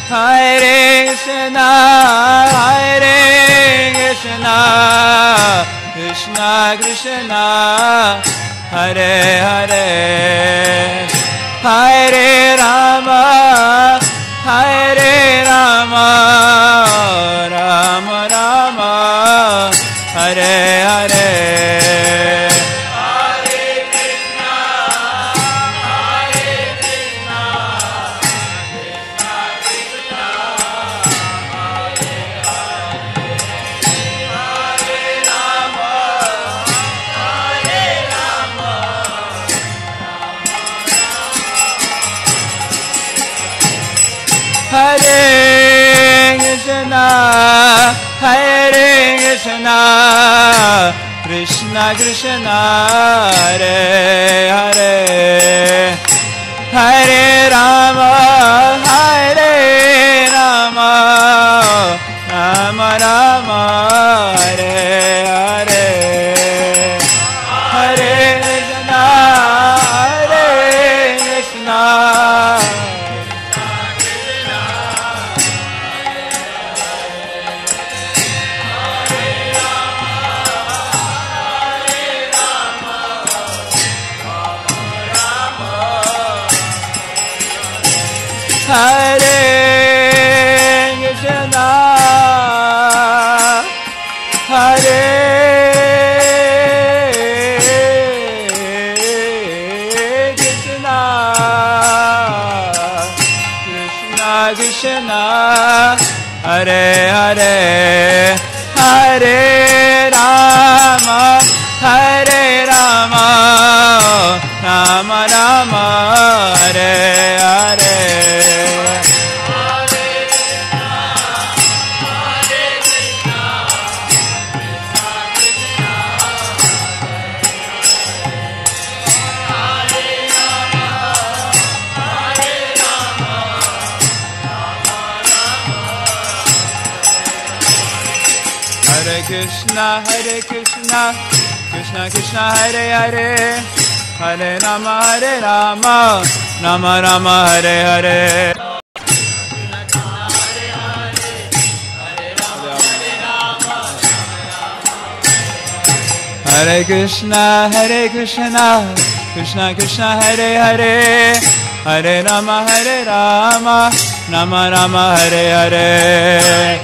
Hare Krishna, Hare Krishna, Krishna Krishna, Hare Hare, Hare Rama, Hare Rama, Rama Rama, Hare Hare. Hare Krishna, Hare Krishna, Krishna Krishna, Hare Hare, Hare Rama, Hare Rama, Rama Rama, Hare Hare, Hare Krishna, Hare Krishna. Hare Krishna, Hare Krishna, Krishna Krishna, Hare Hare, Hare Rama, Hare Rama, Rama Rama, Hare Hare. Hare Krishna, Hare Krishna, Krishna Krishna, Hare Hare, Hare Rama, Rama Rama, Hare Hare. Hare Krishna, Hare Krishna, Krishna Krishna, Hare Hare, Hare Rama, Rama Rama, Hare Hare.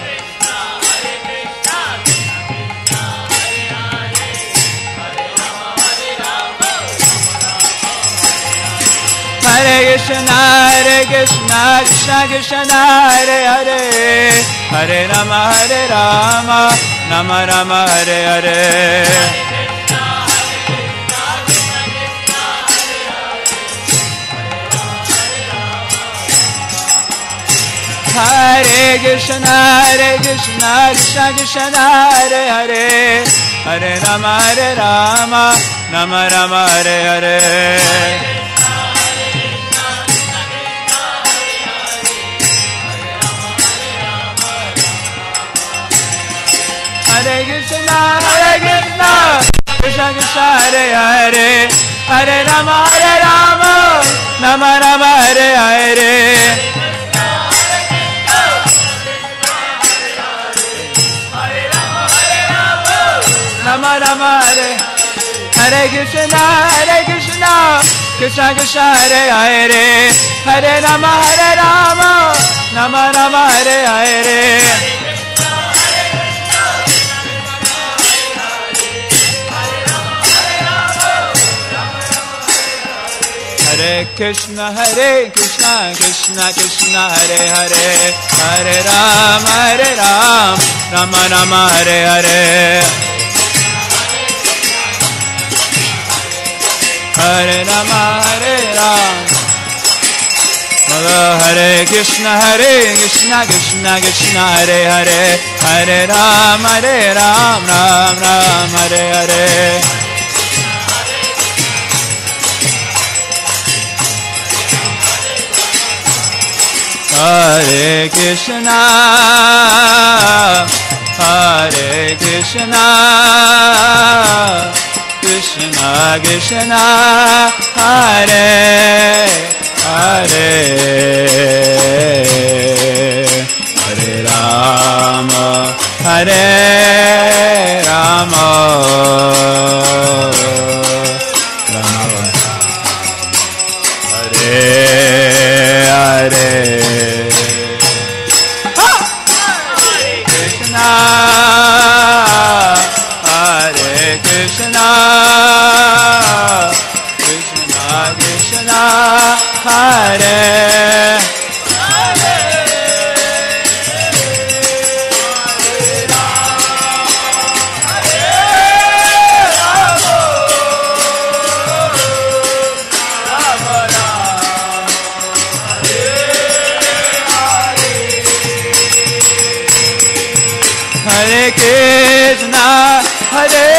Hare Krishna, Krishna Krishna, Hare Hare, Hare Rama, Rama Rama, Hare Hare. Hare Krishna, Krishna Krishna, Hare Hare, Hare Rama, Rama Rama, Hare Hare. Hare Krishna, Krishna Krishna, Hare Hare, Hare Rama, Rama Rama, Hare Hare. Rama Rama, Hare Krishna, Krishna Krishna, Hare Hare, Hare Rama, Rama Rama, Hare Hare. Hare Krishna, Krishna Krishna, Hare Hare, Hare Rama, Rama Rama, Hare Hare. Hare Rama, Hare Krishna, Krishna Krishna, Hare Hare, Hare Rama, Ram Ram, Hare Hare. Hare Krishna, Krishna Krishna, Hare Hare, Hare Rama, Hare Rama, Hare Hare. Krishna, Krishna Krishna, Hare Hare Krishna, Hare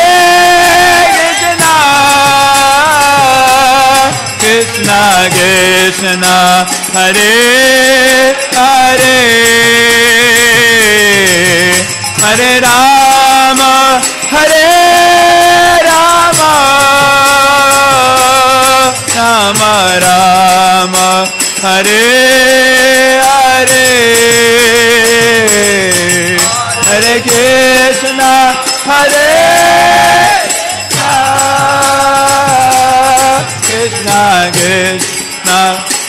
Krishna, Krishna Krishna, Hare Hare, Hare Rama, Hare Rama, Rama Rama, Hare Hare. Hare Krishna, Hare Krishna, Krishna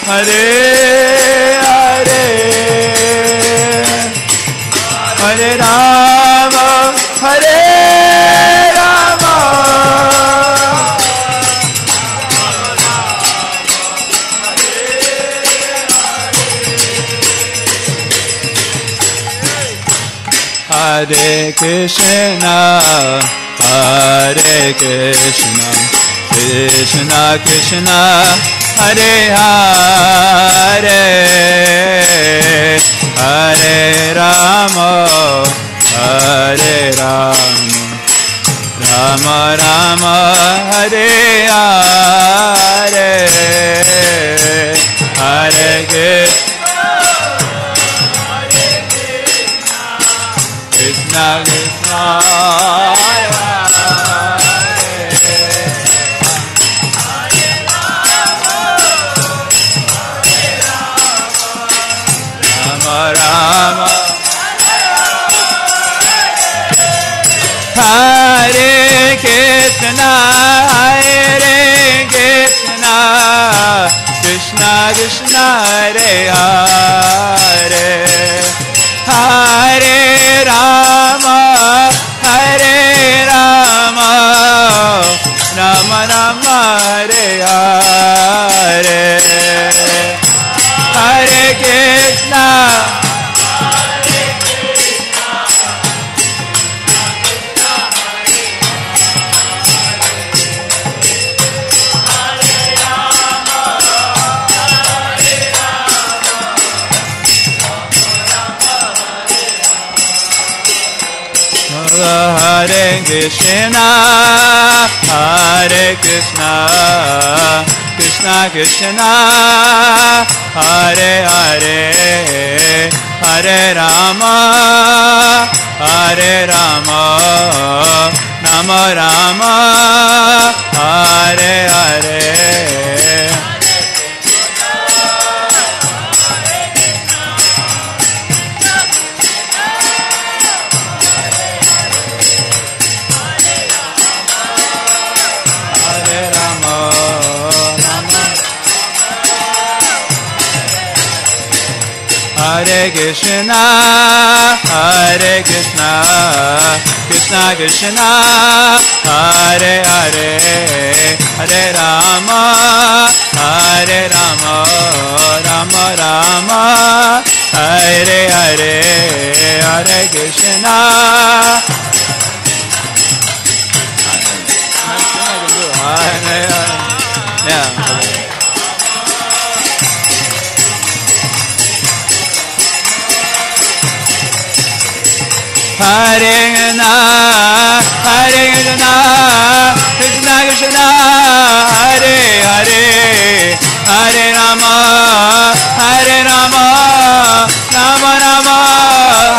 Hare Hare, Hare Rama, Hare Rama, Hare Krishna, Hare Krishna, Krishna Krishna, Hare Hare, Hare Rama, Hare Rama, Rama Rama, Hare Hare, Hare Krishna, Krishna Krishna, Rama, Hare Krishna, Hare Krishna, Krishna Krishna, Hare Hare, Hare Rama, Hare Rama, Rama Rama, Hare Hare. Hare Krishna, Hare Krishna, Krishna Krishna, Hare Hare, Hare Rama, Hare Rama, Rama Rama, Hare Hare. Hare Krishna, Hare Krishna, Krishna Krishna, Hare Hare, Hare Rama, Hare Rama, Rama Rama, Hare Hare, Hare Krishna. Yeah. Hare Krishna, Hare Krishna, Krishna Krishna, Hare Hare, Hare Rama, Hare Rama, Rama Rama,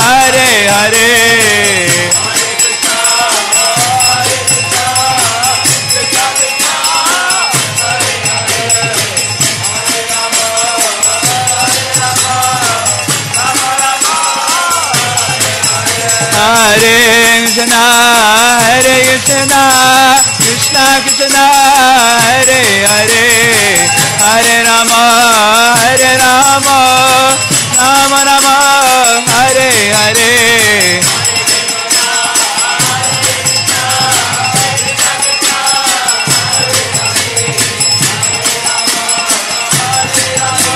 Hare Hare. Hare Krishna, Hare Krishna, Krishna Krishna, Hare Hare, Hare Rama, Hare Rama, Rama Rama, Hare Hare.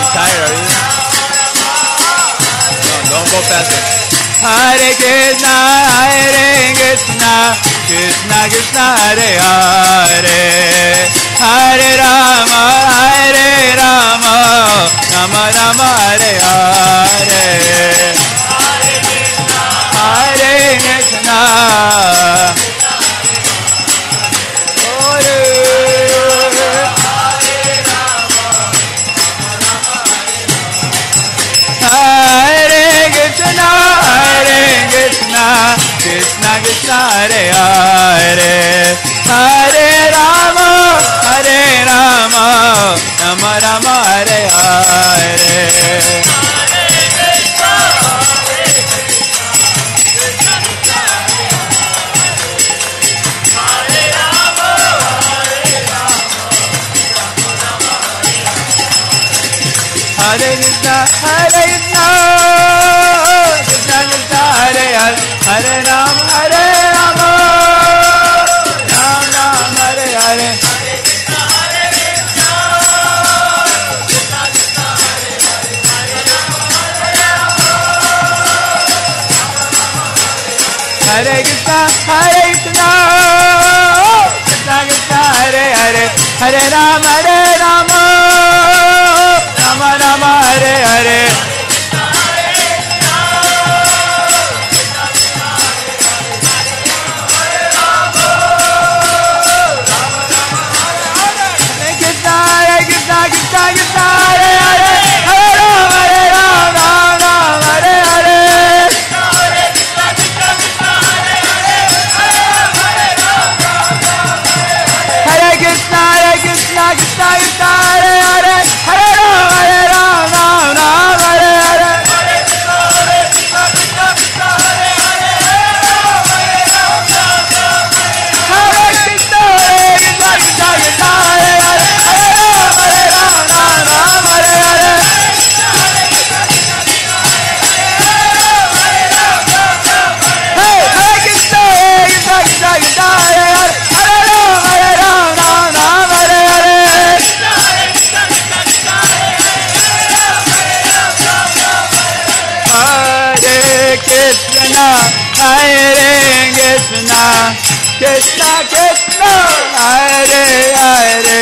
Tired, are you? No, don't go faster. Hare Krishna, Hare Krishna, Krishna Krishna, Hare Hare, Hare Rama, Hare Rama, Rama Rama, Hare Hare. Hare Krishna, Krishna Krishna, Hare Hare, Hare Rama, Hare Rama, Rama Rama, Hare Hare. Hare Krishna, Hare Krishna, Krishna Krishna, Hare Hare, Hare Rama, Hare Rama, Ram Ram, Hare Hare. Hare Krishna, Hare Krishna, Krishna Krishna, Hare Hare, Hare Rama, Hare Rama, Rama Rama, Hare Hare. Krishna Krishna, Hare Hare,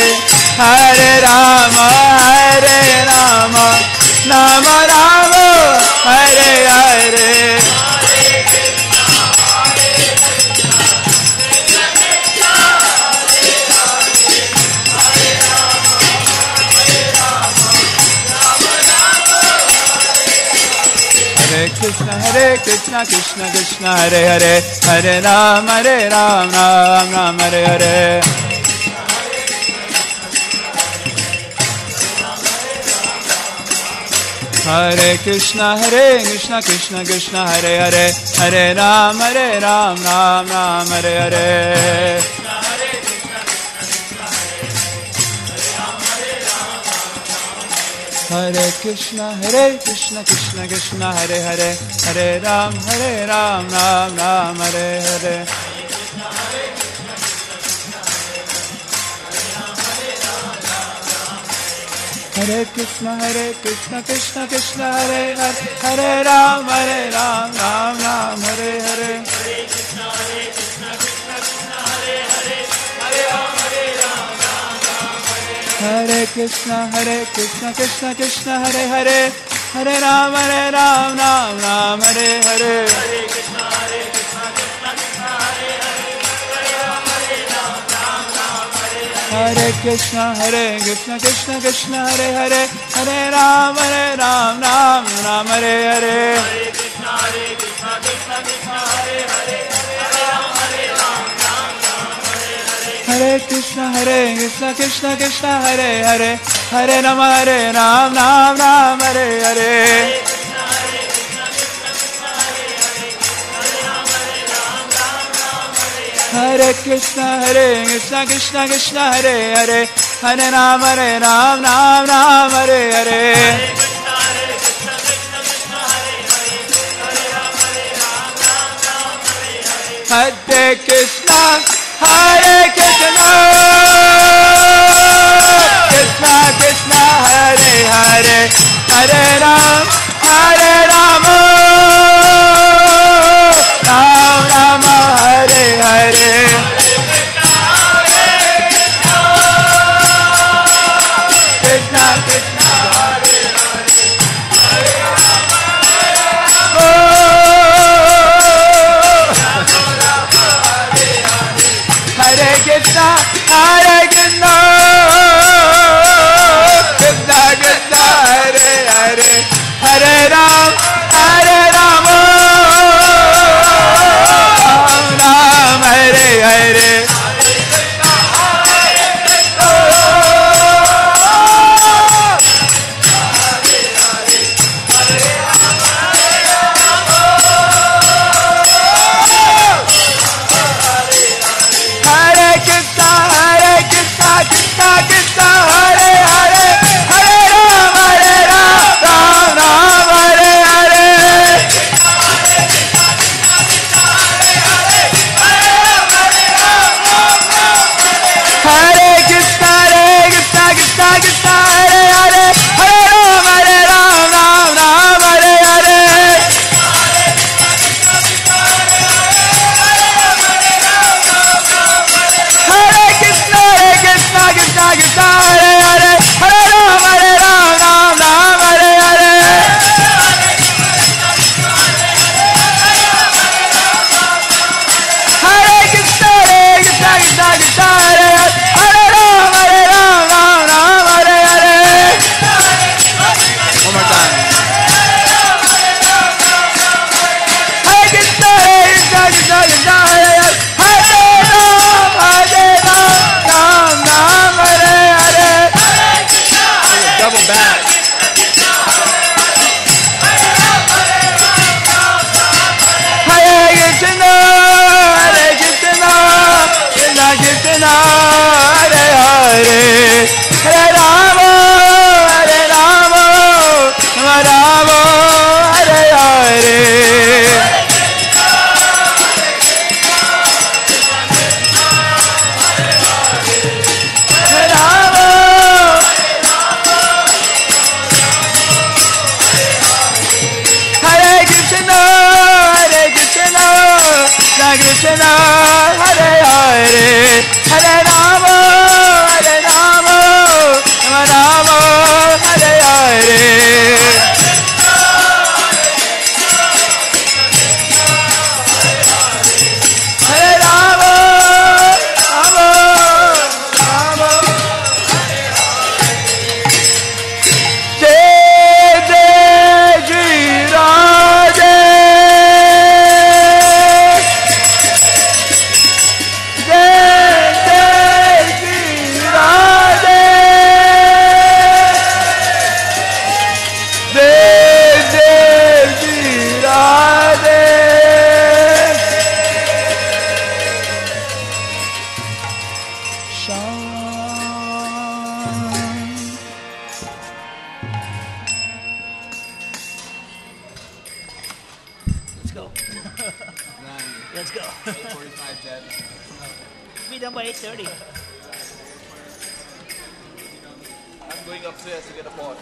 Hare Rama, Hare Rama, Rama Rama, Hare Hare. Krishna Krishna Krishna Hare Hare, Hare Ram Ram Ram Hare Hare. Hare Krishna Krishna Krishna Hare Hare, Hare Ram Ram Ram Hare Hare. Hare Krishna Krishna Krishna Hare Hare, Hare Ram Ram Ram Hare Hare. Hare Krishna Krishna Krishna Hare Hare, Hare Ram Ram Ram Hare Hare. Hare Krishna Krishna Krishna Hare Hare, Hare Ram Ram Ram Hare Hare. Hare Krishna Krishna Krishna Hare Hare, Hare Ram Ram Ram Hare Hare. Hare Krishna Krishna Krishna Hare Hare, Hare Ram Ram Hare Hare. Hare Krishna Krishna Krishna Hare Hare, Hare Ram Ram Hare Hare. Hare Krishna Krishna Krishna Hare Hare, Hare Ram Ram Ram Hare Hare. Krishna Krishna Hare Krishna Krishna Krishna Hare Hare, Hare Ram Ram Hare Hare. Krishna Hare Hare, Hare Rama Rama Rama Hare Hare. Hare Rama Rama Rama Jai Jai Shri Radhe Let's go. Let's go. 8:45 dead. Be done by 8:30. I'm going upstairs to get a pot.